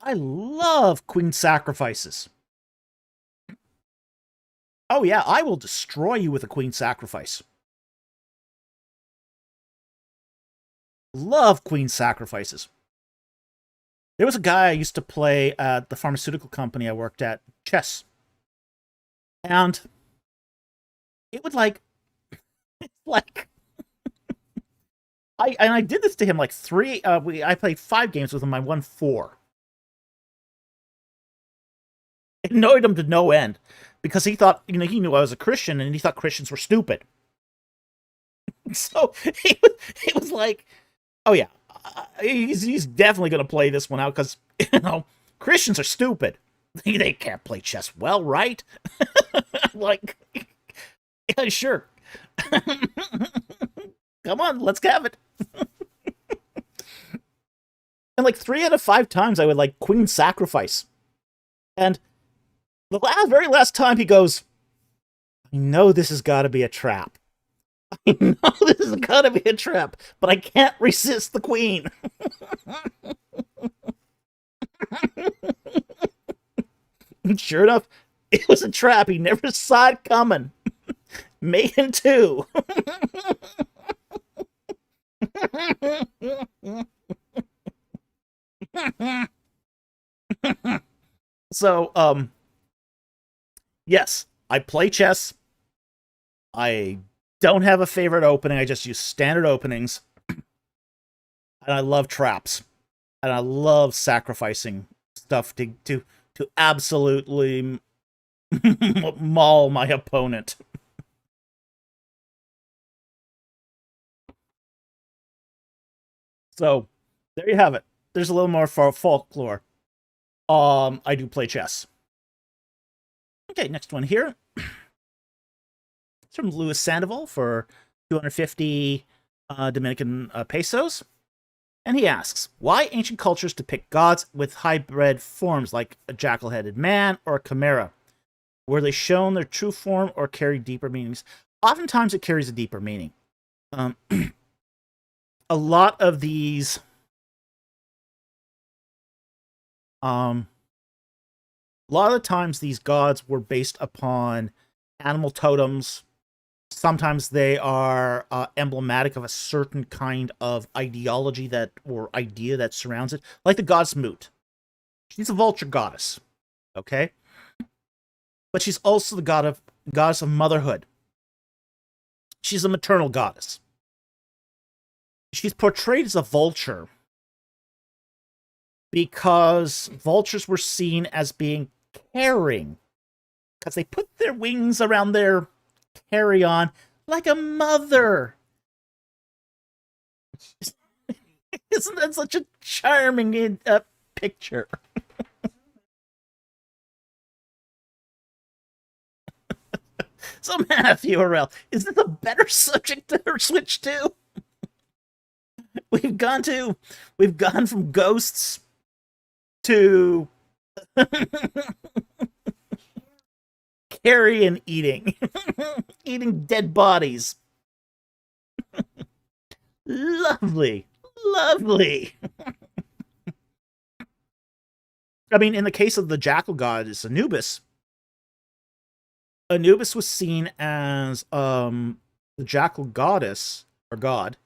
I love queen sacrifices. Oh yeah, I will destroy you with a queen sacrifice. Love queen sacrifices. There was a guy I used to play at the pharmaceutical company I worked at, chess. And it would like I did this to him like I played 5 games with him, I won 4. It annoyed him to no end because he thought, he knew I was a Christian and he thought Christians were stupid. So he was like, oh yeah, he's definitely going to play this one out because, Christians are stupid. They can't play chess well, right? Like, yeah, sure. Come on, let's have it. And like 3 out of 5 times I would like queen sacrifice. And the very last time he goes, I know this has got to be a trap. I know this has got to be a trap, but I can't resist the queen. And sure enough, it was a trap. He never saw it coming. Made in 2. So, yes, I play chess. I don't have a favorite opening. I just use standard openings. And I love traps. And I love sacrificing stuff to absolutely maul my opponent. So, there you have it. There's a little more for folklore. I do play chess. Okay, next one here. It's from Luis Sandoval for 250 Dominican pesos. And he asks, why ancient cultures depict gods with hybrid forms like a jackal-headed man or a chimera? Were they shown their true form or carry deeper meanings? Oftentimes it carries a deeper meaning. A lot of these a lot of the times these gods were based upon animal totems. Sometimes they are emblematic of a certain kind of ideology or idea that surrounds it, like the goddess Moot. She's a vulture goddess, okay? But she's also the goddess of motherhood. She's a maternal goddess. She's portrayed as a vulture because vultures were seen as being caring, because they put their wings around their carry-on like a mother. Isn't that such a charming picture? So Matthew Orell, is this a better subject to switch to? We've gone from ghosts to carrion eating. Eating dead bodies. Lovely. Lovely. I mean, in the case of the jackal goddess Anubis, Anubis was seen as the jackal goddess, or god,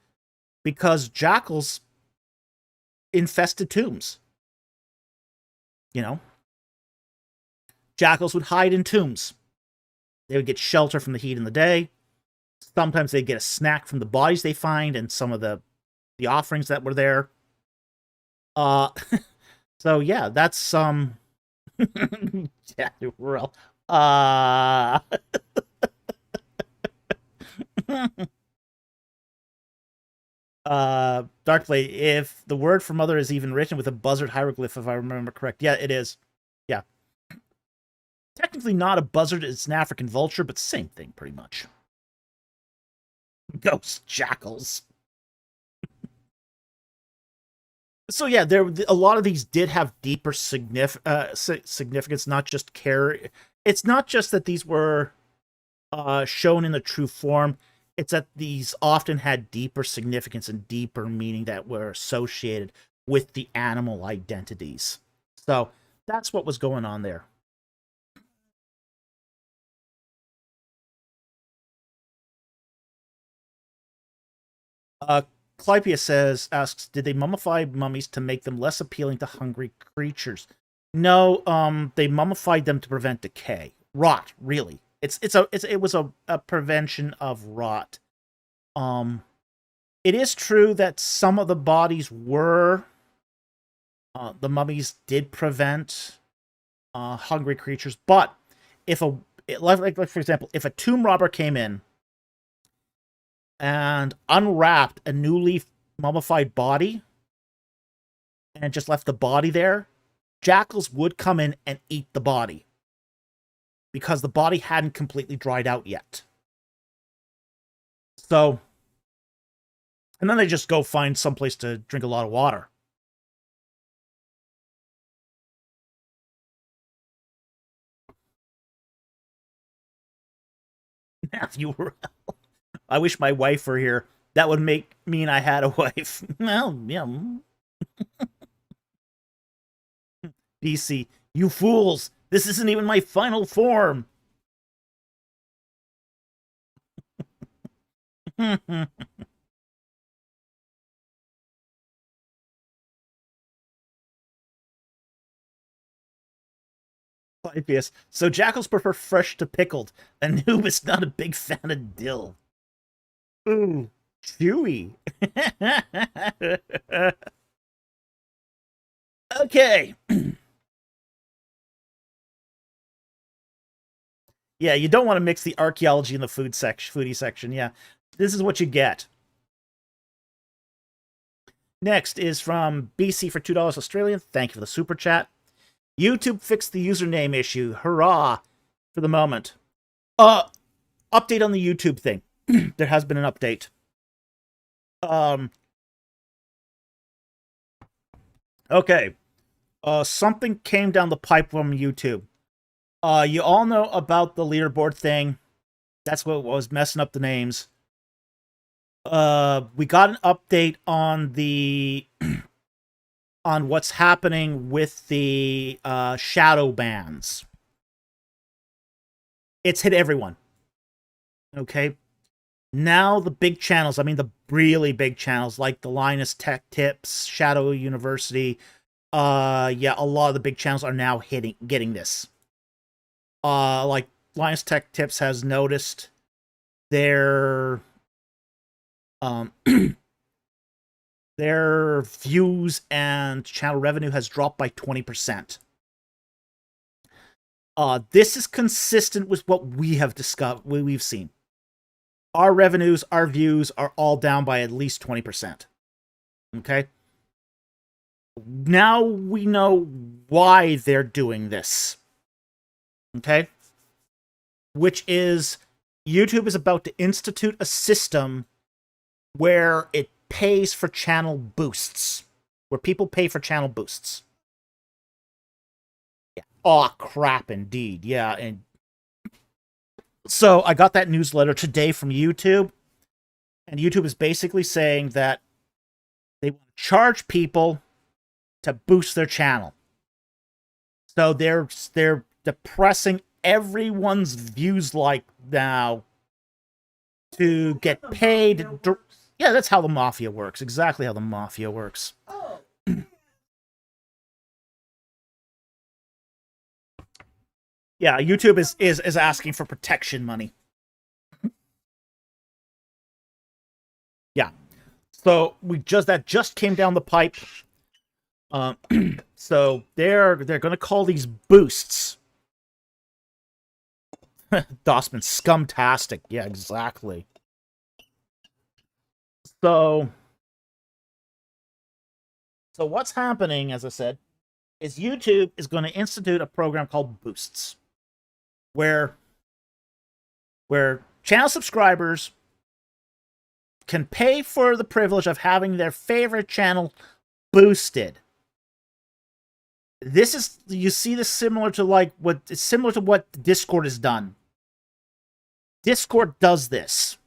because jackals infested tombs. Jackals would hide in tombs. They would get shelter from the heat in the day. Sometimes they'd get a snack from the bodies they find and some of the offerings that were there. So yeah, that's yeah, real. Darkblade, if the word for mother is even written with a buzzard hieroglyph, if I remember correct. Yeah, it is. Yeah. Technically not a buzzard, it's an African vulture, but same thing, pretty much. Ghost jackals. So yeah, a lot of these did have deeper significance, not just care. It's not just that these were shown in the true form. It's that these often had deeper significance and deeper meaning that were associated with the animal identities. So that's what was going on there. Clypeus asks, did they mummify mummies to make them less appealing to hungry creatures? No, they mummified them to prevent decay. Rot, really. It was a prevention of rot. It is true that some of the bodies were the mummies did prevent hungry creatures, but if like for example, if a tomb robber came in and unwrapped a newly mummified body and just left the body there, jackals would come in and eat the body because the body hadn't completely dried out yet. So, and then they just go find someplace to drink a lot of water. Matthew, I wish my wife were here. That would mean I had a wife. Well, yeah. BC, you fools! This isn't even my final form! Clypeus, so jackals prefer fresh to pickled. Anubis not a big fan of dill. Ooh, chewy. Okay. Yeah, you don't want to mix the archaeology and the foodie section. Yeah, this is what you get. Next is from BC for $2 Australian. Thank you for the super chat. YouTube fixed the username issue. Hurrah for the moment. Update on the YouTube thing. There has been an update. Okay. Something came down the pipe from YouTube. You all know about the leaderboard thing. That's what was messing up the names. We got an update on the on what's happening with the shadow bans. It's hit everyone. Okay. Now the big channels, I mean the really big channels like the Linus Tech Tips, Shadow University, yeah, a lot of the big channels are now getting this. Like Linus Tech Tips has noticed their their views and channel revenue has dropped by 20%. This is consistent with what we have discovered, we've seen. Our revenues, our views are all down by at least 20%. Okay? Now we know why they're doing this. Okay? Which is, YouTube is about to institute a system where it pays for channel boosts. Where people pay for channel boosts. Yeah. Oh, crap, indeed. Yeah, and so I got that newsletter today from YouTube, and YouTube is basically saying that they want to charge people to boost their channel. So they're depressing everyone's views like now to get paid. Yeah, that's how the mafia works. Exactly how the mafia works. Oh. Yeah, YouTube is asking for protection money. Yeah. So that just came down the pipe. So they're gonna call these boosts. Dossman, scumtastic. Yeah, exactly. So So what's happening, as I said, is YouTube is going to institute a program called Boosts, where channel subscribers can pay for the privilege of having their favorite channel boosted. This is, you see this similar to what Discord has done. Discord does this,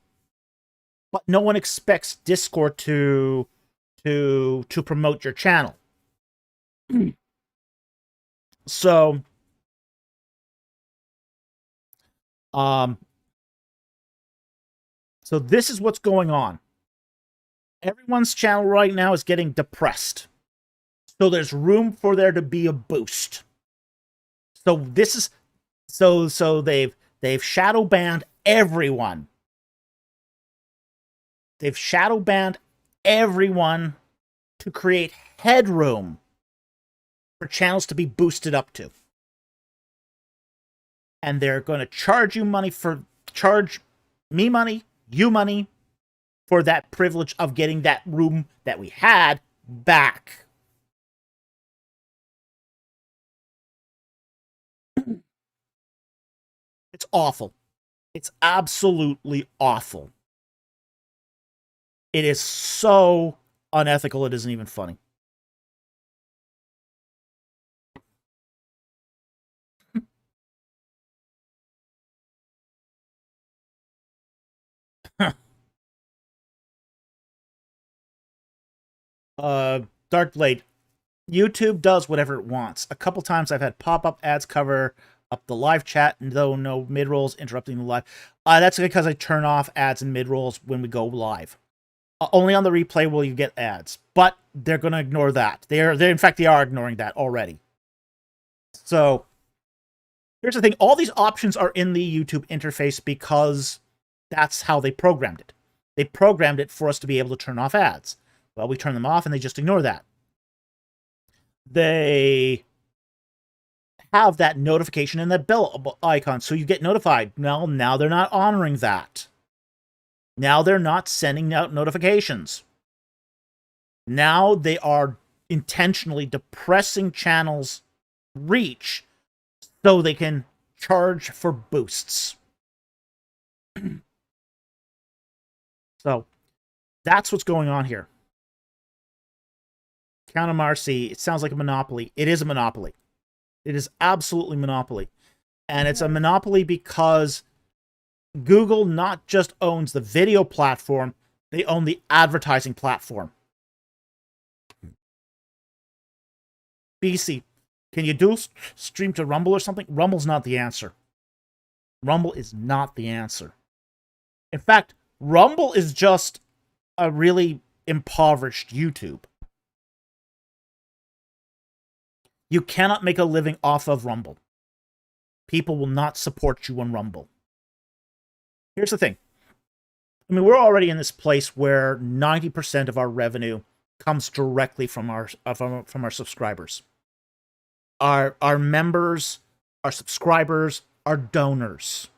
but no one expects Discord to promote your channel. So so this is what's going on. Everyone's channel right now is getting depressed. So there's room for there to be a boost. So this is so they've shadow banned everyone. They've shadow banned everyone to create headroom for channels to be boosted up to. And they're going to charge me money, you money, for that privilege of getting that room that we had back. It's awful. It's absolutely awful. It is so unethical, it isn't even funny. Darkblade, YouTube does whatever it wants. A couple times I've had pop-up ads cover up the live chat, and though no mid-rolls interrupting the live. That's because I turn off ads and mid-rolls when we go live. Only on the replay will you get ads, but they're going to ignore that. In fact, they are ignoring that already. So here's the thing. All these options are in the YouTube interface because that's how they programmed it. They programmed it for us to be able to turn off ads. Well, we turn them off and they just ignore that. They have that notification and that bell icon, so you get notified. Well, now they're not honoring that. Now they're not sending out notifications. Now they are intentionally depressing channels' reach so they can charge for boosts. So that's what's going on here. Count of Marcy, it sounds like a monopoly. It is a monopoly. It is absolutely monopoly. And it's a monopoly because Google not just owns the video platform, they own the advertising platform. BC, can you do stream to Rumble or something? Rumble's not the answer. Rumble is not the answer. In fact, Rumble is just a really impoverished YouTube. You cannot make a living off of Rumble. People will not support you on Rumble. Here's the thing. I mean, we're already in this place where 90% of our revenue comes directly from our subscribers. Our members, our subscribers, our donors.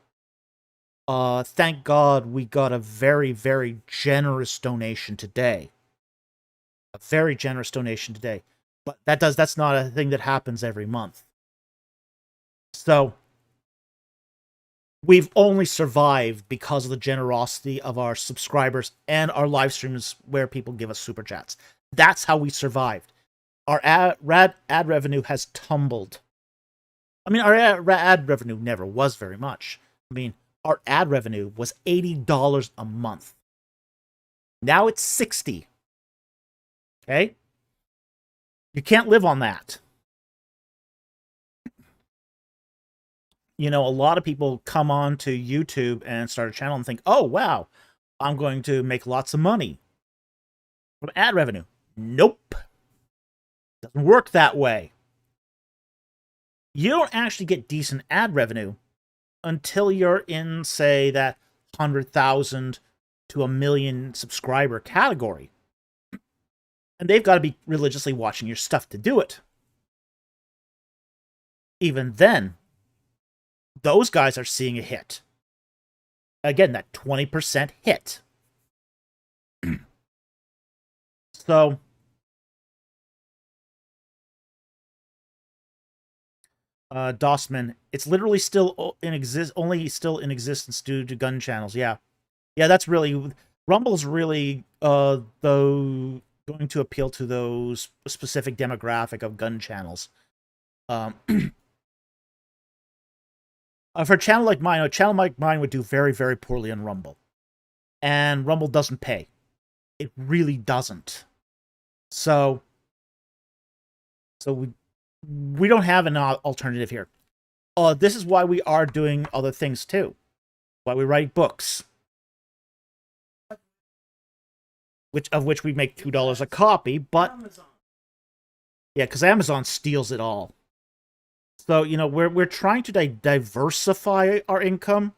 Thank God we got a very, very generous donation today. A very generous donation today. But that's not a thing that happens every month. So we've only survived because of the generosity of our subscribers and our live streams where people give us super chats. That's how we survived. Our ad revenue has tumbled. I mean, our ad revenue never was very much. I mean, our ad revenue was $80 a month. Now it's $60. Okay? You can't live on that. You know, a lot of people come on to YouTube and start a channel and think, oh, wow, I'm going to make lots of money from ad revenue. Nope. Doesn't work that way. You don't actually get decent ad revenue until you're in, say, that 100,000 to 1 million subscriber category. And they've got to be religiously watching your stuff to do it. Even then, those guys are seeing a hit. Again, that 20% hit. So, Dossman, it's literally still only still in existence due to gun channels. Yeah, yeah, that's really Rumble's really though going to appeal to those specific demographic of gun channels. For a channel like mine, a channel like mine would do very, very poorly on Rumble, and Rumble doesn't pay. It really doesn't. So we don't have an alternative here. This is why we are doing other things too. Why we write books, which we make $2 a copy, but Amazon. yeah, because Amazon steals it all. So we're trying to diversify our income,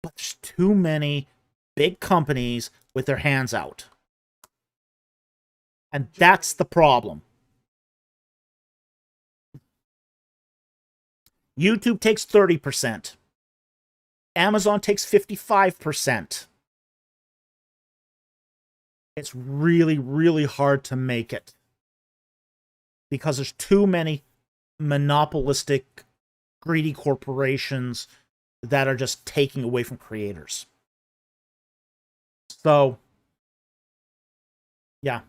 but there's too many big companies with their hands out, and that's the problem. YouTube takes 30%. Amazon takes 55%. It's really, really hard to make it because there's too many monopolistic, greedy corporations that are just taking away from creators. So, yeah.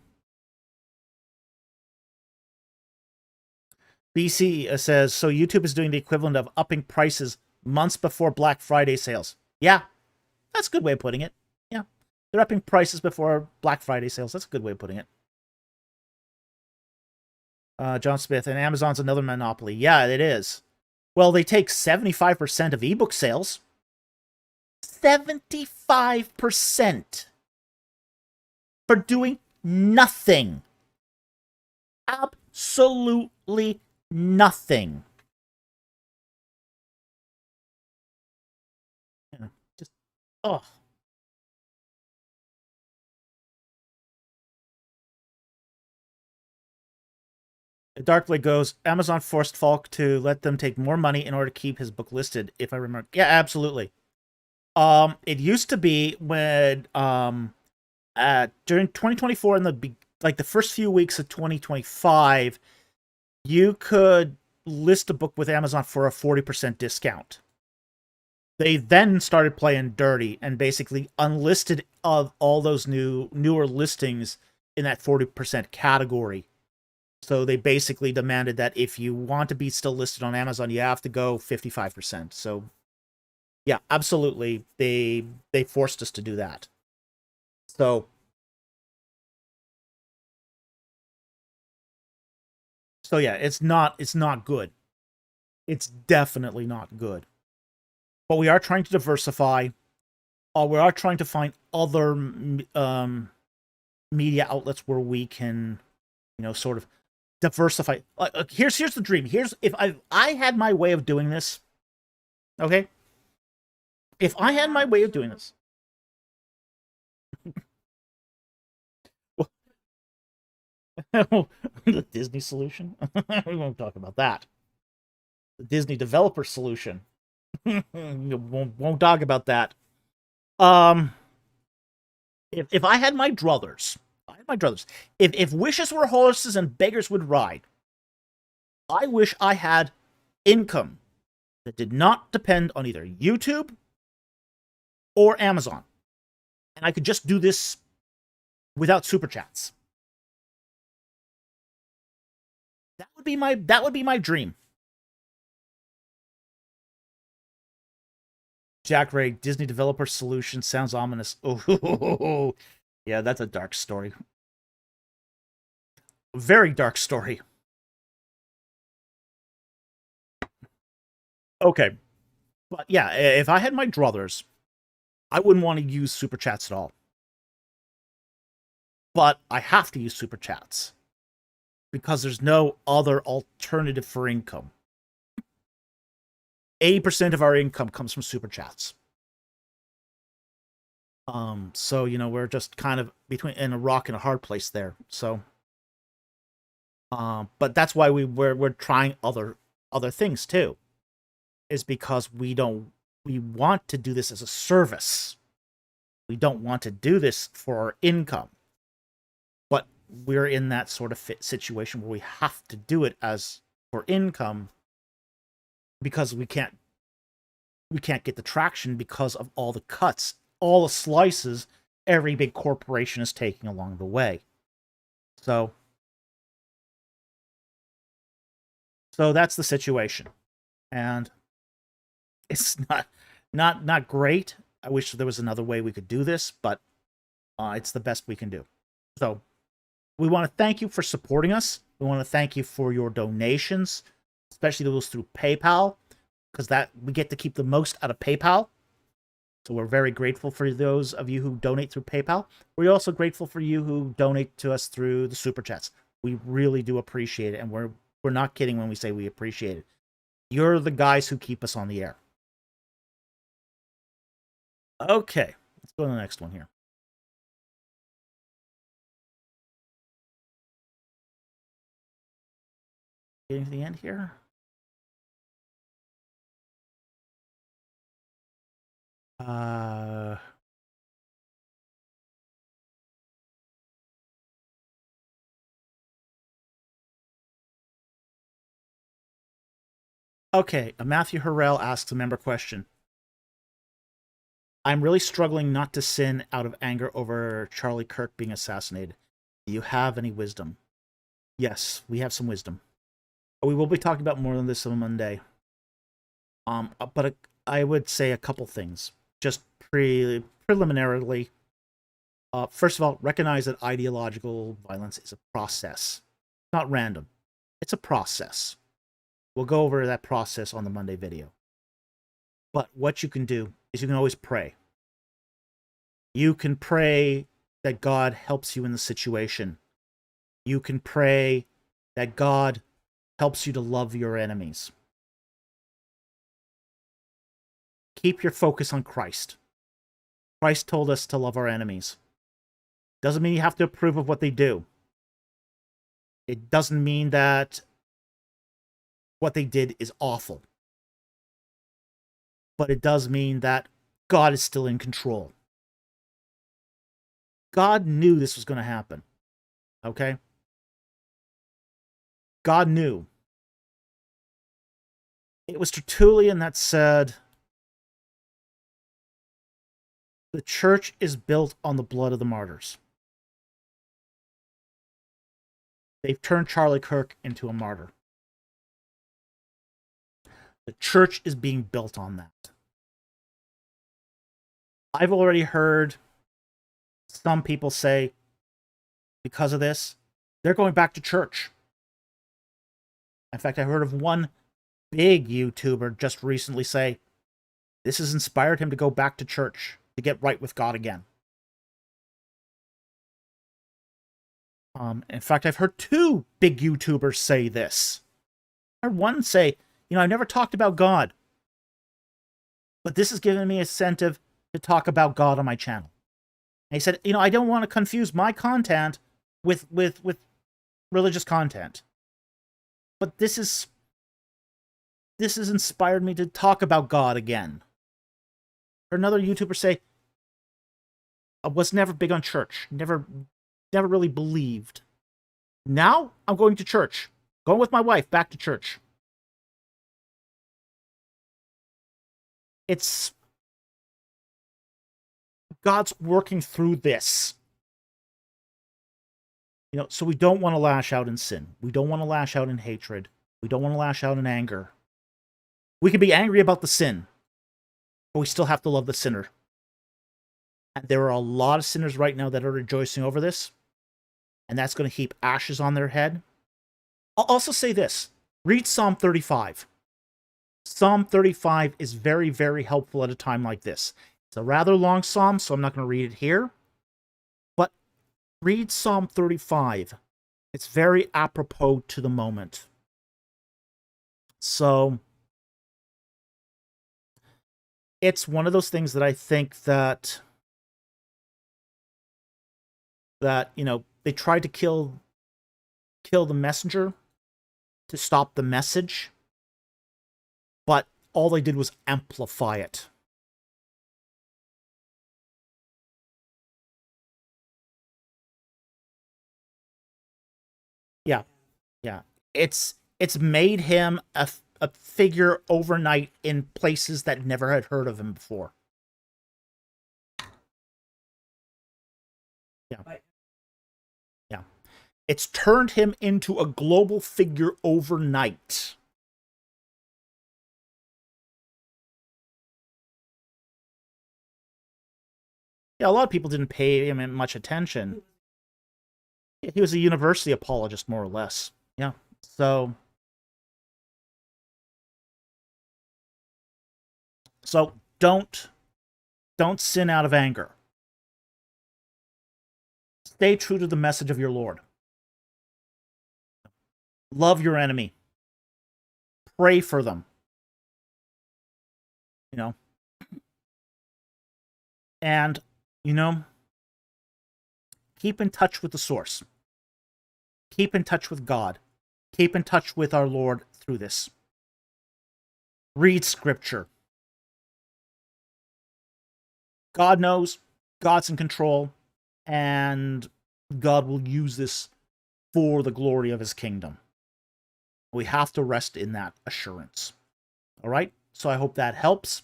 BC says, so YouTube is doing the equivalent of upping prices months before Black Friday sales. Yeah, that's a good way of putting it. Yeah, they're upping prices before Black Friday sales. That's a good way of putting it. John Smith, and Amazon's another monopoly. Yeah, it is. Well, they take 75% of ebook sales. 75% for doing nothing. Absolutely nothing. Just, oh. Darkblade goes, Amazon forced Falk to let them take more money in order to keep his book listed, if I remember. Yeah, absolutely. It used to be when, during 2024 and the first few weeks of 2025, you could list a book with Amazon for a 40% discount. They then started playing dirty and basically unlisted of all those newer listings in that 40% category. So they basically demanded that if you want to be still listed on Amazon, you have to go 55%. So yeah, absolutely. They forced us to do that. So yeah, it's not good. It's definitely not good. But we are trying to diversify. We are trying to find other media outlets where we can, sort of diversify. Here's the dream. If I had my way of doing this, okay? If I had my way of doing this, the Disney solution. We won't talk about that. The Disney developer solution. won't talk about that. If I had my druthers, if wishes were horses and beggars would ride, I wish I had income that did not depend on either YouTube or Amazon, and I could just do this without super chats. That would be my dream. Jack Ray, Disney developer solution sounds ominous. Oh, yeah, that's a dark story. Very dark story. Okay. But yeah, if I had my druthers, I wouldn't want to use super chats at all. But I have to use super chats because there's no other alternative for income. 80% of our income comes from super chats. So we're just kind of in a rock and a hard place there. So, but that's why we're trying other things too, is because we want to do this as a service. We don't want to do this for our income, but we're in that sort of situation where we have to do it as for income because we can't get the traction because of all the cuts, all the slices every big corporation is taking along the way. So that's the situation. And it's not great. I wish there was another way we could do this, but it's the best we can do. So we want to thank you for supporting us. We want to thank you for your donations, especially those through PayPal, because that we get to keep the most out of PayPal. So we're very grateful for those of you who donate through PayPal. We're also grateful for you who donate to us through the Super Chats. We really do appreciate it, and we're not kidding when we say we appreciate it. You're the guys who keep us on the air. Okay, let's go to the next one here. Getting to the end here. Okay, Matthew Harrell asks a member question. I'm really struggling not to sin out of anger over Charlie Kirk being assassinated. Do you have any wisdom? Yes, we have some wisdom. We will be talking about more than this on Monday. But I would say a couple things, just preliminarily. First of all, recognize that ideological violence is a process, not random. It's a process. We'll go over that process on the Monday video. But what you can do is you can always pray. You can pray that God helps you in the situation. You can pray that God helps you to love your enemies. Keep your focus on Christ. Christ told us to love our enemies. Doesn't mean you have to approve of what they do. It doesn't mean that what they did is awful. But it does mean that God is still in control. God knew this was going to happen. Okay? God knew. It was Tertullian that said, the church is built on the blood of the martyrs. They've turned Charlie Kirk into a martyr. The church is being built on that. I've already heard some people say, because of this, they're going back to church. In fact, I heard of one big YouTuber just recently say, this has inspired him to go back to church, to get right with God again. In fact, I've heard two big YouTubers say this. I heard one say, I've never talked about God, but this has given me an incentive to talk about God on my channel. And he said, I don't want to confuse my content with religious content. But this has inspired me to talk about God again. Or another YouTuber say, I was never big on church. Never really believed. Now I'm going to church. Going with my wife back to church. It's God's working through this. So we don't want to lash out in sin. We don't want to lash out in hatred. We don't want to lash out in anger. We can be angry about the sin, but we still have to love the sinner. And there are a lot of sinners right now that are rejoicing over this, and that's going to heap ashes on their head. I'll also say this. Read Psalm 35. Psalm 35 is very, very helpful at a time like this. It's a rather long psalm, so I'm not going to read it here. But read Psalm 35. It's very apropos to the moment. So it's one of those things that I think that they tried to kill the messenger to stop the message, but all they did was amplify it. Yeah. It's made him a figure overnight in places that never had heard of him before. Yeah. Right. Yeah. It's turned him into a global figure overnight. Yeah, a lot of people didn't pay him much attention. He was a university apologist, more or less. Yeah. So don't sin out of anger. Stay true to the message of your Lord. Love your enemy. Pray for them. You know. And, you know, keep in touch with the source. Keep in touch with God. Keep in touch with our Lord through this. Read scripture. God knows, God's in control, and God will use this for the glory of his kingdom. We have to rest in that assurance. All right? So I hope that helps.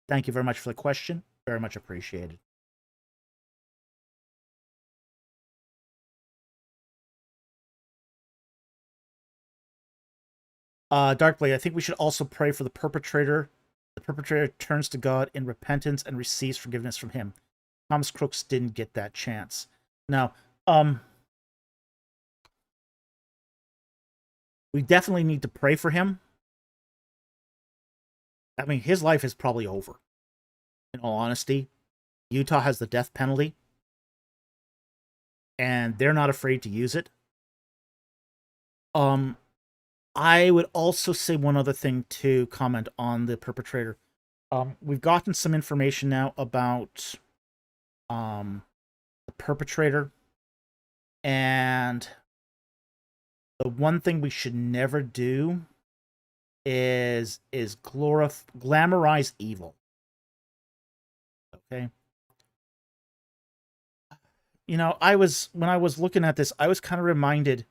Thank you very much for the question. Very much appreciated. Darkblade, I think we should also pray for the perpetrator. The perpetrator turns to God in repentance and receives forgiveness from him. Thomas Crooks didn't get that chance. Now, we definitely need to pray for him. I mean, his life is probably over. In all honesty, Utah has the death penalty, and they're not afraid to use it. I would also say one other thing to comment on the perpetrator. We've gotten some information now about the perpetrator, and the one thing we should never do is glamorize evil. Okay. You know, when I was looking at this, I was kind of reminded.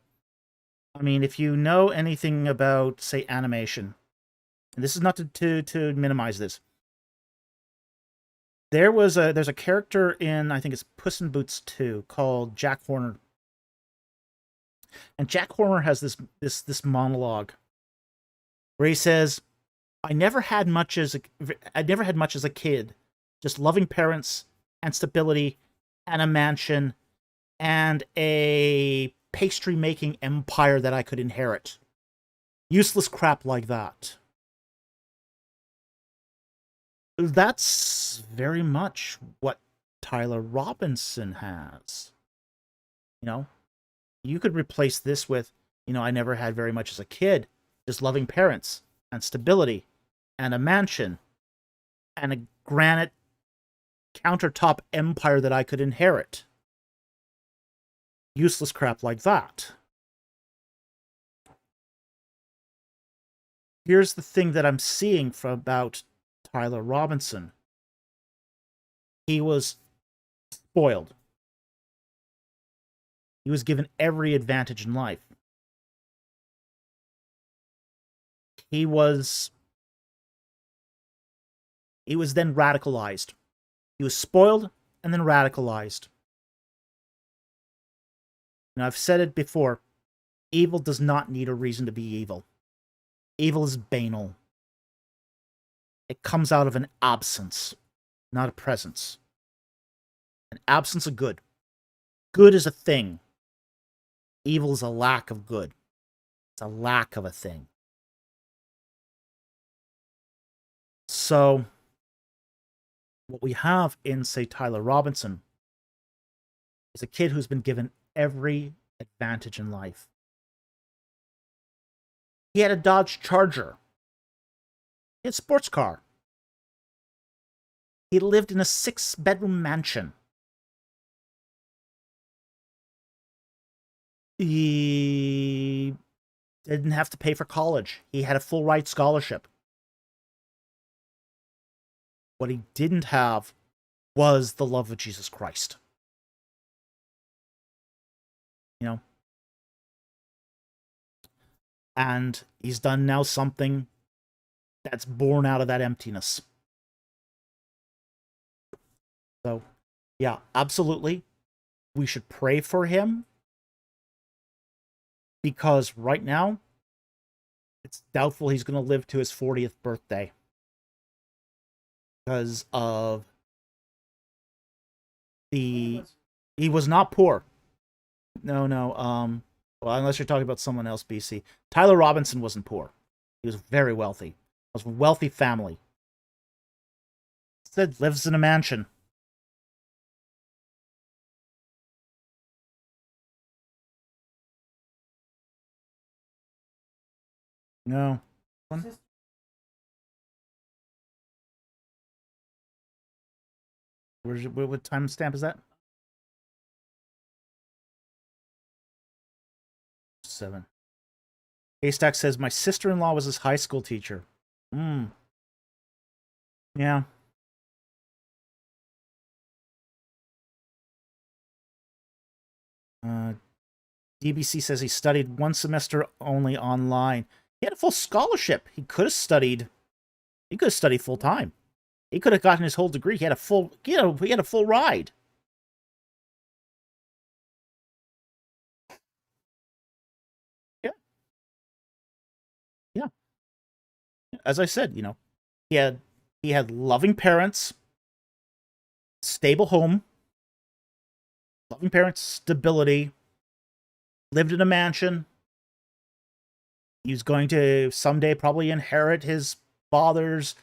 I mean, if you know anything about, say, animation, and this is not to minimize this. There's a character in, I think it's Puss in Boots 2, called Jack Horner. And Jack Horner has this monologue where he says, I never had much as a kid, just loving parents and stability and a mansion and a pastry making empire that I could inherit. Useless crap like that. That's very much what Tyler Robinson has. You know, you could replace this with, I never had very much as a kid, just loving parents and stability and a mansion and a granite countertop empire that I could inherit. Useless crap like that. Here's the thing that I'm seeing about Tyler Robinson. He was spoiled. He was given every advantage in life. He was then radicalized. He was spoiled and then radicalized. Now, I've said it before. Evil does not need a reason to be evil. Evil is banal. It comes out of an absence, not a presence. An absence of good. Good is a thing. Evil is a lack of good. It's a lack of a thing. So, what we have in, say, Tyler Robinson is a kid who's been given every advantage in life. He had a Dodge Charger. He had a sports car. He lived in a 6-bedroom mansion. He didn't have to pay for college. He had a full ride scholarship. What he didn't have was the love of Jesus Christ. You know? And he's done now something that's born out of that emptiness. So, yeah, absolutely. We should pray for him because right now it's doubtful he's going to live to his 40th birthday because of he was not poor. No. Well, unless you're talking about someone else, BC. Tyler Robinson wasn't poor. He was very wealthy. It was a wealthy family. Said lives in a mansion. No. What timestamp is that? 7. Haystack says my sister-in-law was his high school teacher. Yeah. DBC says he studied 1 semester only online. He had a full scholarship. He could have studied. He could have studied full time. He could have gotten his whole degree. He had a full. He had a full ride. Yeah. Yeah. As I said, he had loving parents, stable home, loving parents, stability. Lived in a mansion. He was going to someday probably inherit his father's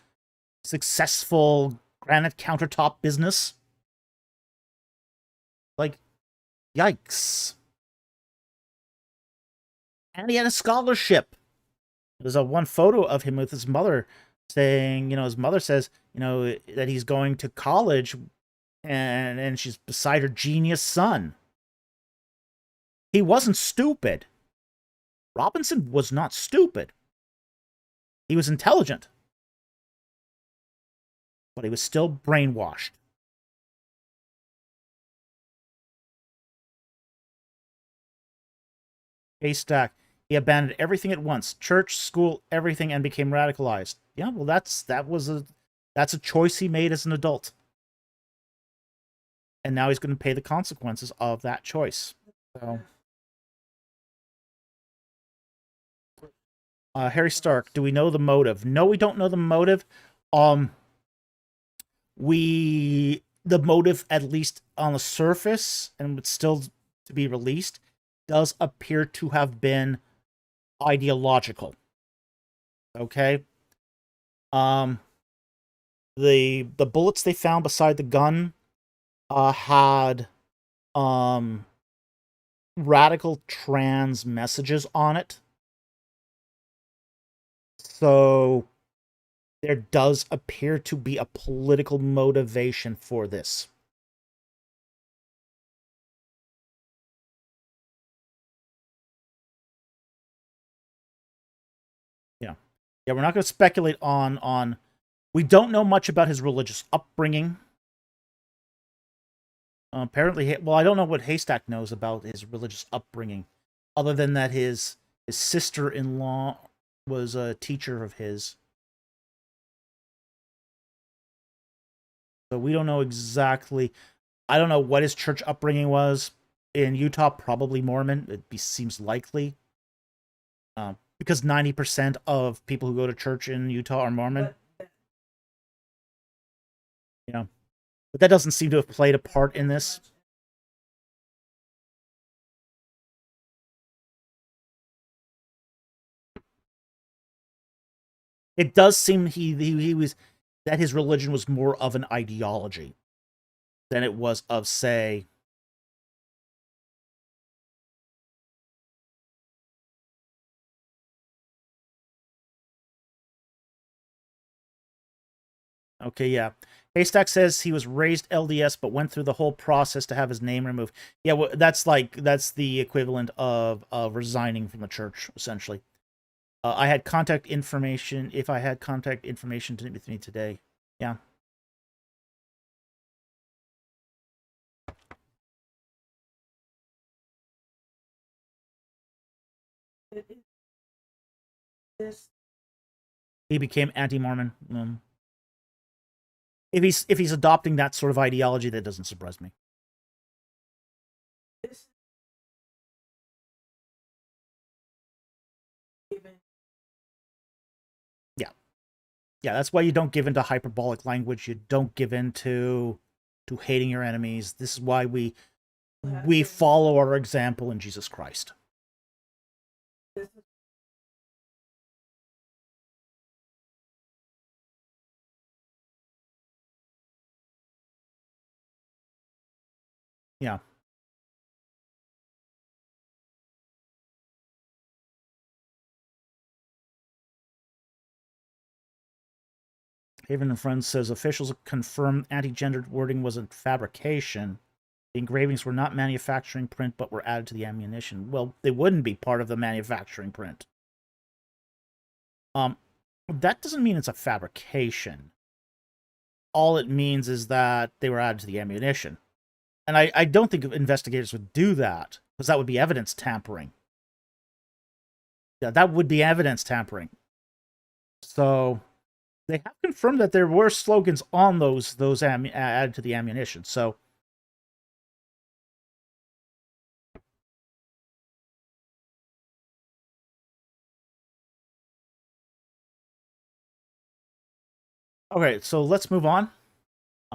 successful granite countertop business. Like, yikes. And he had a scholarship. There's a one photo of him with his mother saying, his mother says, that he's going to college and she's beside her genius son. He wasn't stupid. Robinson was not stupid. He was intelligent. But he was still brainwashed. Haystack. He abandoned everything at once, church, school, everything, and became radicalized. Yeah, well, that's a choice he made as an adult, and now he's going to pay the consequences of that choice. So, Harry Stark, do we know the motive? No, we don't know the motive. The motive, at least on the surface, and it's still to be released, does appear to have been ideological. Okay. The bullets they found beside the gun had radical trans messages on it. So there does appear to be a political motivation for this. Yeah. Yeah, we're not going to speculate on we don't know much about his religious upbringing. Apparently, well, I don't know what Haystack knows about his religious upbringing, other than that his sister-in-law was a teacher of his. So we don't know exactly. I don't know what his church upbringing was. In Utah, probably Mormon. Seems likely. Because 90% of people who go to church in Utah are Mormon. Yeah. But that doesn't seem to have played a part in this. It does seem he was that his religion was more of an ideology than it was of, say, okay, yeah. Haystack says he was raised LDS but went through the whole process to have his name removed. Yeah, well, that's the equivalent of resigning from the church, essentially. I had contact information. If I had contact information with me today, yeah. He became anti-Mormon. If he's adopting that sort of ideology, that doesn't surprise me. This even Yeah, that's why you don't give into hyperbolic language. You don't give into to hating your enemies. This is why we follow our example in Jesus Christ. this is Yeah. Haven and Friends says officials confirmed anti-gendered wording wasn't fabrication. The engravings were not manufacturing print, but were added to the ammunition. Well, they wouldn't be part of the manufacturing print. That doesn't mean it's a fabrication. All it means is that they were added to the ammunition. And I don't think investigators would do that, because that would be evidence tampering. Yeah, that would be evidence tampering. So they have confirmed that there were slogans on those added to the ammunition. So okay, so let's move on.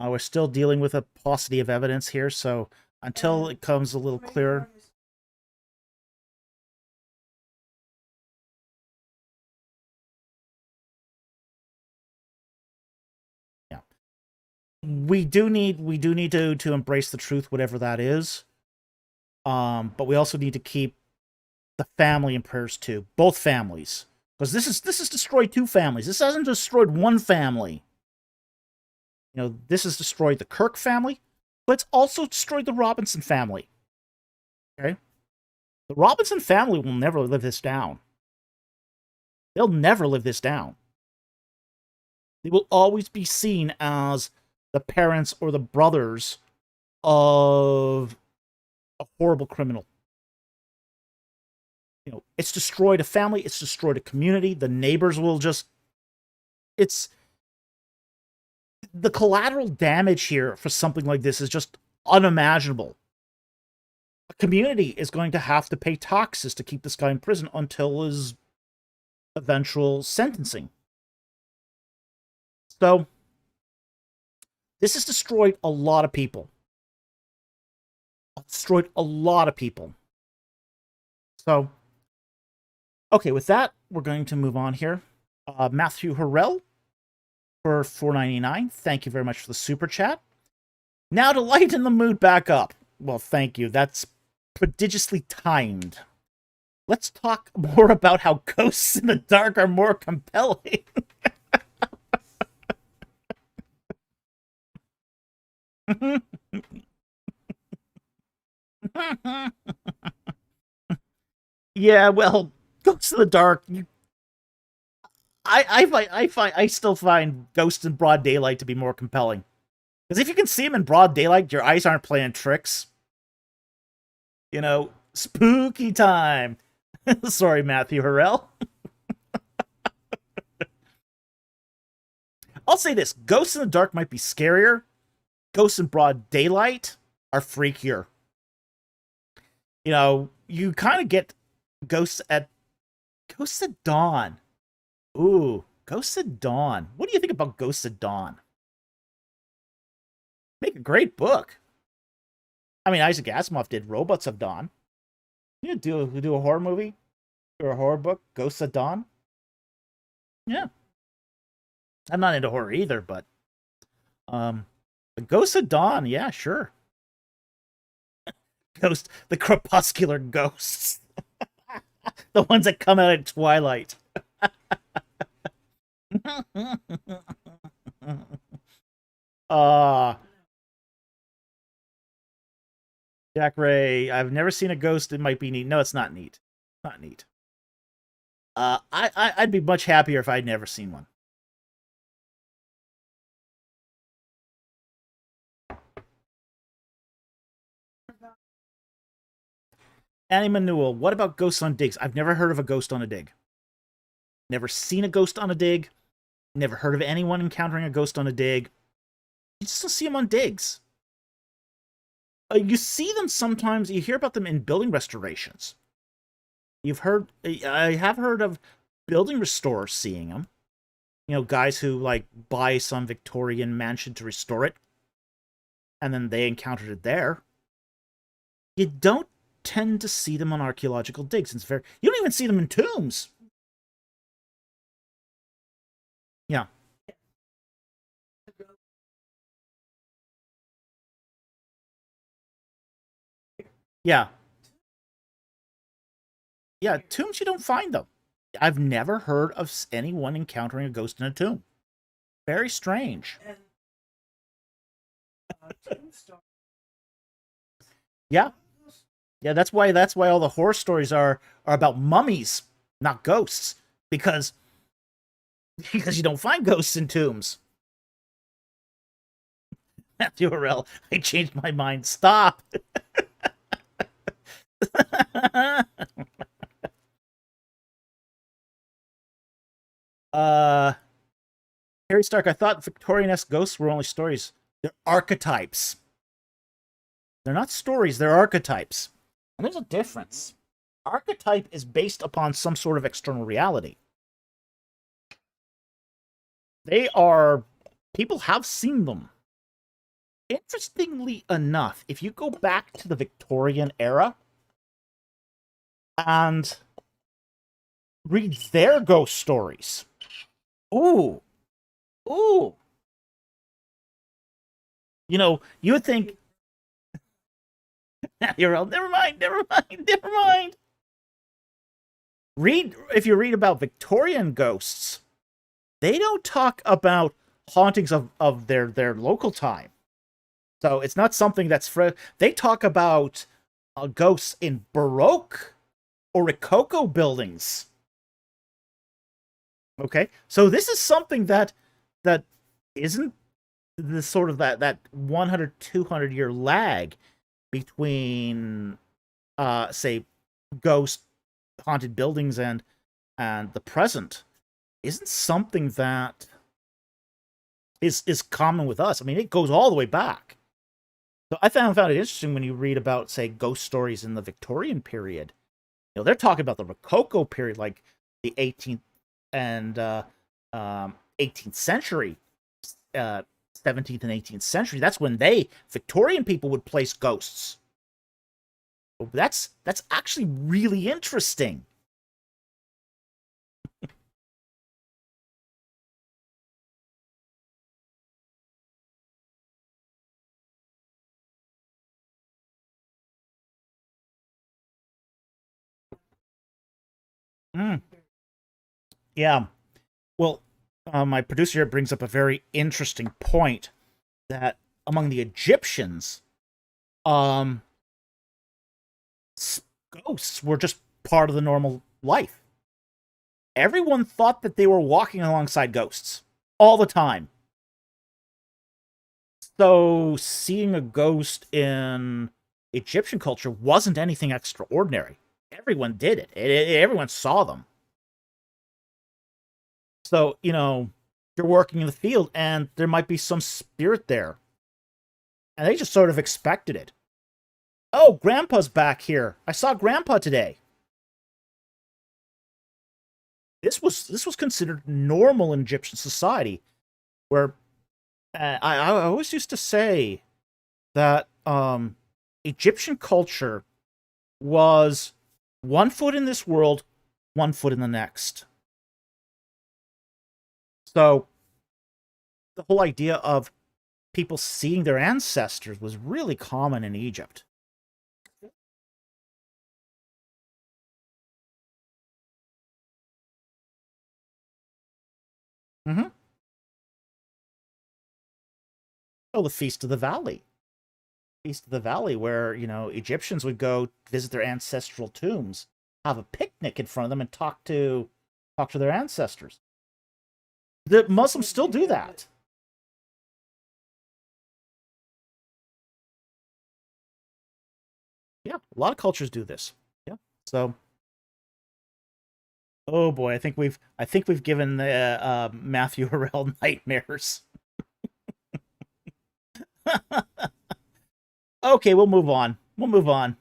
We're still dealing with a paucity of evidence here, so until it comes a little clearer. Yeah. We do need to embrace the truth, whatever that is. But we also need to keep the family in prayers too. Both families. Because this has destroyed two families. This hasn't destroyed one family. You know, this has destroyed the Kirk family, but it's also destroyed the Robinson family. Okay? The Robinson family will never live this down. They'll never live this down. They will always be seen as the parents or the brothers of a horrible criminal. You know, it's destroyed a family, it's destroyed a community. The neighbors will just... It's... The collateral damage here for something like this is just unimaginable. A community is going to have to pay taxes to keep this guy in prison until his eventual sentencing. So, this has destroyed a lot of people. Destroyed a lot of people. So, okay, with that, we're going to move on here. Matthew Harrell for $4.99. Thank you very much for the super chat. Now to lighten the mood back up. Well, thank you. That's prodigiously timed. Let's talk more about how ghosts in the dark are more compelling. Yeah, well, Ghosts in the Dark. I still find Ghosts in broad daylight to be more compelling. Because if you can see them in broad daylight, your eyes aren't playing tricks. You know, spooky time. Sorry, Matthew Harrell. I'll say this: Ghosts in the Dark might be scarier. Ghosts in broad daylight are freakier. You know, you kind of get Ghosts at Dawn. Ooh, Ghosts at Dawn. What do you think about Ghosts at Dawn? Make a great book. I mean, Isaac Asimov did Robots of Dawn. You do a horror movie or a horror book, Ghosts at Dawn. Yeah, I'm not into horror either, but the Ghosts at Dawn, yeah, sure. The crepuscular ghosts, the ones that come out at twilight. Jack Ray, I've never seen a ghost. It might be neat. No, it's not neat. Not neat. I'd be much happier if I'd never seen one. Annie Manuel, what about ghosts on digs? I've never heard of a ghost on a dig. Never seen a ghost on a dig. Never heard of anyone encountering a ghost on a dig. You just don't see them on digs. You see them sometimes. You hear about them in building restorations. I have heard of building restorers seeing them. You know, guys who like buy some Victorian mansion to restore it, and then they encountered it there. You don't tend to see them on archaeological digs. You don't even see them in tombs. Yeah. Yeah. Yeah, tombs, you don't find them. I've never heard of anyone encountering a ghost in a tomb. Very strange. And tombstone. Yeah. Yeah, that's why all the horror stories are about mummies, not ghosts. Because you don't find ghosts in tombs. Matthew Orell, I changed my mind. Stop. uh Harry Stark, I thought Victorian-esque ghosts were only stories. They're archetypes. They're not stories, they're archetypes. And there's a difference. Archetype is based upon some sort of external reality. People have seen them. Interestingly enough, if you go back to the Victorian era and read their ghost stories, ooh, ooh, you would think, never mind, never mind, never mind. If you read about Victorian ghosts, they don't talk about hauntings of their local time. So it's not something that's they talk about ghosts in Baroque or Rococo buildings. Okay, so this is something that isn't the sort of that 100 200 year lag between say ghost haunted buildings and the present isn't something that is common with us. I mean, it goes all the way back. So I found it interesting when you read about, say, ghost stories in the Victorian period. You know, they're talking about the Rococo period, like the 18th and 18th century, 17th and 18th century. That's when Victorian people would place ghosts. That's actually really interesting. Mm, yeah. Well, my producer here brings up a very interesting point that among the Egyptians, um, ghosts were just part of the normal life. Everyone thought that they were walking alongside ghosts all the time. So seeing a ghost in Egyptian culture wasn't anything extraordinary. Everyone did it. Everyone saw them. So, you're working in the field and there might be some spirit there. And they just sort of expected it. Oh, Grandpa's back here. I saw Grandpa today. This was considered normal in Egyptian society, where I always used to say that Egyptian culture was 1 foot in this world, 1 foot in the next. So the whole idea of people seeing their ancestors was really common in Egypt. Mm-hmm. Oh, the Feast of the Valley. Feast of the Valley, where, Egyptians would go visit their ancestral tombs, have a picnic in front of them, and talk to their ancestors. The Muslims still do that. Yeah, a lot of cultures do this. Yeah. So Oh boy, I think we've given the Matthew Harrell nightmares. Okay, we'll move on. We'll move on.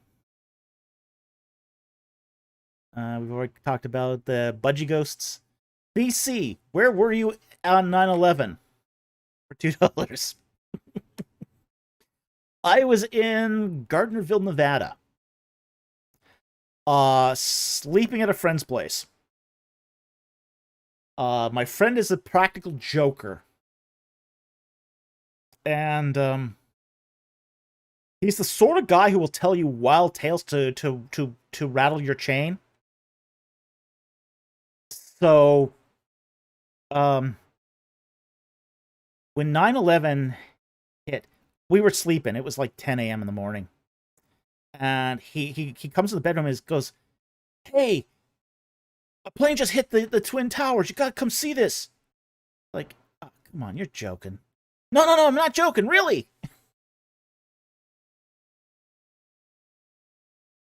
We've already talked about the budgie ghosts. BC, where were you on 9/11 for $2? I was in Gardnerville, Nevada. Sleeping at a friend's place. My friend is a practical joker. And he's the sort of guy who will tell you wild tales to rattle your chain. So when 9/11 hit, we were sleeping. It was like 10 a.m. in the morning. And he comes to the bedroom and goes, "Hey, a plane just hit the Twin Towers. You gotta come see this." Like, oh, come on, you're joking. No, no, no, I'm not joking, really.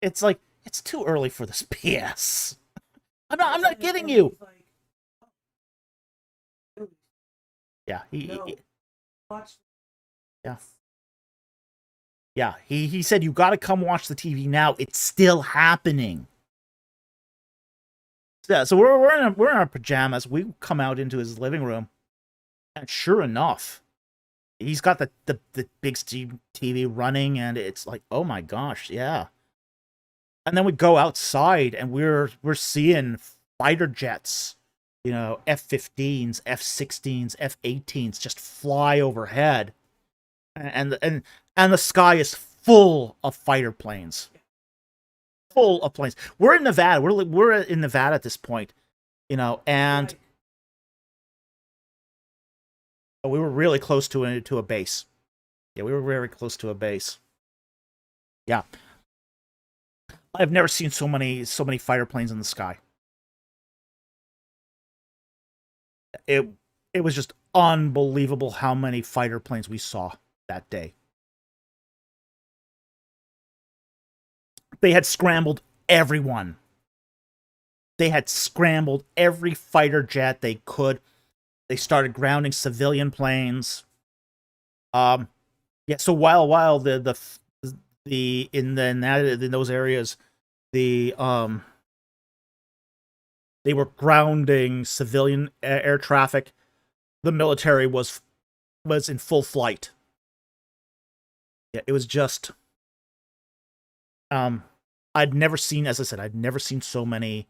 It's like, it's too early for this BS. I'm not kidding you. Yeah, No, watch. yeah. Yeah, he said you got to come watch the TV now. It's still happening. Yeah, so we're in our pajamas. We come out into his living room, and sure enough, he's got the big TV running, and it's like, oh my gosh, yeah. And then we go outside, and we're seeing fighter jets, F-15s, F-16s, F-18s just fly overhead, and the sky is full of fighter planes, full of planes. We're in Nevada. We're in Nevada at this point, and Right. we were really close to a base. Yeah, we were very close to a base. Yeah, I've never seen so many fighter planes in the sky. It it was just unbelievable how many fighter planes we saw that day. They had scrambled everyone. They had scrambled every fighter jet they could. They started grounding civilian planes. Um, yeah. So while the in those areas, the they were grounding civilian air traffic, the military was in full flight. Yeah, it was just um, I'd never seen, as I said, I'd never seen so many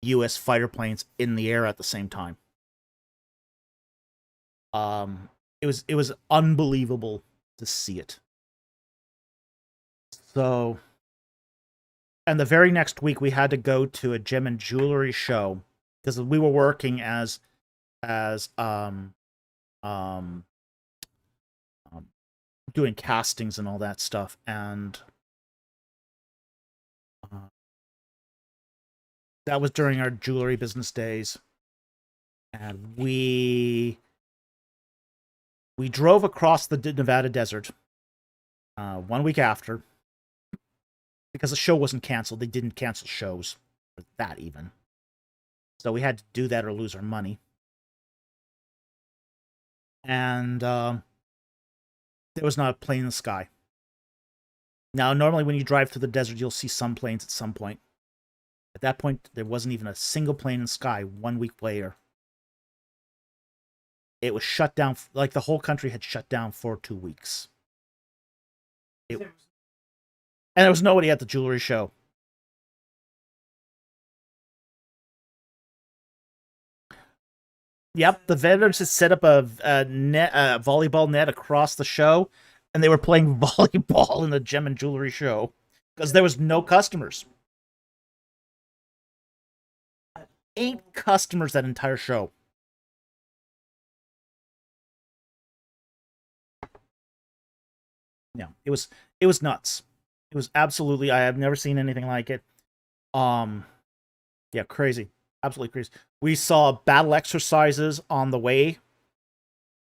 U.S. fighter planes in the air at the same time. It was unbelievable to see it. So, and the very next week we had to go to a gem and jewelry show because we were working as um, um doing castings and all that stuff, and uh, that was during our jewelry business days, and we drove across the Nevada desert 1 week after because the show wasn't canceled. They didn't cancel shows for that even. So we had to do that or lose our money. And there was not a plane in the sky. Now, normally when you drive through the desert, you'll see some planes at some point. At that point, there wasn't even a single plane in the sky 1 week later. It was shut down, like the whole country had shut down for 2 weeks. And there was nobody at the jewelry show. Yep, the vendors had set up a volleyball net across the show, and they were playing volleyball in the gem and jewelry show because there was no customers. 8 customers that entire show. Yeah, it was nuts. It was absolutely. I have never seen anything like it. Um, yeah, crazy, absolutely crazy. We saw battle exercises on the way.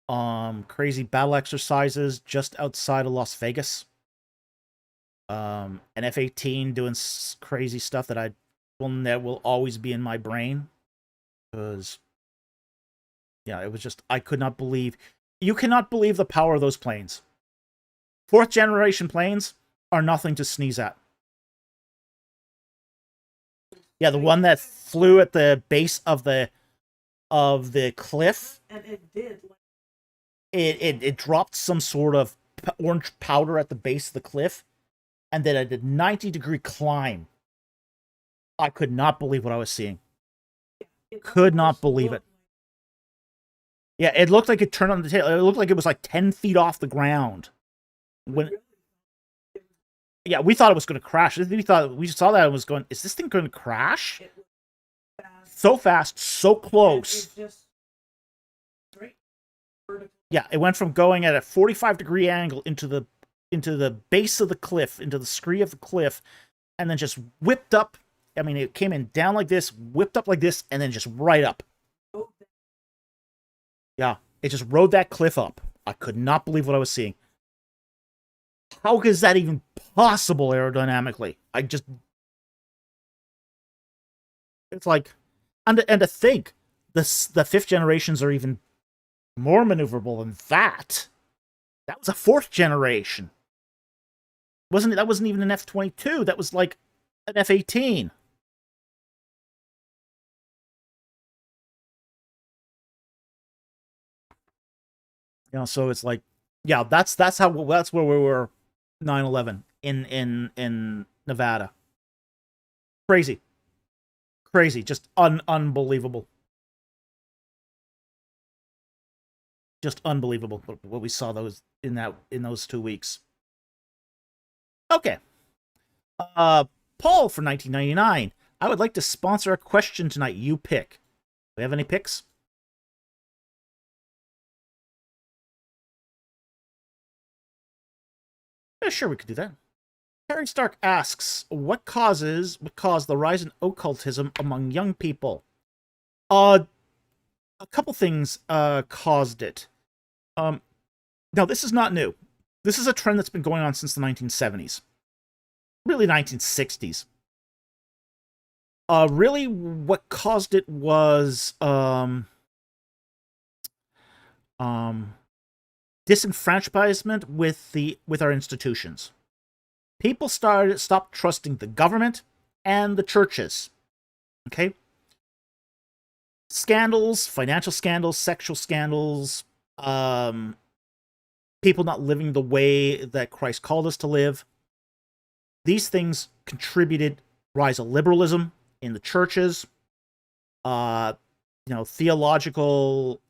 Crazy battle exercises just outside of Las Vegas. An F-18 doing crazy stuff that I one that will always be in my brain. Because, yeah, it was just, I could not believe, you cannot believe the power of those planes. Fourth generation planes are nothing to sneeze at. Yeah, the one that flew at the base of the cliff. And it did. It dropped some sort of orange powder at the base of the cliff, and then at a 90-degree climb. I could not believe what I was seeing. Could not believe it. Yeah, it looked like it turned on the tail. It looked like it was like 10 feet off the ground. Yeah, we thought it was going to crash. We saw that and was going, is this thing going to crash? So fast, so close. Yeah, it went from going at a 45-degree angle into the base of the cliff, into the scree of the cliff, and then just whipped up. I mean, it came in down like this, whipped up like this, and then just right up. Yeah, it just rode that cliff up. I could not believe what I was seeing. How is that even possible aerodynamically? It's like, and to think, the fifth generations are even more maneuverable than that. That was a fourth generation. That wasn't even an F-22. That was like an F-18. You know, so it's like, yeah, that's where we were 9/11 in Nevada. Crazy. Just unbelievable. Just unbelievable what we saw in those 2 weeks. Okay. Paul for 1999. I would like to sponsor a question tonight. You pick. Do we have any picks? Yeah, sure, we could do that. Harry Stark asks, what caused the rise in occultism among young people? A couple things caused it. Now, this is not new. This is a trend that's been going on since the 1970s. Really 1960s. Really, what caused it was disenfranchisement with our institutions. People stopped trusting the government and the churches. Okay? Scandals, financial scandals, sexual scandals, people not living the way that Christ called us to live. These things contributed rise of liberalism in the churches, theological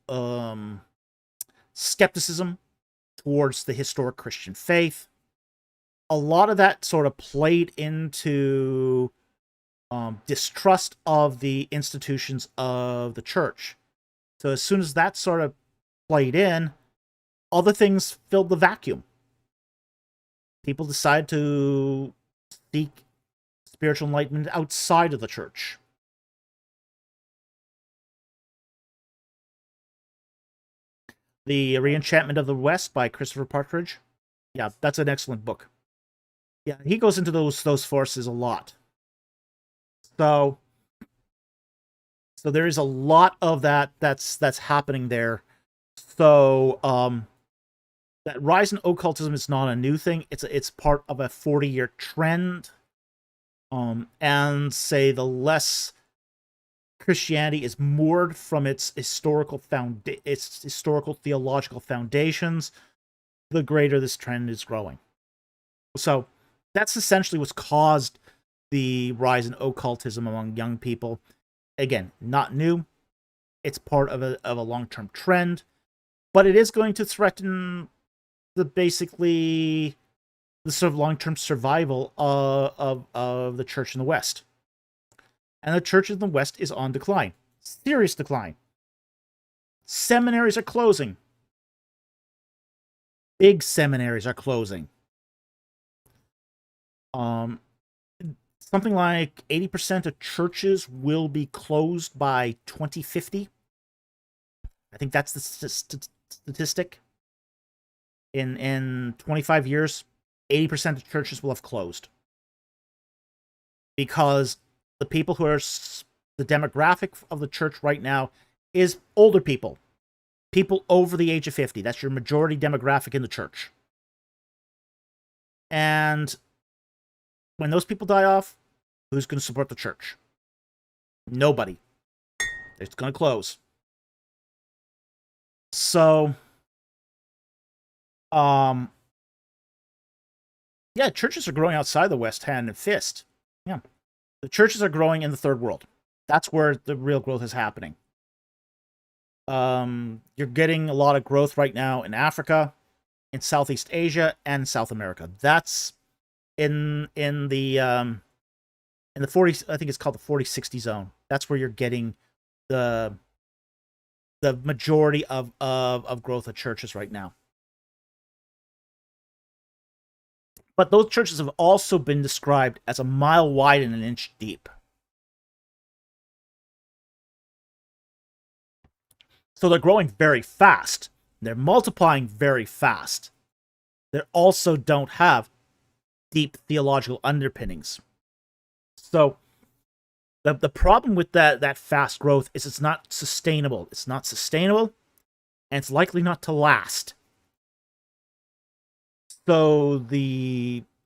skepticism towards the historic Christian faith. A lot of that sort of played into distrust of the institutions of the church. So as soon as that sort of played in, other things filled the vacuum. People decide to seek spiritual enlightenment outside of the church. The Reenchantment of the West by Christopher Partridge. Yeah, that's an excellent book. Yeah, he goes into those forces a lot. So there is a lot of that's happening there. So that rise in occultism is not a new thing. It's part of a 40-year trend. And say the less Christianity is moored from its historical theological foundations, the greater this trend is growing. So that's essentially what's caused the rise in occultism among young people. Again, not new. It's part of a long-term trend, but it is going to threaten the sort of long-term survival of the church in the West. And the church in the West is on decline. Serious decline. Seminaries are closing. Big seminaries are closing. Something like 80% of churches will be closed by 2050. I think that's the statistic. In 25 years, 80% of churches will have closed. Because the people who are the demographic of the church right now is older people, people over the age of 50. That's your majority demographic in the church. And when those people die off, who's going to support the church? Nobody. It's going to close. So, yeah, churches are growing outside the West hand and fist. Yeah. The churches are growing in the third world. That's where the real growth is happening. You're getting a lot of growth right now in Africa, in Southeast Asia, and South America. That's in the 40, I think it's called the 40-60 zone. That's where you're getting the majority of growth of churches right now. But those churches have also been described as a mile wide and an inch deep. So they're growing very fast. They're multiplying very fast. They also don't have deep theological underpinnings. So the problem with that fast growth is it's not sustainable. It's not sustainable, and it's likely not to last. So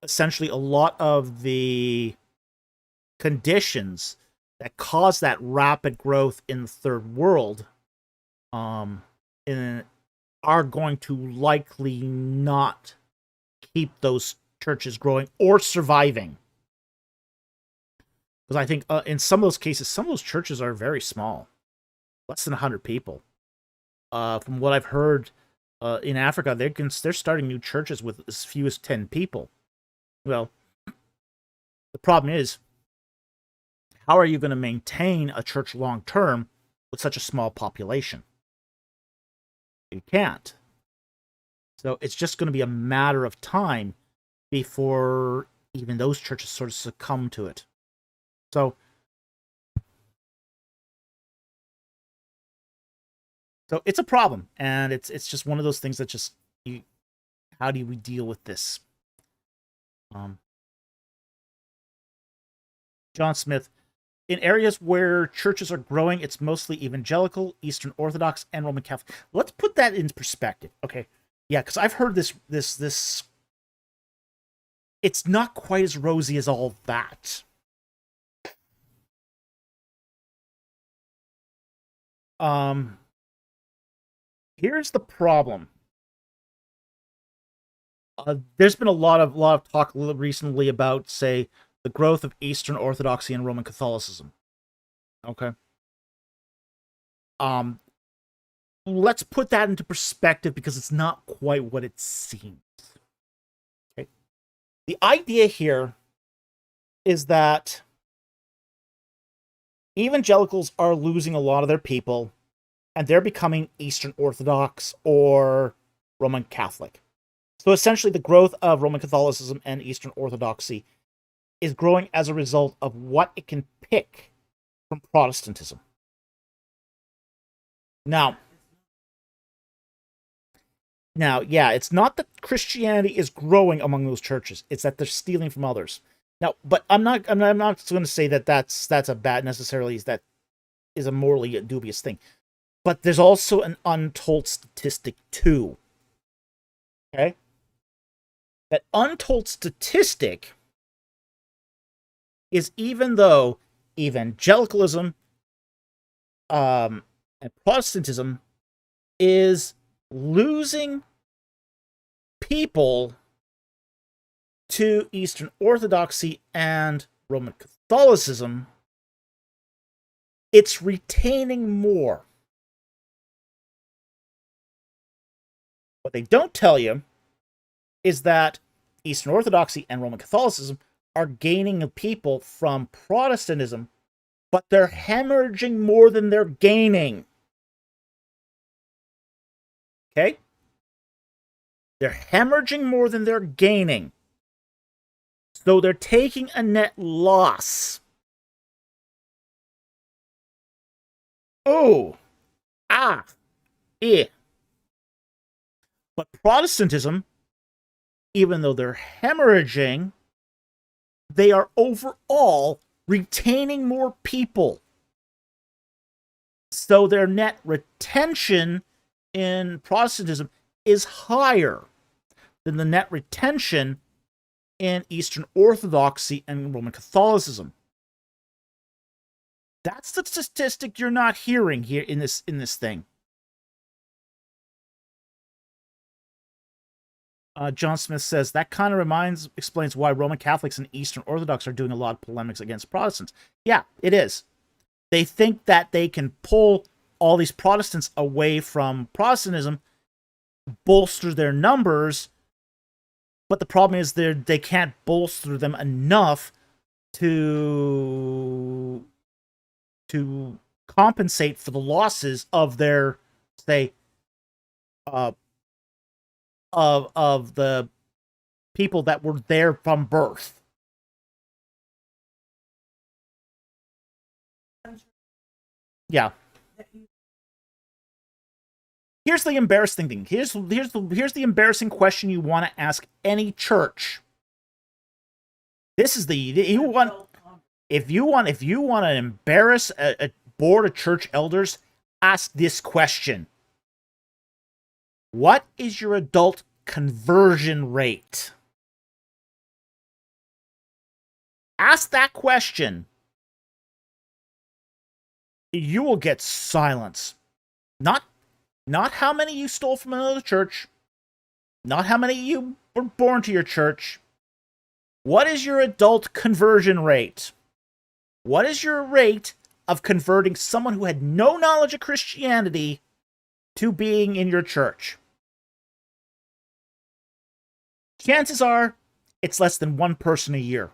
essentially a lot of the conditions that cause that rapid growth in the third world are going to likely not keep those churches growing or surviving. Because I think in some of those cases, some of those churches are very small, less than 100 people. From what I've heard, in Africa, they're starting new churches with as few as 10 people. Well, the problem is, how are you going to maintain a church long term with such a small population? You can't. So it's just going to be a matter of time before even those churches sort of succumb to it. So it's a problem, and it's just one of those things that just how do we deal with this? John Smith, in areas where churches are growing, it's mostly evangelical, Eastern Orthodox, and Roman Catholic. Let's put that in perspective, okay? Yeah, because I've heard this. It's not quite as rosy as all that. Here's the problem. There's been a lot of talk recently about, say, the growth of Eastern Orthodoxy and Roman Catholicism. Okay. Let's put that into perspective because it's not quite what it seems. Okay. The idea here is that evangelicals are losing a lot of their people, and they're becoming Eastern Orthodox or Roman Catholic. So essentially, the growth of Roman Catholicism and Eastern Orthodoxy is growing as a result of what it can pick from Protestantism. Now, yeah, it's not that Christianity is growing among those churches; it's that they're stealing from others. Now, but I'm not going to say that that's a bad necessarily. That is a morally dubious thing. But there's also an untold statistic too. Okay, that untold statistic is even though evangelicalism and Protestantism is losing people to Eastern Orthodoxy and Roman Catholicism, it's retaining more. What they don't tell you is that Eastern Orthodoxy and Roman Catholicism are gaining people from Protestantism, but they're hemorrhaging more than they're gaining. Okay? They're hemorrhaging more than they're gaining. So they're taking a net loss. Oh. Ah. Eh. But Protestantism, even though they're hemorrhaging, they are overall retaining more people. So their net retention in Protestantism is higher than the net retention in Eastern Orthodoxy and Roman Catholicism. That's the statistic you're not hearing here in this thing. John Smith says that kind of explains why Roman Catholics and Eastern Orthodox are doing a lot of polemics against Protestants. Yeah, it is. They think that they can pull all these Protestants away from Protestantism, bolster their numbers, but the problem is they can't bolster them enough to compensate for the losses of their, say, of the people that were there from birth. Yeah. Here's the embarrassing thing. Here's the embarrassing question you want to ask any church. This is if you want to embarrass a board of church elders, ask this question. What is your adult conversion rate? Ask that question. You will get silence. Not how many you stole from another church. Not how many you were born to your church. What is your adult conversion rate? What is your rate of converting someone who had no knowledge of Christianity to being in your church? Chances are it's less than one person a year.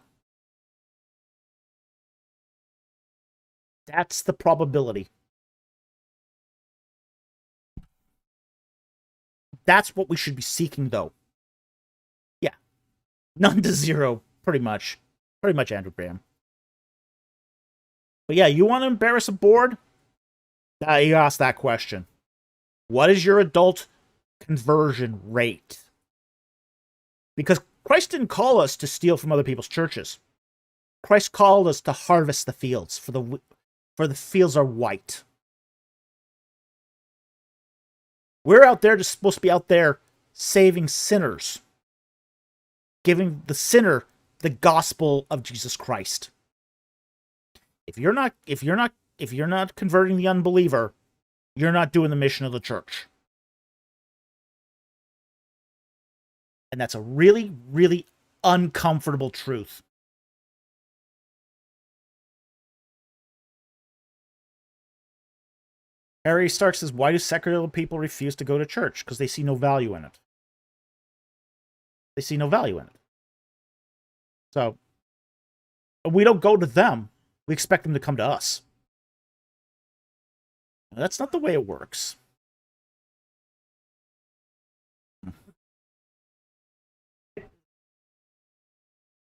That's the probability. That's what we should be seeking, though. Yeah. None to zero, pretty much. Pretty much, Andrew Graham. But yeah, you want to embarrass a board? You ask that question. What is your adult conversion rate? Because Christ didn't call us to steal from other people's churches. Christ called us to harvest the fields, for the fields are white. We're out there just supposed to be out there saving sinners, giving the sinner the gospel of Jesus Christ. If you're not converting the unbeliever, you're not doing the mission of the church. And that's a really, really uncomfortable truth. Harry Stark says, why do secular people refuse to go to church? Because they see no value in it. They see no value in it. So, we don't go to them. We expect them to come to us. That's not the way it works.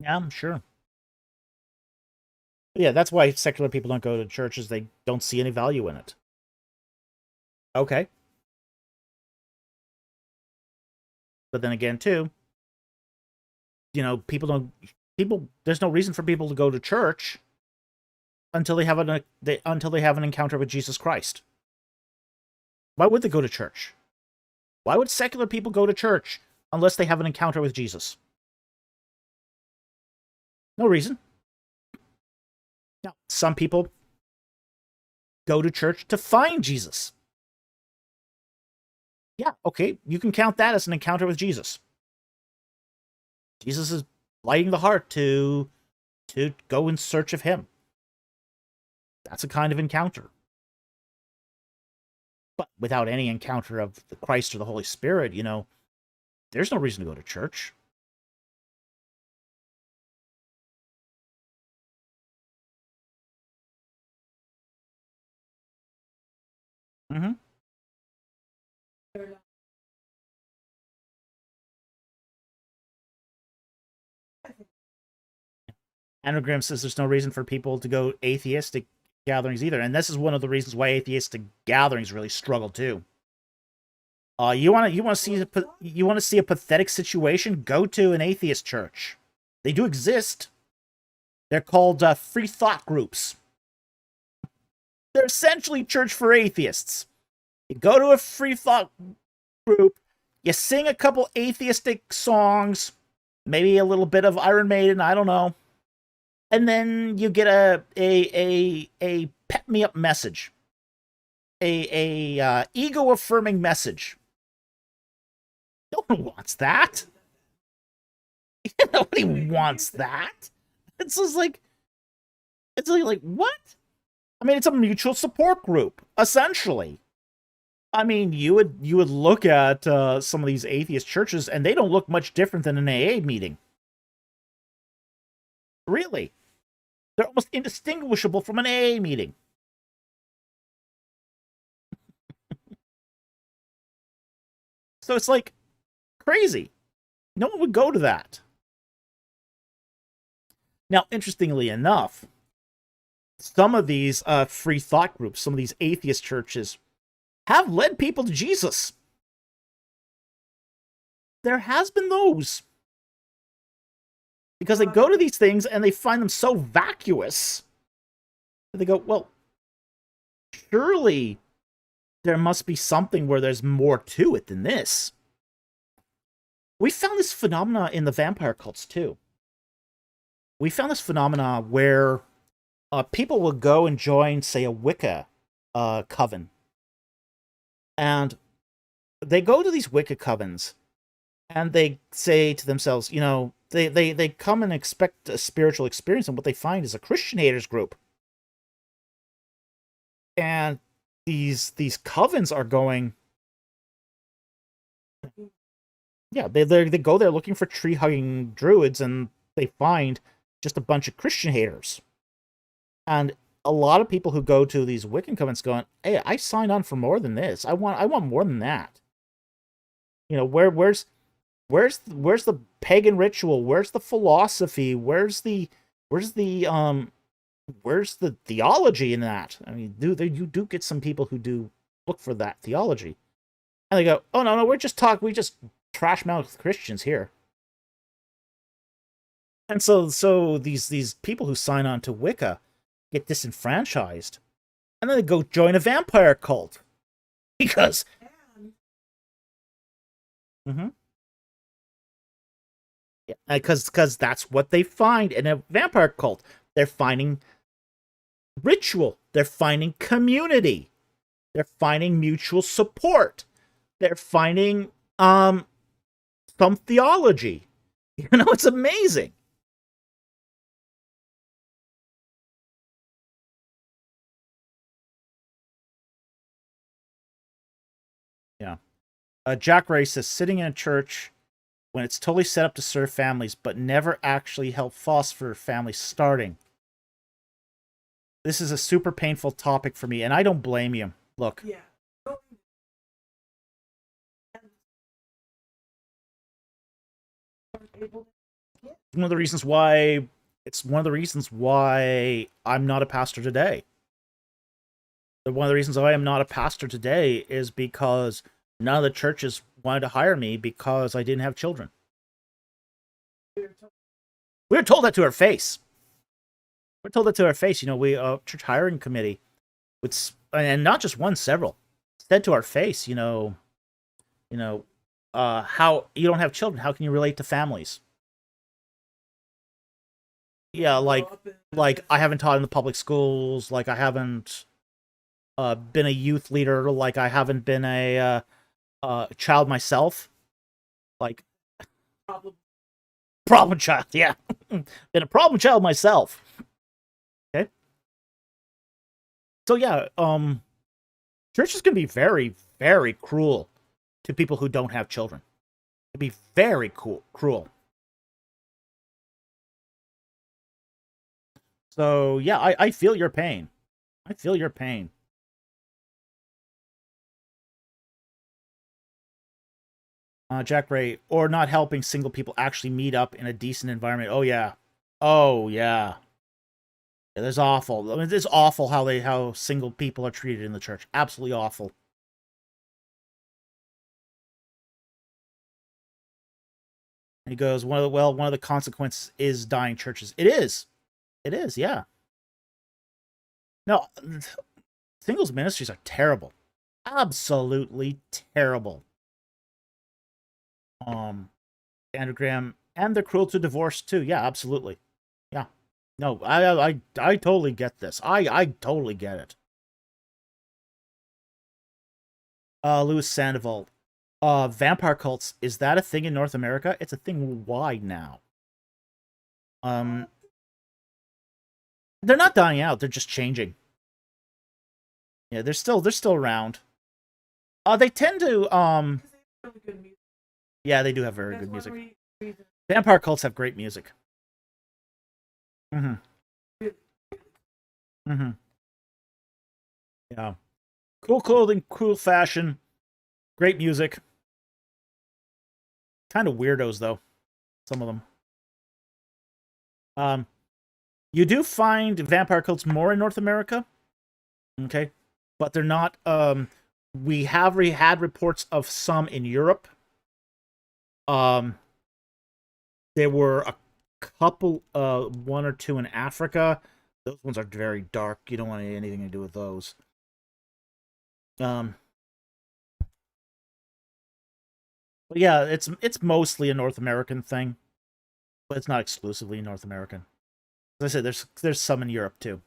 Yeah, I'm sure. Yeah, that's why secular people don't go to churches. They don't see any value in it. Okay. But then again, too, there's no reason for people to go to church until they have an encounter with Jesus Christ. Why would they go to church? Why would secular people go to church unless they have an encounter with Jesus? No reason. Now, some people go to church to find Jesus. Yeah, okay, you can count that as an encounter with Jesus. Jesus is lighting the heart to go in search of him. That's a kind of encounter. But without any encounter of the Christ or the Holy Spirit, there's no reason to go to church. Mm-hmm. Anagram says there's no reason for people to go atheistic gatherings either, and this is one of the reasons why atheistic gatherings really struggle too. You want to see a pathetic situation? Go to an atheist church. They do exist. They're called free thought groups. They're essentially church for atheists. You go to a free thought group, you sing a couple atheistic songs, maybe a little bit of Iron Maiden, I don't know, and then you get a pep me up message, a ego affirming message. No one wants that. Nobody wants that. It's just like, it's like what? I mean, it's a mutual support group, essentially. I mean, you would look at some of these atheist churches, and they don't look much different than an AA meeting. Really, they're almost indistinguishable from an AA meeting. So it's like crazy. No one would go to that. Now, interestingly enough, some of these free thought groups, some of these atheist churches, have led people to Jesus. There has been those. Because they go to these things and they find them so vacuous. They go, well, surely there must be something where there's more to it than this. We found this phenomena in the vampire cults, too. We found this phenomena where people will go and join, say, a Wicca coven. And they go to these Wicca covens, and they say to themselves, you know, they come and expect a spiritual experience, and what they find is a Christian haters group. And these covens are going, yeah, they go there looking for tree-hugging druids, and they find just a bunch of Christian haters. And a lot of people who go to these Wiccan covens going, hey, I signed on for more than this. I want more than that. You know, where's the pagan ritual? Where's the philosophy? Where's the theology in that? I mean, you do get some people who do look for that theology. And they go, oh no, we just trash mouth Christians here. And so these people who sign on to Wicca get disenfranchised, and then they go join a vampire cult because yeah, because that's what they find in a vampire cult. They're finding ritual, they're finding community, they're finding mutual support, they're finding some theology. You know, it's amazing. Yeah. Jack Ray says, sitting in a church when it's totally set up to serve families, but never actually help foster families starting. This is a super painful topic for me, and I don't blame you. Look. Yeah. One of the reasons why I'm not a pastor today. One of the reasons why I'm not a pastor today is because none of the churches wanted to hire me because I didn't have children. We were told that to our face. We're told that to our face. You know, we church hiring committee, and not just one, several, said to our face, you know, how you don't have children, how can you relate to families? Yeah, like I haven't taught in the public schools, like I haven't been a youth leader, like I haven't been a child myself, like problem child, yeah, been a problem child myself. Okay, so yeah, church is gonna be very, very cruel to people who don't have children. It'd be very cruel. So yeah, I feel your pain. I feel your pain. Jack Ray, or not helping single people actually meet up in a decent environment. Oh yeah. Oh yeah. Yeah, that's awful. I mean, it's awful how single people are treated in the church. Absolutely awful. And he goes, one of the consequences is dying churches. It is. It is, yeah. No, singles ministries are terrible. Absolutely terrible. Andrew Graham, and they're cruel to divorce too. Yeah, absolutely. Yeah. No, I totally get this. I totally get it. Louis Sandoval. Vampire cults, is that a thing in North America? It's a thing wide now. Um they're not dying out, they're just changing. Yeah, they're still around. They tend to Really good music. yeah, they do have very That's good music. one reason. Vampire cults have great music. Mhm. Mhm. Yeah. Cool clothing, cool fashion, great music. Kind of weirdos though, some of them. Um you do find vampire cults more in North America. Okay? But they're not we have had reports of some in Europe. Um there were a couple one or two in Africa. Those ones are very dark. You don't want anything to do with those. Um but yeah, it's mostly a North American thing, but it's not exclusively North American. As I said, there's some in Europe too.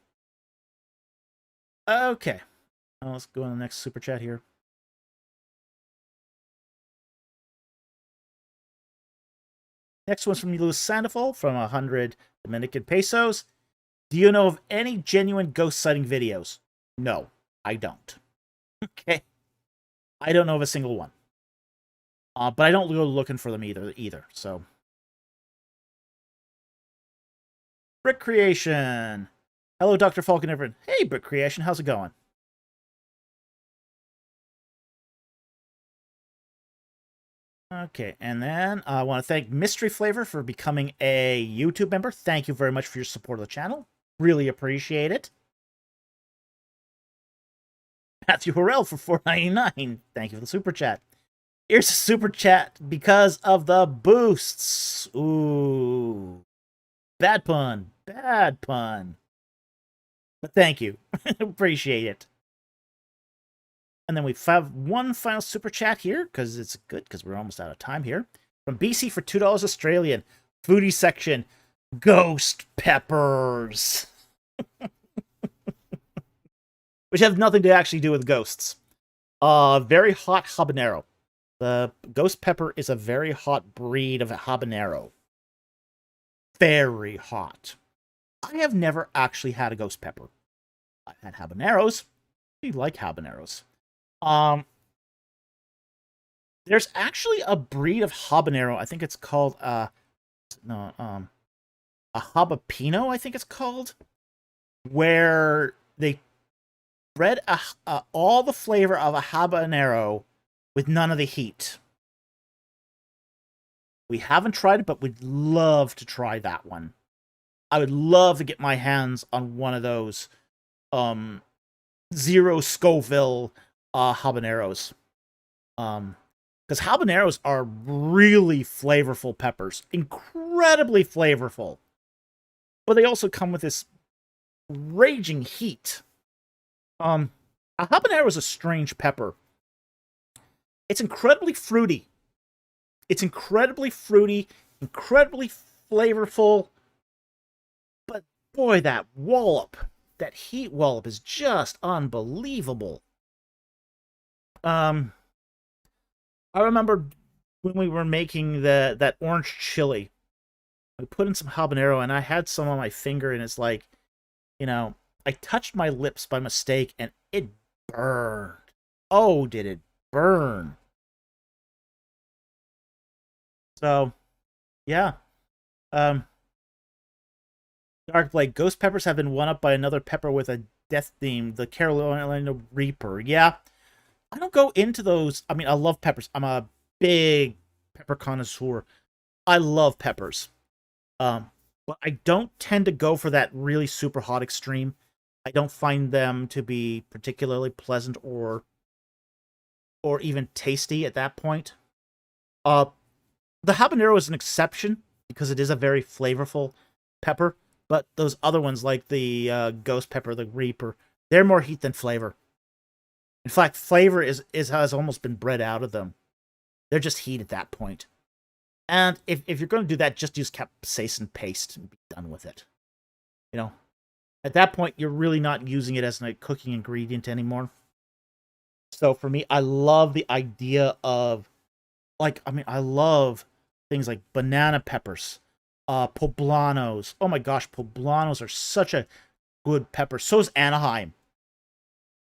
Okay. Let's go on the next super chat here. Next one's from Luis Sandoval from 100 Dominican pesos. Do you know of any genuine ghost sighting videos? No, I don't. Okay. I don't know of a single one. But I don't go looking for them either. So, Brick Creation. Hello, Dr. Falcon Everett. Hey, Brick Creation, how's it going? Okay, and then I want to thank Mystery Flavor for becoming a YouTube member. Thank you very much for your support of the channel. Really appreciate it. Matthew Horrell for $4.99. Thank you for the super chat. Here's a super chat because of the boosts. Ooh. Bad pun. Bad pun. But thank you. Appreciate it. And then we have one final super chat here because it's good because we're almost out of time here. From BC for $2 Australian. Foodie section. Ghost peppers. Which have nothing to actually do with ghosts. Very hot habanero. The ghost pepper is a very hot breed of habanero. Very hot. I have never actually had a ghost pepper. I've had habaneros. I like habaneros. There's actually a breed of habanero. I think it's called a habapino. I think it's called, where they bred all the flavor of a habanero with none of the heat. We haven't tried it, but we'd love to try that one. I would love to get my hands on one of those zero Scoville habaneros. Because habaneros are really flavorful peppers. Incredibly flavorful. But they also come with this raging heat. A habanero is a strange pepper. It's incredibly fruity. It's incredibly fruity, incredibly flavorful. But boy, that heat wallop is just unbelievable. I remember when we were making that orange chili, I put in some habanero and I had some on my finger, and it's like, I touched my lips by mistake and it burned. Oh, did it burn? So, yeah. Dark Blade, ghost peppers have been one up by another pepper with a death theme, the Carolina Reaper. Yeah. I don't go into those. I mean, I love peppers. I'm a big pepper connoisseur. I love peppers. But I don't tend to go for that really super hot extreme. I don't find them to be particularly pleasant or even tasty at that point. The habanero is an exception because it is a very flavorful pepper, But those other ones, like the ghost pepper, the reaper, they're more heat than flavor. In fact, flavor is has almost been bred out of them. They're just heat at that point. And if you're going to do that, just use capsaicin paste and be done with it. You know, at that point, you're really not using it as a cooking ingredient anymore. So for me, I love the idea of, like, I mean, I love things like banana peppers, poblanos. Oh my gosh, poblanos are such a good pepper. So is Anaheim.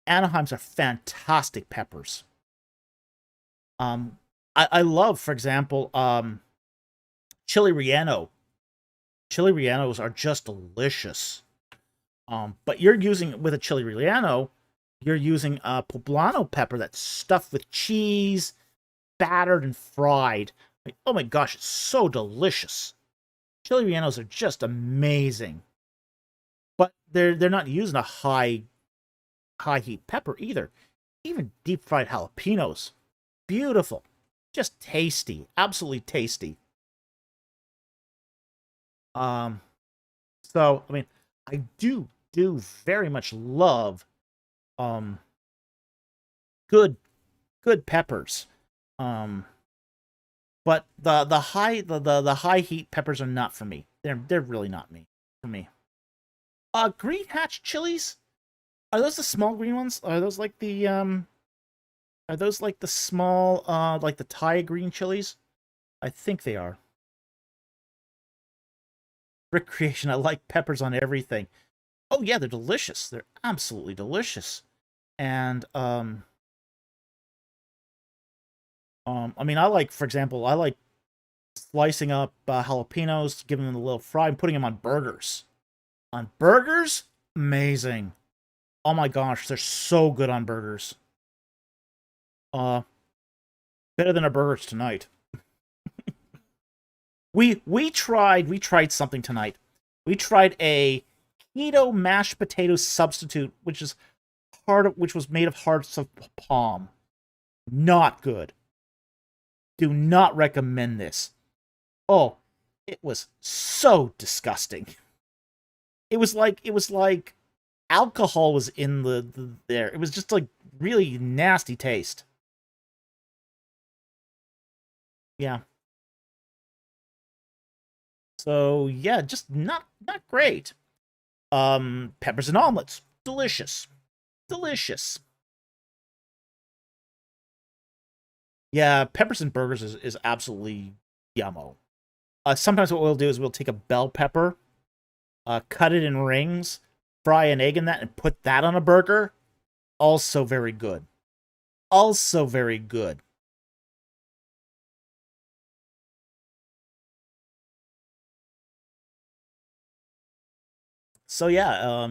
Anaheims are fantastic peppers. I love, for example, chili relleno. Chili rellenos are just delicious. But you're using, with a chili relleno, you're using a poblano pepper that's stuffed with cheese, battered and fried. Like, oh my gosh, it's so delicious. Chili rellenos are just amazing. But they're not using a high heat pepper either. Even deep fried jalapenos, beautiful, just tasty, absolutely tasty. Um, so I mean, I do very much love um good peppers. Um, but the high heat peppers are not for me. They're really not for me. Green hatch chilies, are those the small green ones? Are those like the are those like the small like the Thai green chilies? I think they are. Recreation, I like peppers on everything. Oh yeah, they're delicious. They're absolutely delicious. And I mean, I like, for example, I like slicing up jalapenos, giving them a little fry, and putting them on burgers. On burgers, amazing. Oh my gosh, they're so good on burgers. Uh, Better than our burgers tonight. We tried something tonight. We tried a keto mashed potato substitute, which was made of hearts of palm. Not good. Do not recommend this. Oh, it was so disgusting. It was like alcohol was in there. It was just like really nasty taste. Yeah. So yeah, just not great. Peppers and omelets, delicious, delicious. Yeah, peppers and burgers is absolutely yummo. Sometimes what we'll do is we'll take a bell pepper, cut it in rings, fry an egg in that, and put that on a burger. Also very good. Also very good. So yeah,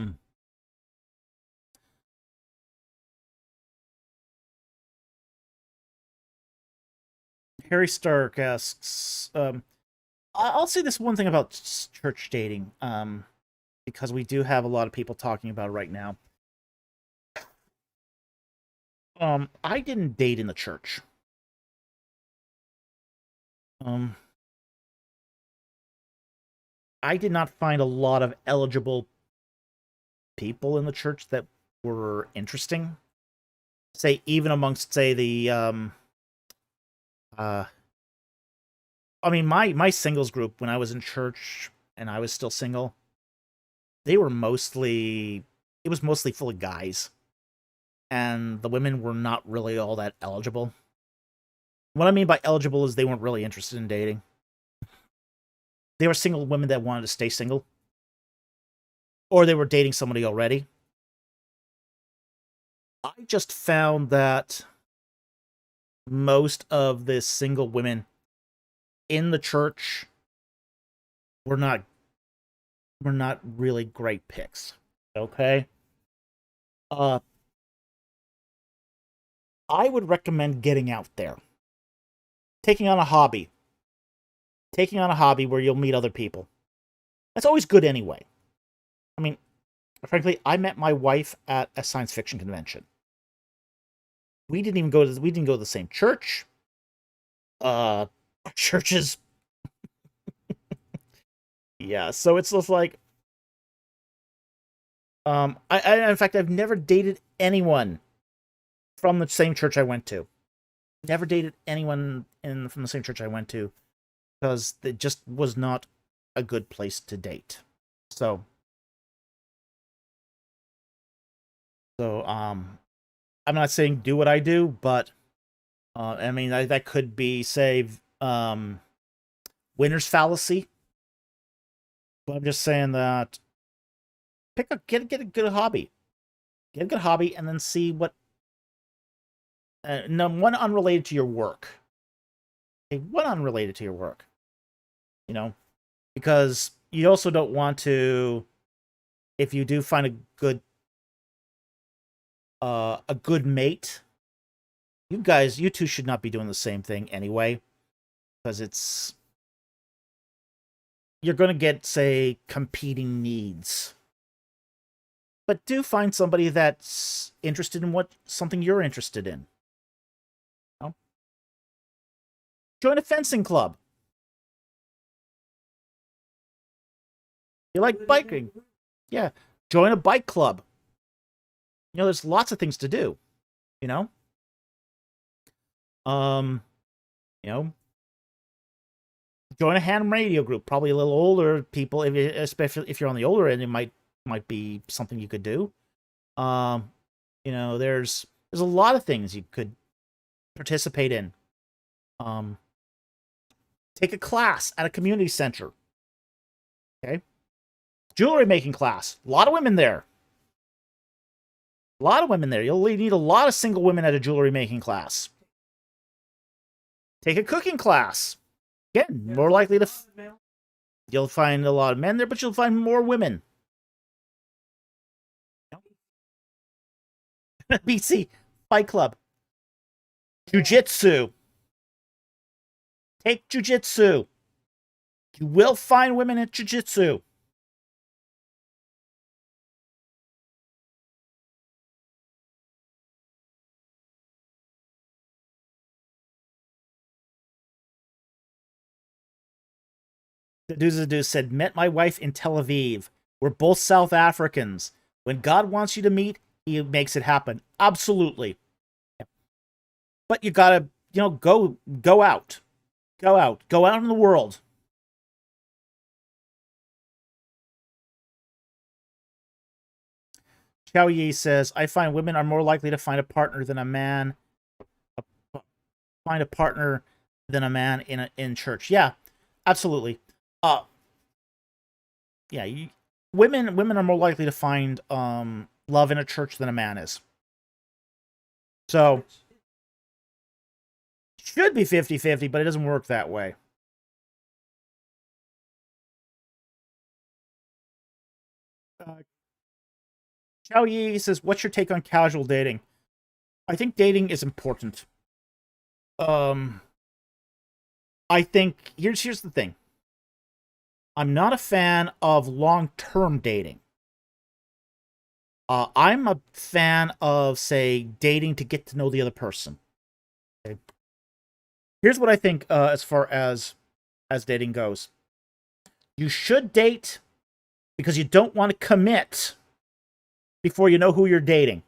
Harry Stark asks, I'll say this one thing about church dating, because we do have a lot of people talking about it right now. I didn't date in the church. Um, I did not find a lot of eligible people in the church that were interesting. Say, even amongst, say, the uh I mean, my singles group when I was in church and I was still single, they were mostly it was mostly full of guys, and the women were not really all that eligible. What I mean by eligible is they weren't really interested in dating. They were single women that wanted to stay single, or they were dating somebody already. I just found that most of the single women in the church were not really great picks. Okay? Uh I would recommend getting out there. Taking on a hobby. Taking on a hobby where you'll meet other people. That's always good anyway. I mean, frankly, I met my wife at a science fiction convention. We didn't go to the same church. Churches, yeah, so it's just like, In fact, I've never dated anyone from the same church I went to. Never dated anyone from the same church I went to because it just was not a good place to date. So, I'm not saying do what I do, but I mean that could be say winner's fallacy. But I'm just saying that get a good hobby, and then see what. No, one unrelated to your work. Okay, one unrelated to your work. You know, because you also don't want to. If you do find a good mate, you two should not be doing the same thing anyway, because you're going to get, say, competing needs. But do find somebody that's interested in something you're interested in. You know? Join a fencing club. You like biking? Yeah. Join a bike club. You know, there's lots of things to do. You know? You know, join a ham radio group. Probably a little older people, especially if you're on the older end, it might be something you could do. You know, there's a lot of things you could participate in. Take a class at a community center. Okay, jewelry making class. A lot of women there. You'll need a lot of single women at a jewelry making class. Take a cooking class. Again, more likely to. You'll find a lot of men there, but you'll find more women. BC Fight Club. Jiu-Jitsu. Take Jiu-Jitsu. You will find women at Jiu-Jitsu. The dude said, met my wife in Tel Aviv. We're both South Africans. When God wants you to meet, he makes it happen. Absolutely. But you gotta, go out. Go out in the world. Xiao Yi says, I find women are more likely to find a partner than a man. Find a partner than a man in church. Yeah, absolutely. Yeah, women are more likely to find love in a church than a man is. So should be 50-50, but it doesn't work that way. Xiao Yi says, what's your take on casual dating? I think dating is important. I think here's the thing. I'm not a fan of long-term dating. I'm a fan of, say, dating to get to know the other person. Okay. Here's what I think as far as dating goes. You should date because you don't want to commit before you know who you're dating.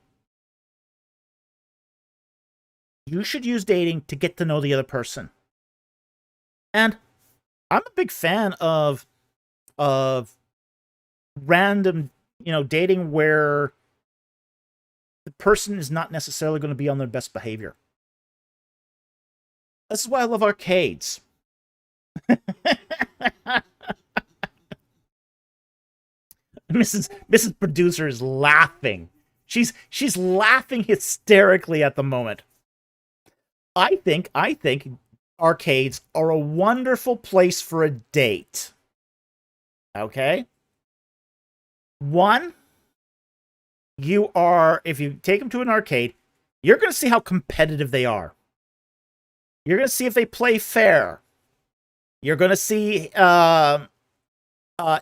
You should use dating to get to know the other person. And I'm a big fan of random, dating where the person is not necessarily going to be on their best behavior. This is why I love arcades. Mrs. Producer is laughing. She's laughing hysterically at the moment. I think arcades are a wonderful place for a date. Okay? One, if you take them to an arcade, you're going to see how competitive they are. You're going to see if they play fair. You're going to see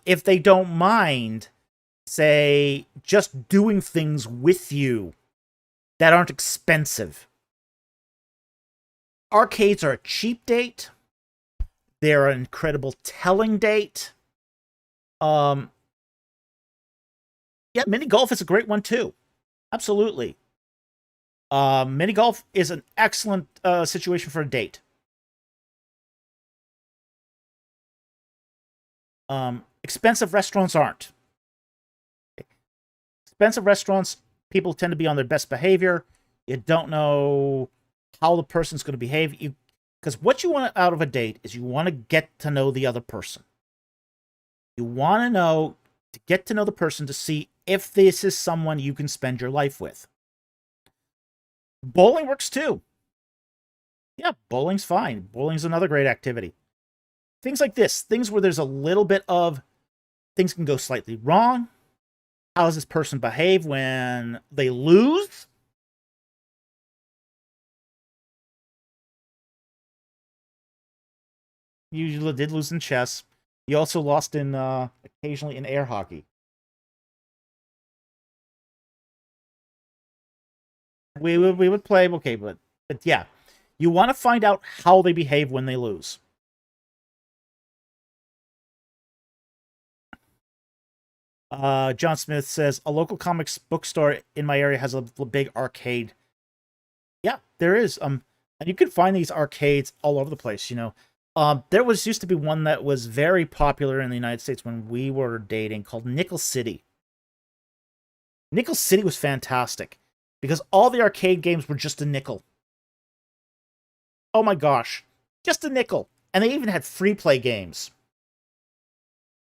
if they don't mind, say, just doing things with you that aren't expensive. Arcades are a cheap date. They're an incredible telling date. Yeah, mini golf is a great one too. Absolutely. Mini golf is an excellent situation for a date. Expensive restaurants aren't. Expensive restaurants, people tend to be on their best behavior. You don't know how the person's going to behave. Because what you want out of a date is you want to get to know the other person. You want to get to know the person to see if this is someone you can spend your life with. Bowling works too. Yeah, bowling's fine. Bowling's another great activity. Things like this, things where there's a little bit of things can go slightly wrong. How does this person behave when they lose? You usually did lose in chess. You also lost in occasionally in air hockey. We would play, okay, but yeah, you want to find out how they behave when they lose. John Smith says a local comics bookstore in my area has a big arcade. Yeah, there is. And you can find these arcades all over the place. There used to be one that was very popular in the United States when we were dating called Nickel City. Nickel City was fantastic because all the arcade games were just a nickel. Oh my gosh, just a nickel. And they even had free play games.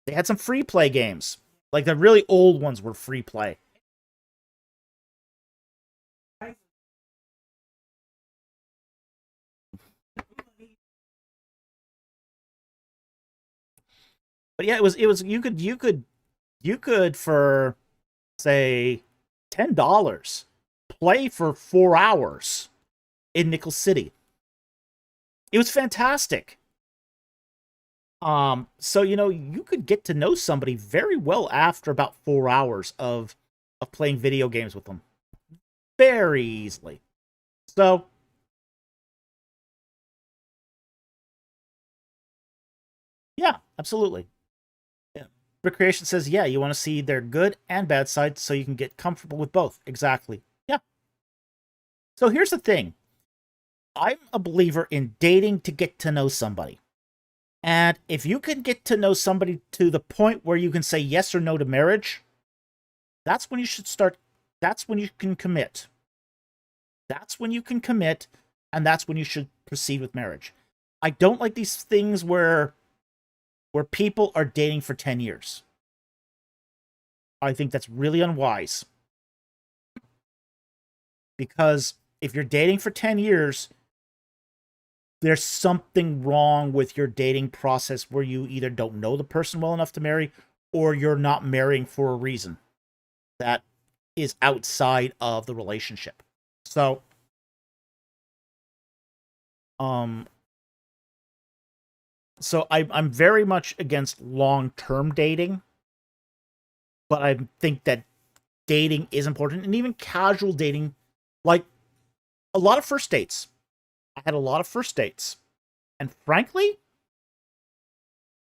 They had some free play games. Like the really old ones were free play. But yeah, it was you could for say $10 play for 4 hours in Nickel City. It was fantastic. So you could get to know somebody very well after about 4 hours of playing video games with them. Very easily. So yeah, absolutely. Yeah. Recreation says, yeah, you want to see their good and bad sides so you can get comfortable with both. Exactly. Yeah. So here's the thing. I'm a believer in dating to get to know somebody. And if you can get to know somebody to the point where you can say yes or no to marriage, that's when you should start. That's when you can commit. That's when you can commit, and that's when you should proceed with marriage. I don't like these things where people are dating for 10 years. I think that's really unwise. Because if you're dating for 10 years, there's something wrong with your dating process where you either don't know the person well enough to marry or you're not marrying for a reason that is outside of the relationship. So, um, I'm very much against long-term dating, but I think that dating is important and even casual dating, like a lot of first dates. I had a lot of first dates, and frankly,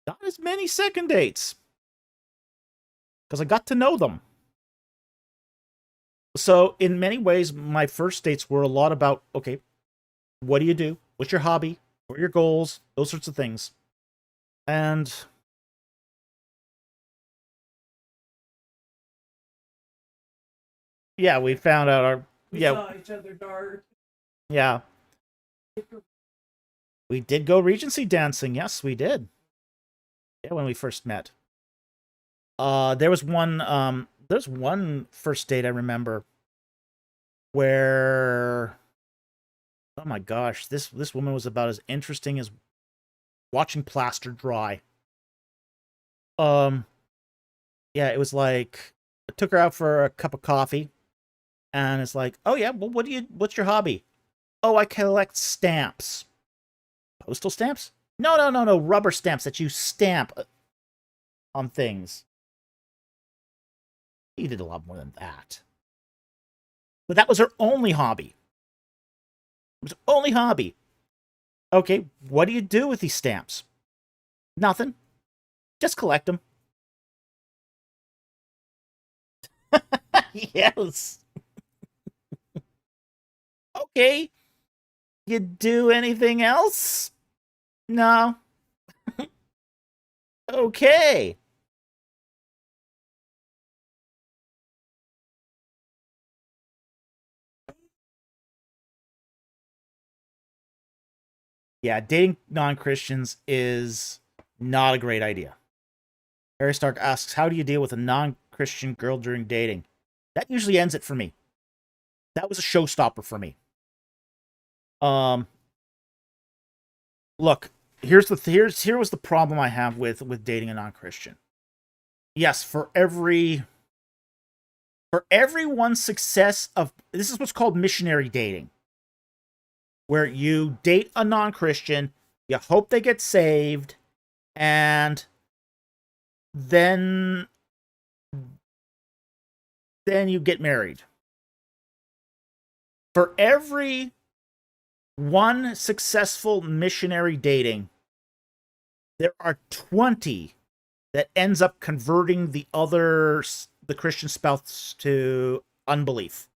not as many second dates because I got to know them. So, in many ways, my first dates were a lot about okay, what do you do? What's your hobby? What are your goals? Those sorts of things. And yeah, we found out our We yeah, saw each other dart. yeah, we did go Regency dancing. Yes, we did. Yeah, when we first met. There's one first date I remember where oh my gosh, this woman was about as interesting as watching plaster dry. Um yeah, it was like I took her out for a cup of coffee and it's like, "Oh yeah, well what's your hobby?" "Oh, I collect stamps." "Postal stamps?" "No, no, no, no, rubber stamps that you stamp on things." He did a lot more than that. But that was her only hobby. It was her only hobby. "Okay, what do you do with these stamps?" "Nothing. Just collect them." Yes. Okay. You do anything else? No. Okay. Yeah, dating non-Christians is not a great idea. Harry Stark asks, "How do you deal with a non-Christian girl during dating?" That usually ends it for me. That was a showstopper for me. Um, Look, here was the problem I have with dating a non-Christian. Yes, for every one success of this is what's called missionary dating, where you date a non-Christian, you hope they get saved, and then you get married. For every one successful missionary dating, there are 20 that ends up converting the Christian spouse to unbelief.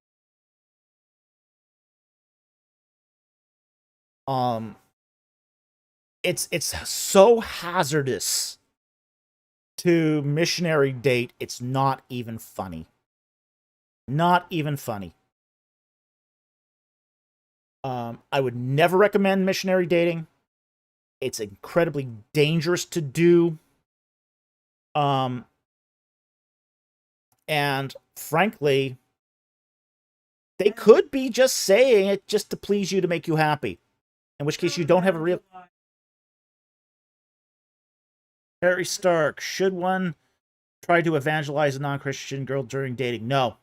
Um it's so hazardous to missionary date, it's not even funny. Not even funny. I would never recommend missionary dating. It's incredibly dangerous to do. Um, and frankly, they could be just saying it just to please you to make you happy. In which case, you don't have a real. Harry Stark, should one try to evangelize a non Christian girl during dating? No.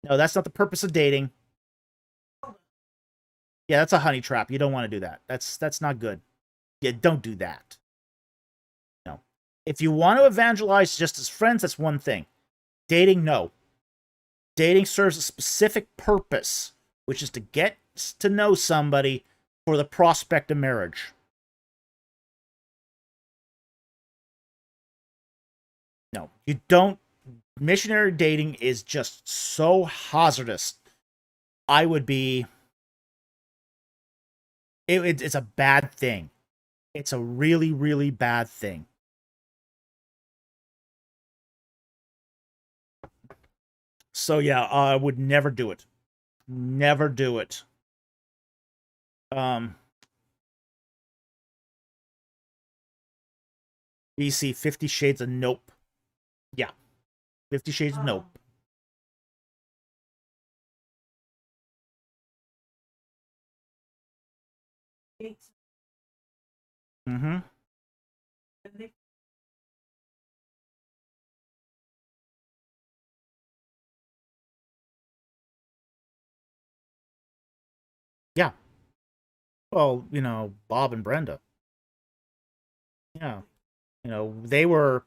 No, that's not the purpose of dating. Yeah, that's a honey trap. You don't want to do that. That's not good. Yeah, don't do that. No. If you want to evangelize just as friends, that's one thing. Dating, no. Dating serves a specific purpose, which is to get to know somebody for the prospect of marriage. No, you don't. Missionary dating is just so hazardous. I would be. It's a bad thing. It's a really, really bad thing. So yeah, I would never do it. Never do it. Um, BC 50 Shades of Nope. Yeah, 50 Shades of Nope. Mm-hmm. Yeah. Well, Bob and Brenda. Yeah. They were,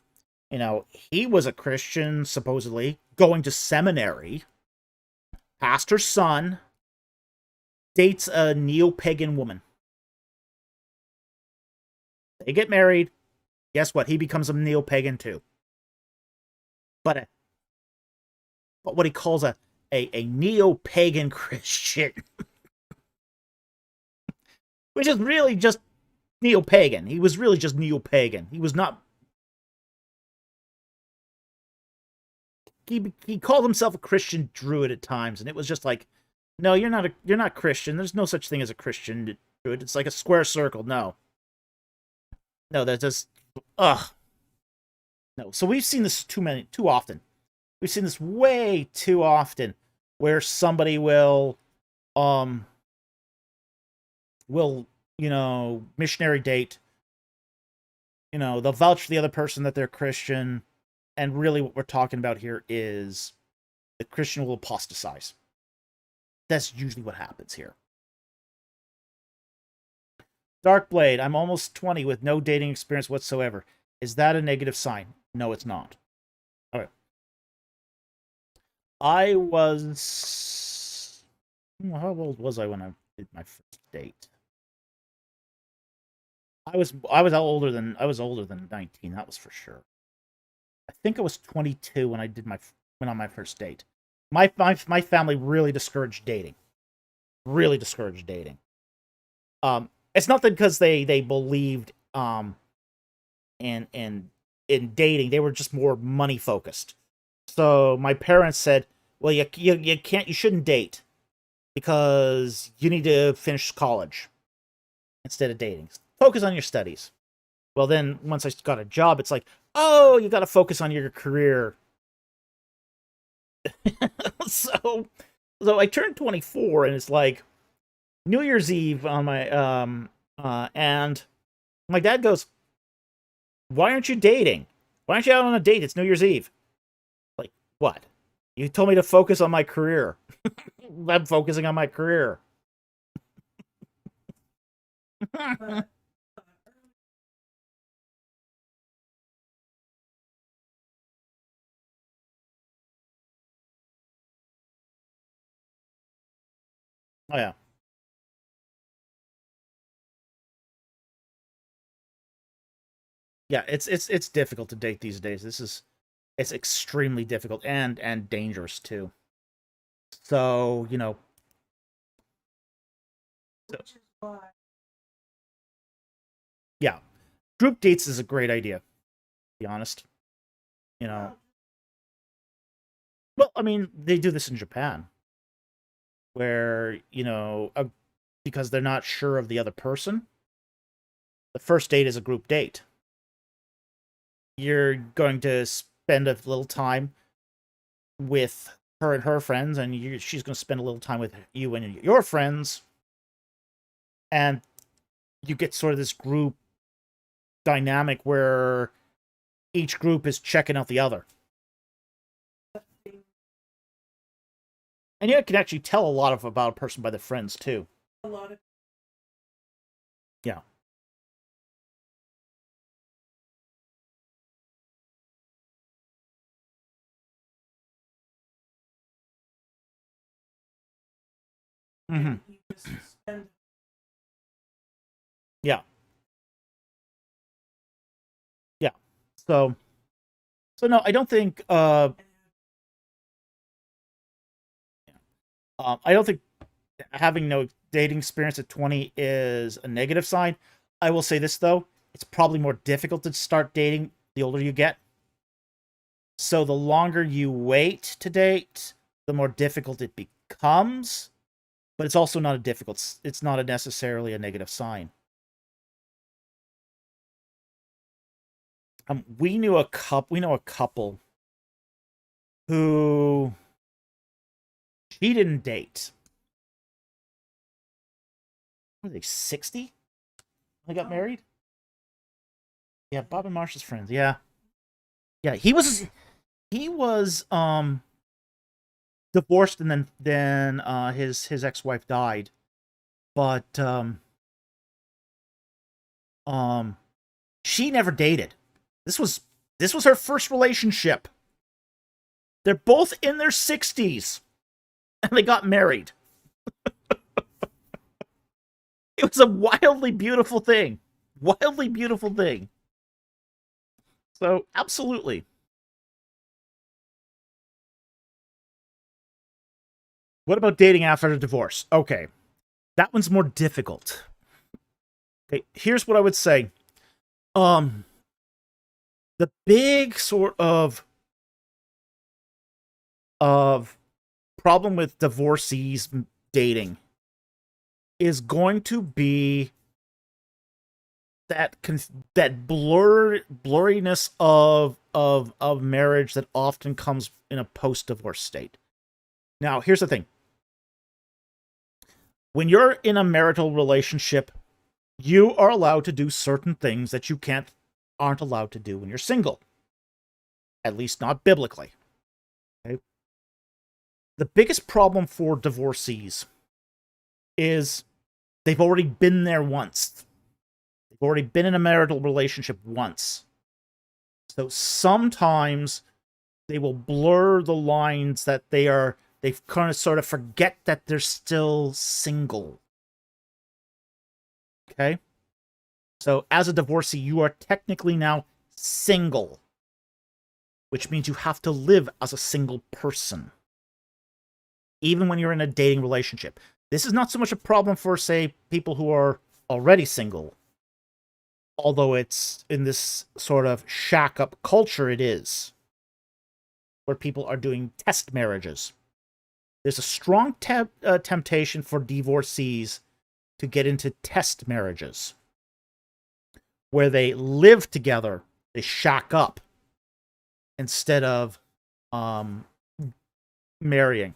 he was a Christian, supposedly, going to seminary. Pastor's son dates a neo pagan woman. They get married. Guess what? He becomes a neo pagan too. But, but what he calls a neo pagan Christian, which is really just neo pagan. He was really just neo pagan. He was not. He called himself a Christian druid at times, and it was just like, no, you're not Christian. There's no such thing as a Christian druid. It's like a square circle. No, no, that's just ugh. No. So we've seen this too often. We've seen this way too often, where somebody um will missionary date. They'll vouch for the other person that they're Christian, and really what we're talking about here is the Christian will apostatize. That's usually what happens here. Darkblade, I'm almost 20 with no dating experience whatsoever. Is that a negative sign? No, it's not. All right. I was. How old was I when I did my first date? I was older than 19. That was for sure. I think I was 22 when I did my went on my first date. My family really discouraged dating. Really discouraged dating. It's not that because they believed in in dating. They were just more money focused. So my parents said, "Well, you shouldn't date because you need to finish college instead of dating. Focus on your studies." Well, then once I got a job, it's like, "Oh, you got to focus on your career." so so I turned 24 and it's like New Year's Eve on my and my dad goes, "Why aren't you dating? Why aren't you out on a date? It's New Year's Eve." Like, what? You told me to focus on my career. I'm focusing on my career. But Oh yeah. Yeah, it's difficult to date these days. It's extremely difficult and dangerous too. So, which is why yeah. Group dates is a great idea, to be honest. You know. well, Well, I mean, they do this in Japan where, because they're not sure of the other person, the first date is a group date. You're going to spend a little time with her and her friends, and she's going to spend a little time with you and your friends, and you get sort of this group dynamic where each group is checking out the other. And you can actually tell a lot about a person by their friends, too. a lot of Yeah. Hmm. and you just spend Yeah. Yeah. So, so no, I don't think, I don't think having no dating experience at 20 is a negative sign. I will say this, though. It's probably more difficult to start dating the older you get. So the longer you wait to date, the more difficult it becomes. But it's also not a difficult. It's not necessarily a negative sign. We knew a couple. We know a couple who she didn't date. Were they 60? They got married. Yeah, Bob and Marsha's friends. Yeah, yeah. He was divorced, and then his ex-wife died. But um she never dated. This was her first relationship. They're both in their 60s and they got married. It was a wildly beautiful thing. Wildly beautiful thing. So, absolutely. What about dating after a divorce? Okay. That one's more difficult. Okay, here's what I would say. Um the big sort of problem with divorcees dating is going to be that blurriness of marriage that often comes in a post divorce state. Now, here's the thing: when you're in a marital relationship, you are allowed to do certain things that you aren't allowed to do when you're single. At least not biblically. Okay? The biggest problem for divorcees is they've already been there once. They've already been in a marital relationship once. So sometimes they will blur the lines that they kind of sort of forget that they're still single. Okay? So as a divorcee, you are technically now single. which means you have to live as a single person, even when you're in a dating relationship. This is not so much a problem for, say, people who are already single, although it's in this sort of shack-up culture, it is, where people are doing test marriages. There's a strong temptation for divorcees to get into test marriages, where they live together, they shack up, instead of marrying.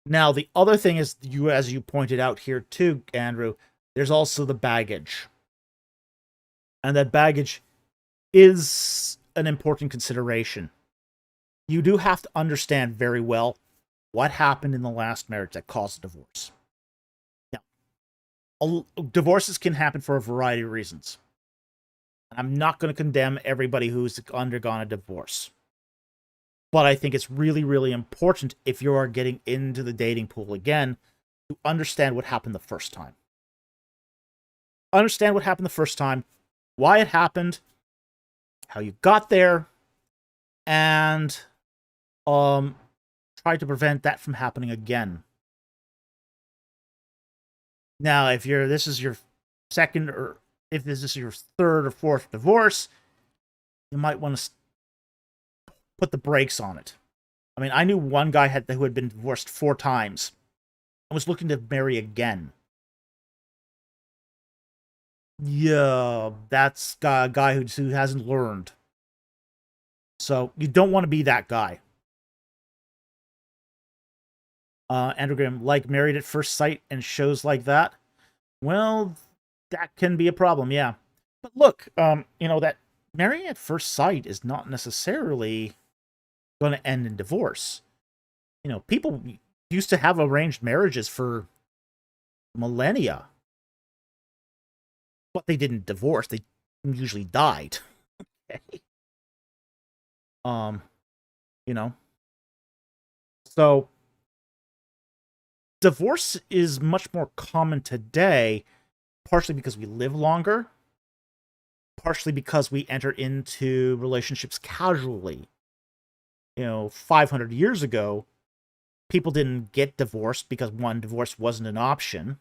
Now, the other thing is, as you pointed out here too, Andrew, there's also the baggage. And that baggage is an important consideration. You do have to understand very well what happened in the last marriage that caused divorce. Now, divorces can happen for a variety of reasons. I'm not going to condemn everybody who's undergone a divorce. But I think it's really, really important, if you are getting into the dating pool again, to understand what happened the first time. Understand what happened the first time, why it happened, how you got there, and try to prevent that from happening again. Now, if this is your second, or if this is your third or fourth divorce, you might want to put the brakes on it. I mean, I knew one guy who had been divorced 4 times and was looking to marry again. Yeah, that's a guy who hasn't learned. So you don't want to be that guy. Andrew Graham, like Married at First Sight and shows like that. Well, that can be a problem, yeah. But look, that Married at First Sight is not necessarily going to end in divorce. People used to have arranged marriages for millennia, but they didn't divorce. They usually died. Okay. So divorce is much more common today, partially because we live longer, partially because we enter into relationships casually. 500 years ago, people didn't get divorced because, one, divorce wasn't an option.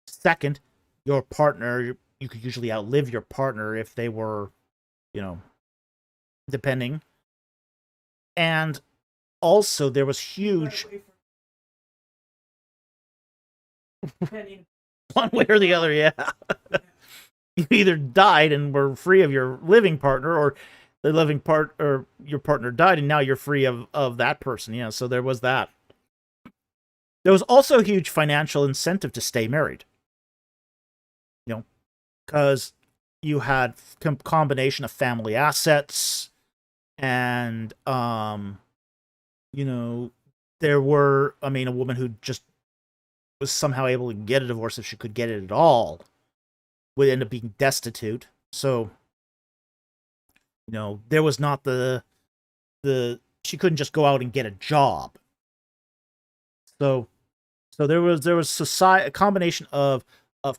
Second, your partner, you could usually outlive your partner if they were, depending. And also, there was huge... One way or the other, yeah. You either died and were free of your living partner, or the living part, or your partner died and now you're free of that person. Yeah, so there was that. There was also a huge financial incentive to stay married. Because you had combination of family assets, and there were, a woman who just was somehow able to get a divorce, if she could get it at all, would end up being destitute. So there was not the she couldn't just go out and get a job. So there was a combination of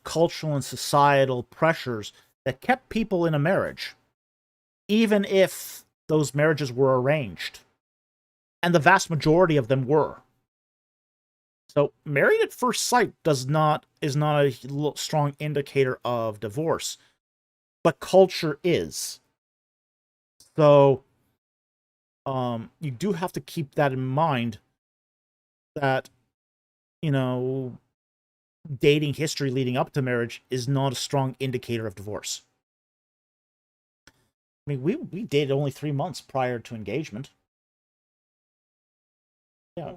cultural and societal pressures that kept people in a marriage, even if those marriages were arranged, and the vast majority of them were. So Married at First Sight is not a strong indicator of divorce, but culture is. So you do have to keep that in mind, that dating history leading up to marriage is not a strong indicator of divorce. I mean, we dated only 3 months prior to engagement. Yeah.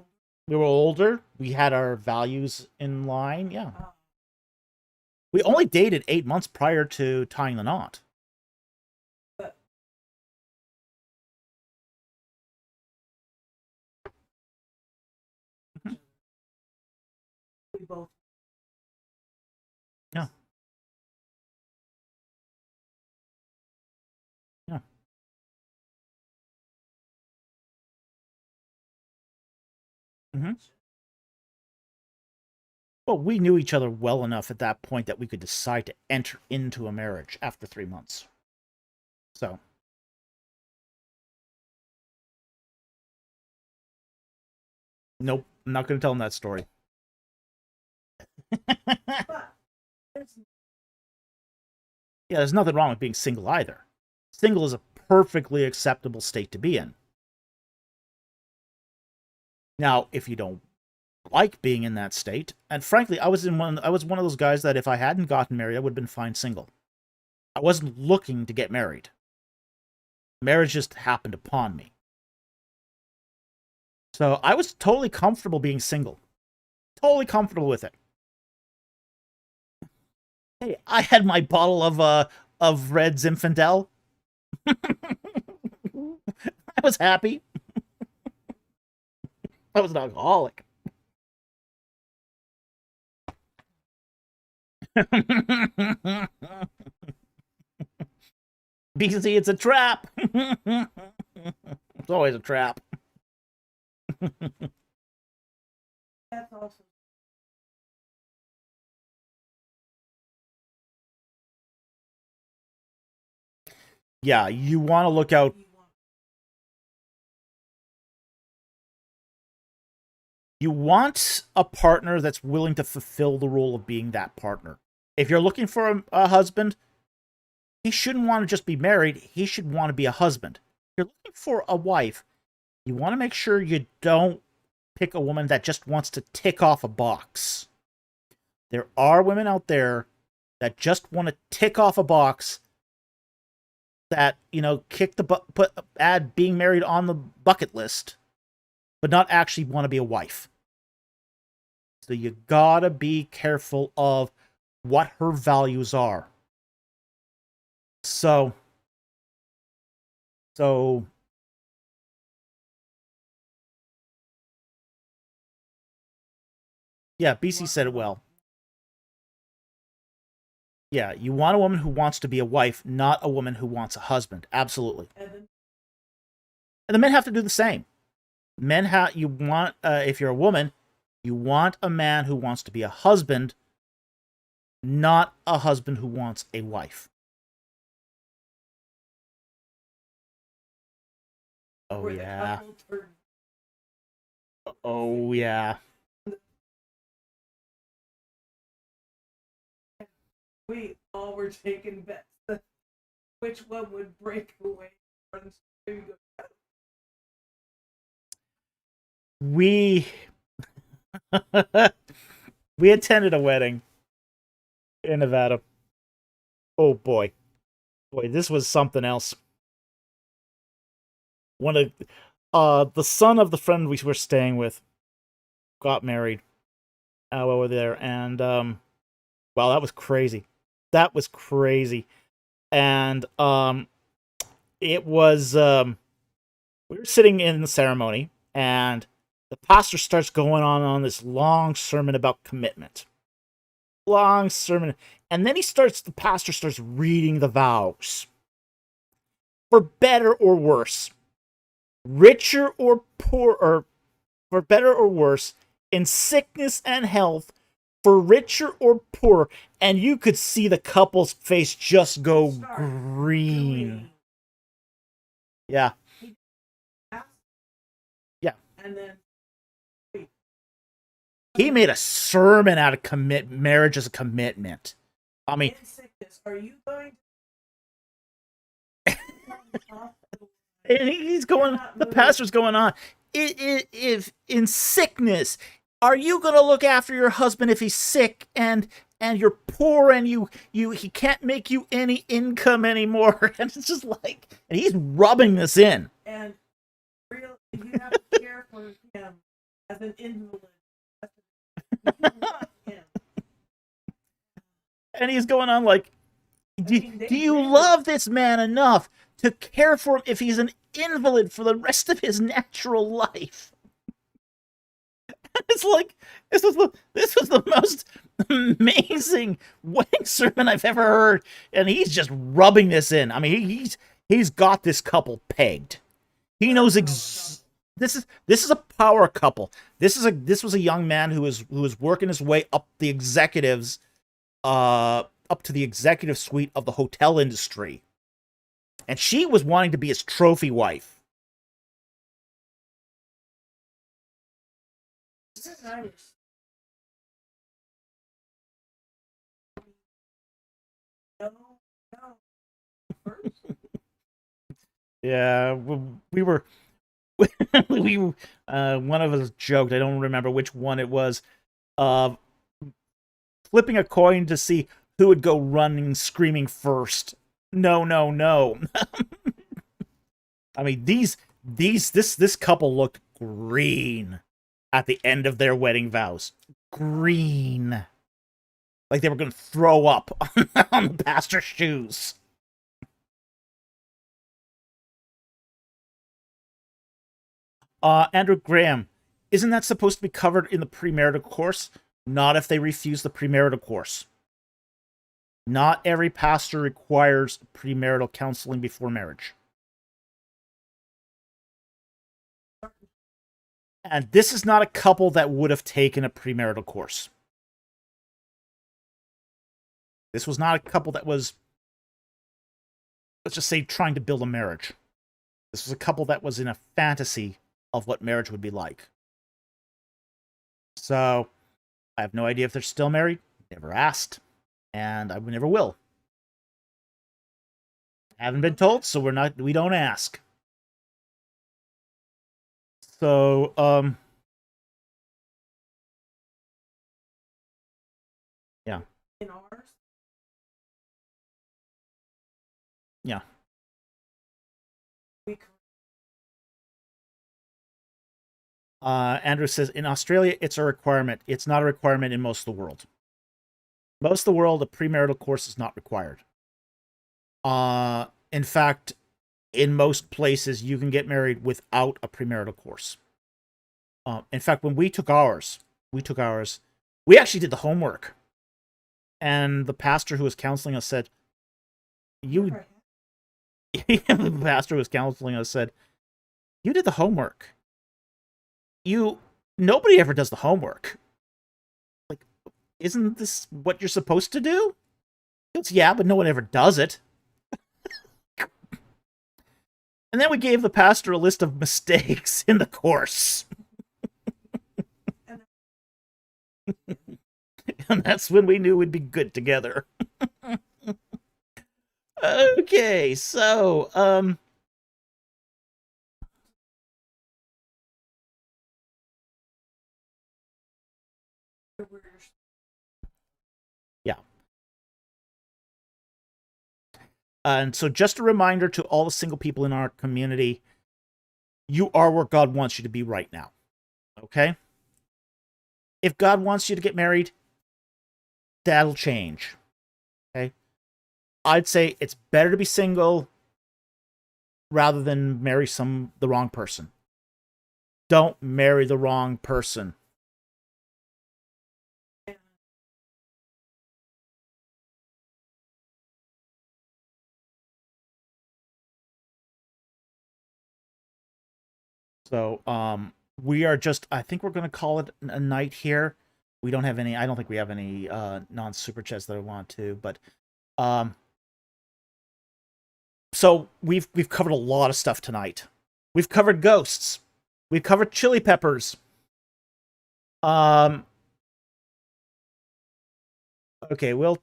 We were older. We had our values in line. Yeah. We only dated 8 months prior to tying the knot. We both. Yeah. Yeah. Mm-hmm. Well, we knew each other well enough at that point that we could decide to enter into a marriage after 3 months. So Nope, I'm not going to tell him that story. But there's Yeah, there's nothing wrong with being single either. Single is a perfectly acceptable state to be in. Now, if you don't like being in that state, and frankly, I was one of those guys that if I hadn't gotten married, I would have been fine single. I wasn't looking to get married. Marriage just happened upon me. So I was totally comfortable being single. Totally comfortable with it. Hey, I had my bottle of red Zinfandel. I was happy. I was an alcoholic. BC, it's a trap. It's always a trap. that's also Yeah, you want to look out. you want. You want a partner that's willing to fulfill the role of being that partner. If you're looking for a husband, he shouldn't want to just be married. He should want to be a husband. If you're looking for a wife, you want to make sure you don't pick a woman that just wants to tick off a box. There are women out there that just want to tick off a box that, kick add being married on the bucket list, but not actually want to be a wife. So you gotta be careful of what her values are. So yeah, BC said it well. Yeah, you want a woman who wants to be a wife, not a woman who wants a husband. Absolutely. And then And the men have to do the same. You want, if you're a woman, you want a man who wants to be a husband, not a husband who wants a wife. Oh, we're the yeah. couple turn. Oh, yeah. We all were taking bets. Which one would break away? We we attended a wedding in Nevada. Oh boy. Boy, this was something else. One of the son of the friend we were staying with got married while we were there, and wow, that was crazy. That was crazy. And it was we were sitting in the ceremony, and the pastor starts going on this long sermon about commitment. Long sermon. And then the pastor starts reading the vows. For better or worse. Richer or poor, or for better or worse, in sickness and health, for richer or poorer. And you could see the couple's face just go green. Yeah. Yeah. And then he made a sermon out of marriage as a commitment. I mean, in sickness, are you going and he's going, the pastor's going on. If in sickness, are you going to look after your husband if he's sick and you're poor and he can't make you any income anymore? And it's just like, and he's rubbing this in. And you have to care for him as an invalid. And he's going on like, do you love this man enough to care for him if he's an invalid for the rest of his natural life? It's like, this was the most amazing wedding sermon I've ever heard, and he's just rubbing this in. I mean, he's got this couple pegged. He knows this is a power couple. This was a young man who was working his way up the executives, up to the executive suite of the hotel industry, and she was wanting to be his trophy wife. Irish. No, no. First? Yeah, we were we one of us joked, I don't remember which one it was, uh flipping a coin to see who would go running screaming first. No, no, no. I mean, this couple looked green at the end of their wedding vows. Green. Like they were going to throw up on the pastor's shoes. Andrew Graham, isn't that supposed to be covered in the premarital course? Not if they refuse the premarital course. Not every pastor requires premarital counseling before marriage. And this is not a couple that would have taken a premarital course. This was not a couple that was, let's just say, trying to build a marriage. This was a couple that was in a fantasy of what marriage would be like. So, I have no idea if they're still married. Never asked. And I never will. Haven't been told, so we don't ask. So, yeah. In ours? Yeah. We Andrew says, in Australia, it's a requirement. It's not a requirement in most of the world. Most of the world, a premarital course is not required. In fact, in most places, you can get married without a premarital course. In fact, when we took ours, we actually did the homework. And the pastor who was counseling us said, the pastor who was counseling us said, you did the homework. Nobody ever does the homework. Like, isn't this what you're supposed to do? It's, yeah, but no one ever does it. And then we gave the pastor a list of mistakes in the course. And that's when we knew we'd be good together. Okay, so, yeah. And so just a reminder to all the single people in our community, you are where God wants you to be right now. Okay? If God wants you to get married, that'll change. Okay? I'd say it's better to be single rather than marry the wrong person. Don't marry the wrong person. So, we are just, I think we're going to call it a night here. We don't have any, I don't think we have any non-super chats that I want to, but so we've covered a lot of stuff tonight. We've covered ghosts. We've covered chili peppers. Okay, we'll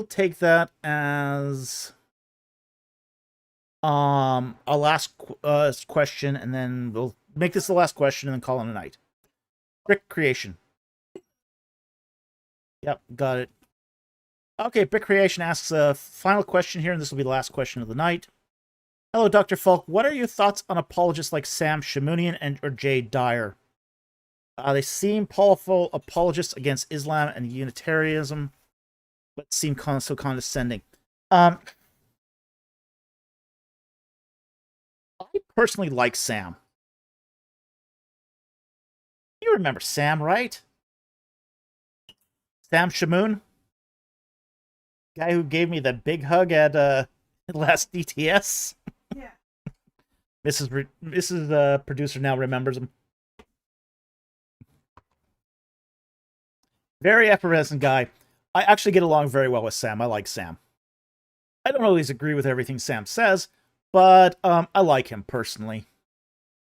take that as a last question, and then we'll make this the last question and then call it a night. Brick creation. Yep, got it. Okay, Brick Creation asks a final question here, and this will be the last question of the night. Hello, Dr. Falk. What are your thoughts on apologists like Sam Shamounian or Jay Dyer? They seem powerful apologists against Islam and Unitarianism, but seem so condescending. I personally like Sam. You remember Sam, right? Sam Shamoon? Guy who gave me the big hug at last DTS? Yeah. Mrs. Producer now remembers him. Very effervescent guy. I actually get along very well with Sam. I like Sam. I don't always agree with everything Sam says, but I like him personally.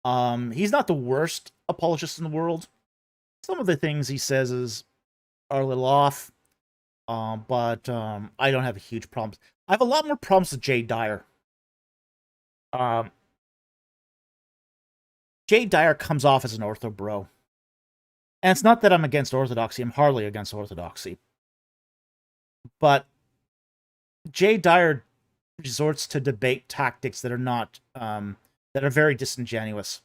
He's not the worst apologist in the world. Some of the things he says are a little off, but I don't have huge problems. I have a lot more problems with Jay Dyer. Jay Dyer comes off as an ortho bro. And it's not that I'm against orthodoxy. I'm hardly against orthodoxy. But Jay Dyer resorts to debate tactics that are not, that are very disingenuous.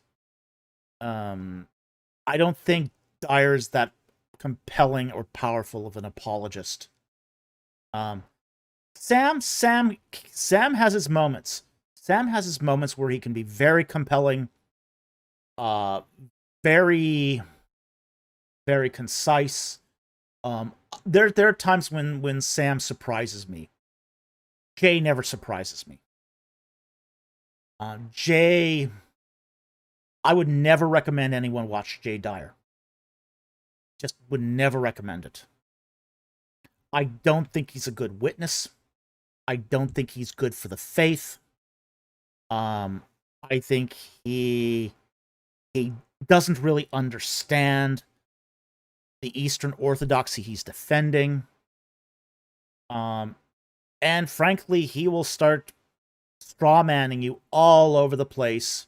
I don't think Dyer's that compelling or powerful of an apologist. Sam has his moments. Sam has his moments where he can be very compelling, very, very concise. There are times when Sam surprises me. Jay never surprises me. Jay, I would never recommend anyone watch Jay Dyer. Just would never recommend it. I don't think he's a good witness. I don't think he's good for the faith. I think he doesn't really understand the Eastern Orthodoxy he's defending. And frankly, he will start strawmanning you all over the place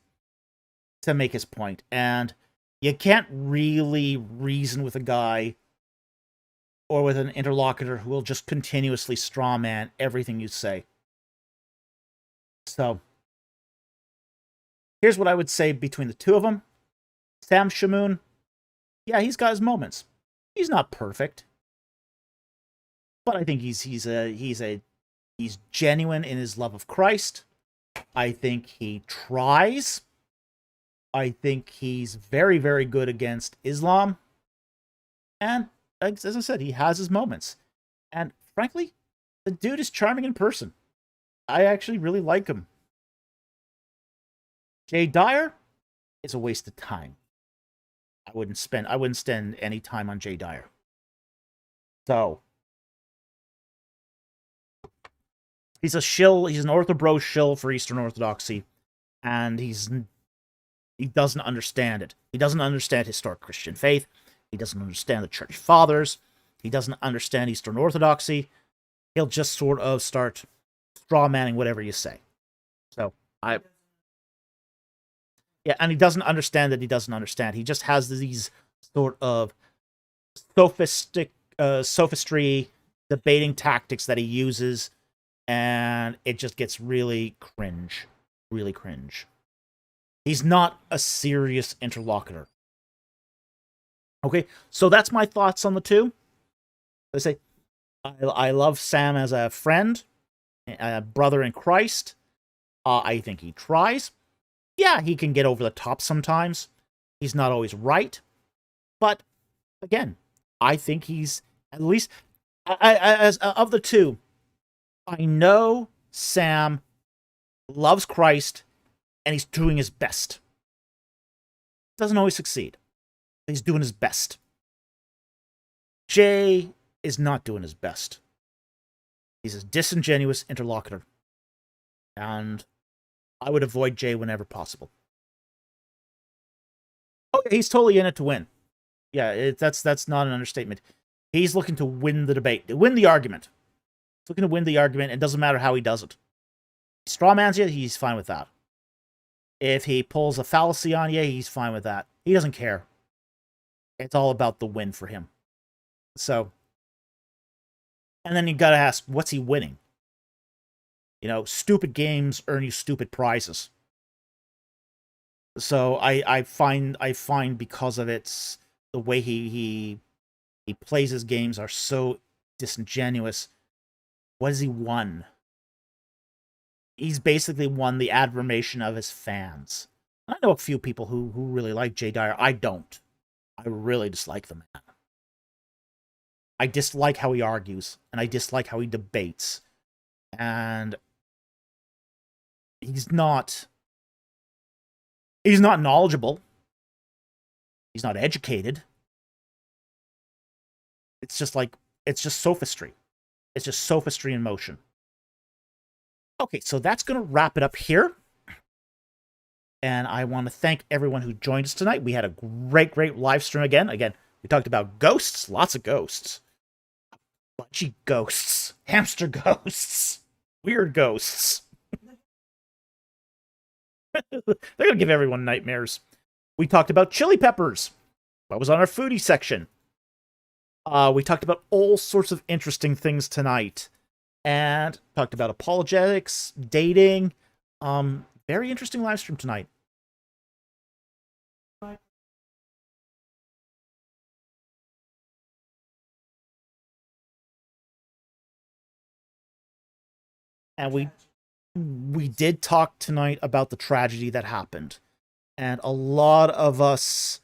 to make his point. And you can't really reason with a guy or with an interlocutor who will just continuously strawman everything you say. So, here's what I would say between the two of them. Sam Shamoon, yeah, he's got his moments. He's not perfect, but I think he's genuine in his love of Christ. I think he tries. I think he's very, very good against Islam. And as I said, he has his moments. And frankly, the dude is charming in person. I actually really like him. Jay Dyer is a waste of time. I wouldn't spend any time on Jay Dyer. So he's a shill, he's an orthobro shill for Eastern Orthodoxy, and he doesn't understand it. He doesn't understand historic Christian faith. He doesn't understand the church fathers. He doesn't understand Eastern Orthodoxy. He'll just sort of start strawmanning whatever you say. So yeah, and he doesn't understand that he doesn't understand. He just has these sort of sophistry debating tactics that he uses, and it just gets really cringe. Really cringe. He's not a serious interlocutor. Okay, so that's my thoughts on the two. I say, I love Sam as a friend, a brother in Christ. I think he tries. Yeah, he can get over the top sometimes. He's not always right. But, again, I think he's, at least, as of the two, I know Sam loves Christ, and he's doing his best. Doesn't always succeed. He's doing his best. Jay is not doing his best. He's a disingenuous interlocutor. And I would avoid Jay whenever possible. Oh, he's totally in it to win. Yeah, that's not an understatement. He's looking to win the debate, to win the argument. He's looking to win the argument. It doesn't matter how he does it. He strawmans you, he's fine with that. If he pulls a fallacy on you, he's fine with that. He doesn't care. It's all about the win for him. So, and then you gotta ask, what's he winning? You know, stupid games earn you stupid prizes. So I find because of its the way he plays his games are so disingenuous. What has he won? He's basically won the admiration of his fans. I know a few people who really like Jay Dyer. I don't. I really dislike the man. I dislike how he argues, and I dislike how he debates. And he's not knowledgeable. He's not educated. It's just sophistry. It's just sophistry in motion. Okay, so that's going to wrap it up here. And I want to thank everyone who joined us tonight. We had a great live stream again. Again, We talked about ghosts, lots of ghosts. Budgie ghosts, hamster ghosts, weird ghosts. They're gonna give everyone nightmares. We talked about chili peppers. What was on our foodie section? We talked about all sorts of interesting things tonight. And talked about apologetics, dating. Very interesting live stream tonight. And we did talk tonight about the tragedy that happened. And a lot of us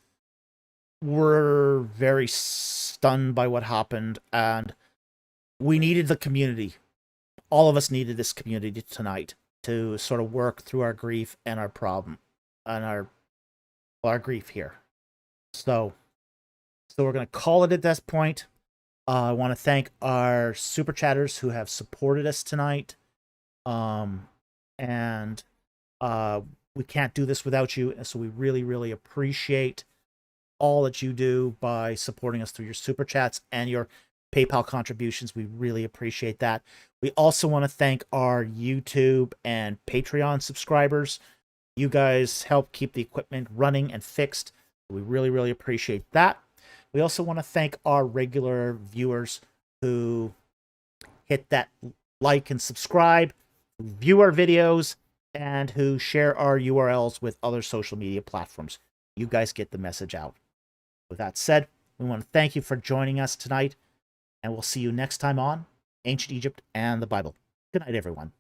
were very stunned by what happened, and we needed the community. All of us needed this community tonight to sort of work through our grief and our problem and our grief here. So we're going to call it at this point. I want to thank our super chatters who have supported us tonight. And we can't do this without you, and so we really, really appreciate all that you do by supporting us through your super chats and your PayPal contributions. We really appreciate that. We also want to thank our YouTube and Patreon subscribers. You guys help keep the equipment running and fixed. We really, really appreciate that. We also want to thank our regular viewers who hit that like and subscribe, view our videos, and who share our URLs with other social media platforms. You guys get the message out. With that said, we want to thank you for joining us tonight, and we'll see you next time on Ancient Egypt and the Bible. Good night, everyone.